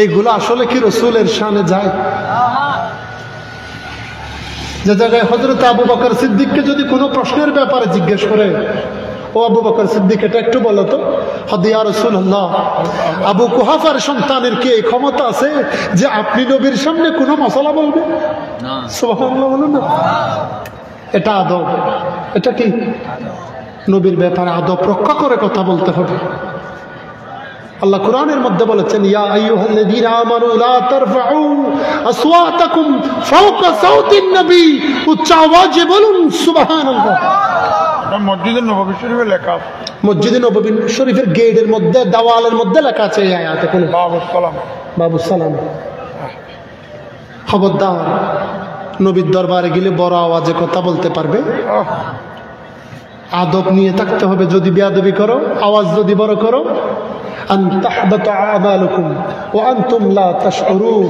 এইগুলো আসলে কি রসুলের শানে যায়? যে জায়গায় হযরত আবু বকর সিদ্দিককে যদি কোনো প্রশ্নের ব্যাপারে জিজ্ঞেস করে, ও আবু বকর সিদ্দিক, এটা একটু বলো তো, ইয়া রাসূলুল্লাহ, আবু কুহাফার সন্তানের কি এই ক্ষমতা আছে যে আপনি নবীর সামনে কোনো মশলা বলবে? সুবহানাল্লাহ বলুন না। এটা আদব, এটা কি নবীর ব্যাপারে আদব রক্ষা করে কথা বলতে হবে। আল্লাহ কোরআনের মধ্যে বলেছেন, ইয়া আইয়ুহাল্লাযীনা আমানু লা তারফাউ আসওয়াতাকুম ফাওকা সাওতিন নবী, উচ্চ আওয়াজে বলুন সুবহানাল্লাহ। মসজিদে নববী শরীফে লেখা, মসজিদে নববী শরীফের গেটের মধ্যে, দেওয়ালের মধ্যে লেখা আছে এই আয়াতে, কোন বাবুস সালাম, বাবুস সালাম। খবরদার, নবীর দরবারে গেলে বড় আওয়াজে কথা বলতে পারবে? আদব নিয়ে থাকতে হবে। যদি বেয়াদবি করো, আওয়াজ যদি বড় করো, আন তাহবাতা আমালুকুম ওয়া আনতুম লা তাশউরুন,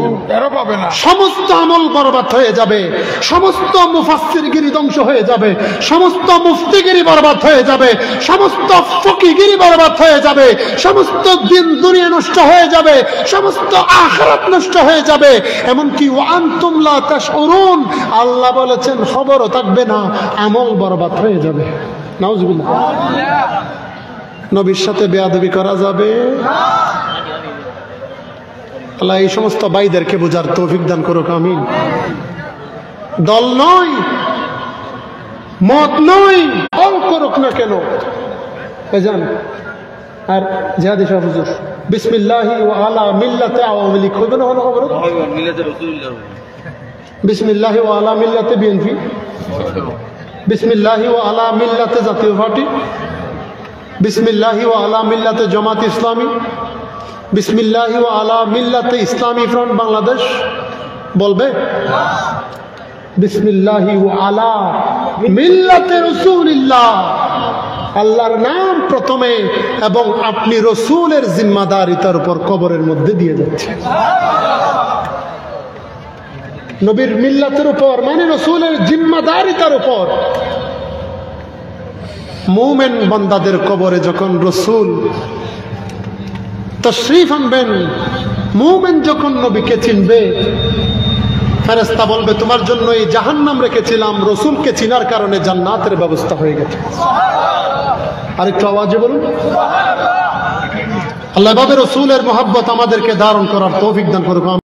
সমস্ত আমল বরবাদ হয়ে যাবে, সমস্ত মুফাসসিরগিরি ধ্বংস হয়ে যাবে, সমস্ত মুফতিগিরি বরবাদ হয়ে যাবে, সমস্ত ফকিহগিরি বরবাদ হয়ে যাবে, সমস্ত দিন দুনিয়া নষ্ট হয়ে যাবে, সমস্ত আখিরাত নষ্ট হয়ে যাবে, এমনকি ওয়া আনতুম লা তাশউরুন, আল্লাহ বলেছেন খবরও থাকবে না, আমল বরবাদ হয়ে যাবে। নাউজুবিল্লাহ। নবীর সাথে বেয়াদবি করা যাবে? আল্লাহ এই সমস্ত ভাইদেরকে বোঝার তৌফিক দান করুক, আমিন। দল নয়, মত নয়, দল করুক না কেন। যান আর জিহাদি সাহেব হুজুর বিসমিল্লাহি ওয়া আলা মিল্লাতে আওয়ামী লীগ হবে না হলো খবর, বিসমিল্লাহি ওয়া আলা মিল্লাতে বিএনপি, বিসমিল্লাহি ওয়া আলা মিল্লাতে জাতীয় পার্টি, বিসমিল্লাহি ওয়া আলা মিল্লাতে জামাত ইসলামী, বিসমিল্লাহি ওয়া আলা মিল্লাতে ইসলামী ফ্রন্ট বাংলাদেশ বলবে? বিসমিল্লাহি ওয়া আলা মিল্লাতে রাসূলিল্লাহ, আল্লাহর নাম প্রথমে, এবং আপনি রসুলের জিম্মাদারিতার উপর কবরের মধ্যে দিয়ে যাচ্ছেন। নবীর মিল্লাতের উপর মানে রসুলের জিম্মাদারিতার উপর। মুমিন বান্দাদের কবরে যখন রসুল তশরীফ আনবেন, মুমিন যখন নবীকে চিনবে, ফেরেশতা বলবে তোমার জন্য এই জাহান্নাম রেখেছিলাম, রসুলকে চিনার কারণে জান্নাতের ব্যবস্থা হয়ে গেছে। আরেকটু আওয়াজে বলুন আল্লাহ এভাবে রসুলের মহব্বত আমাদেরকে ধারণ করার তৌফিক দান করুক।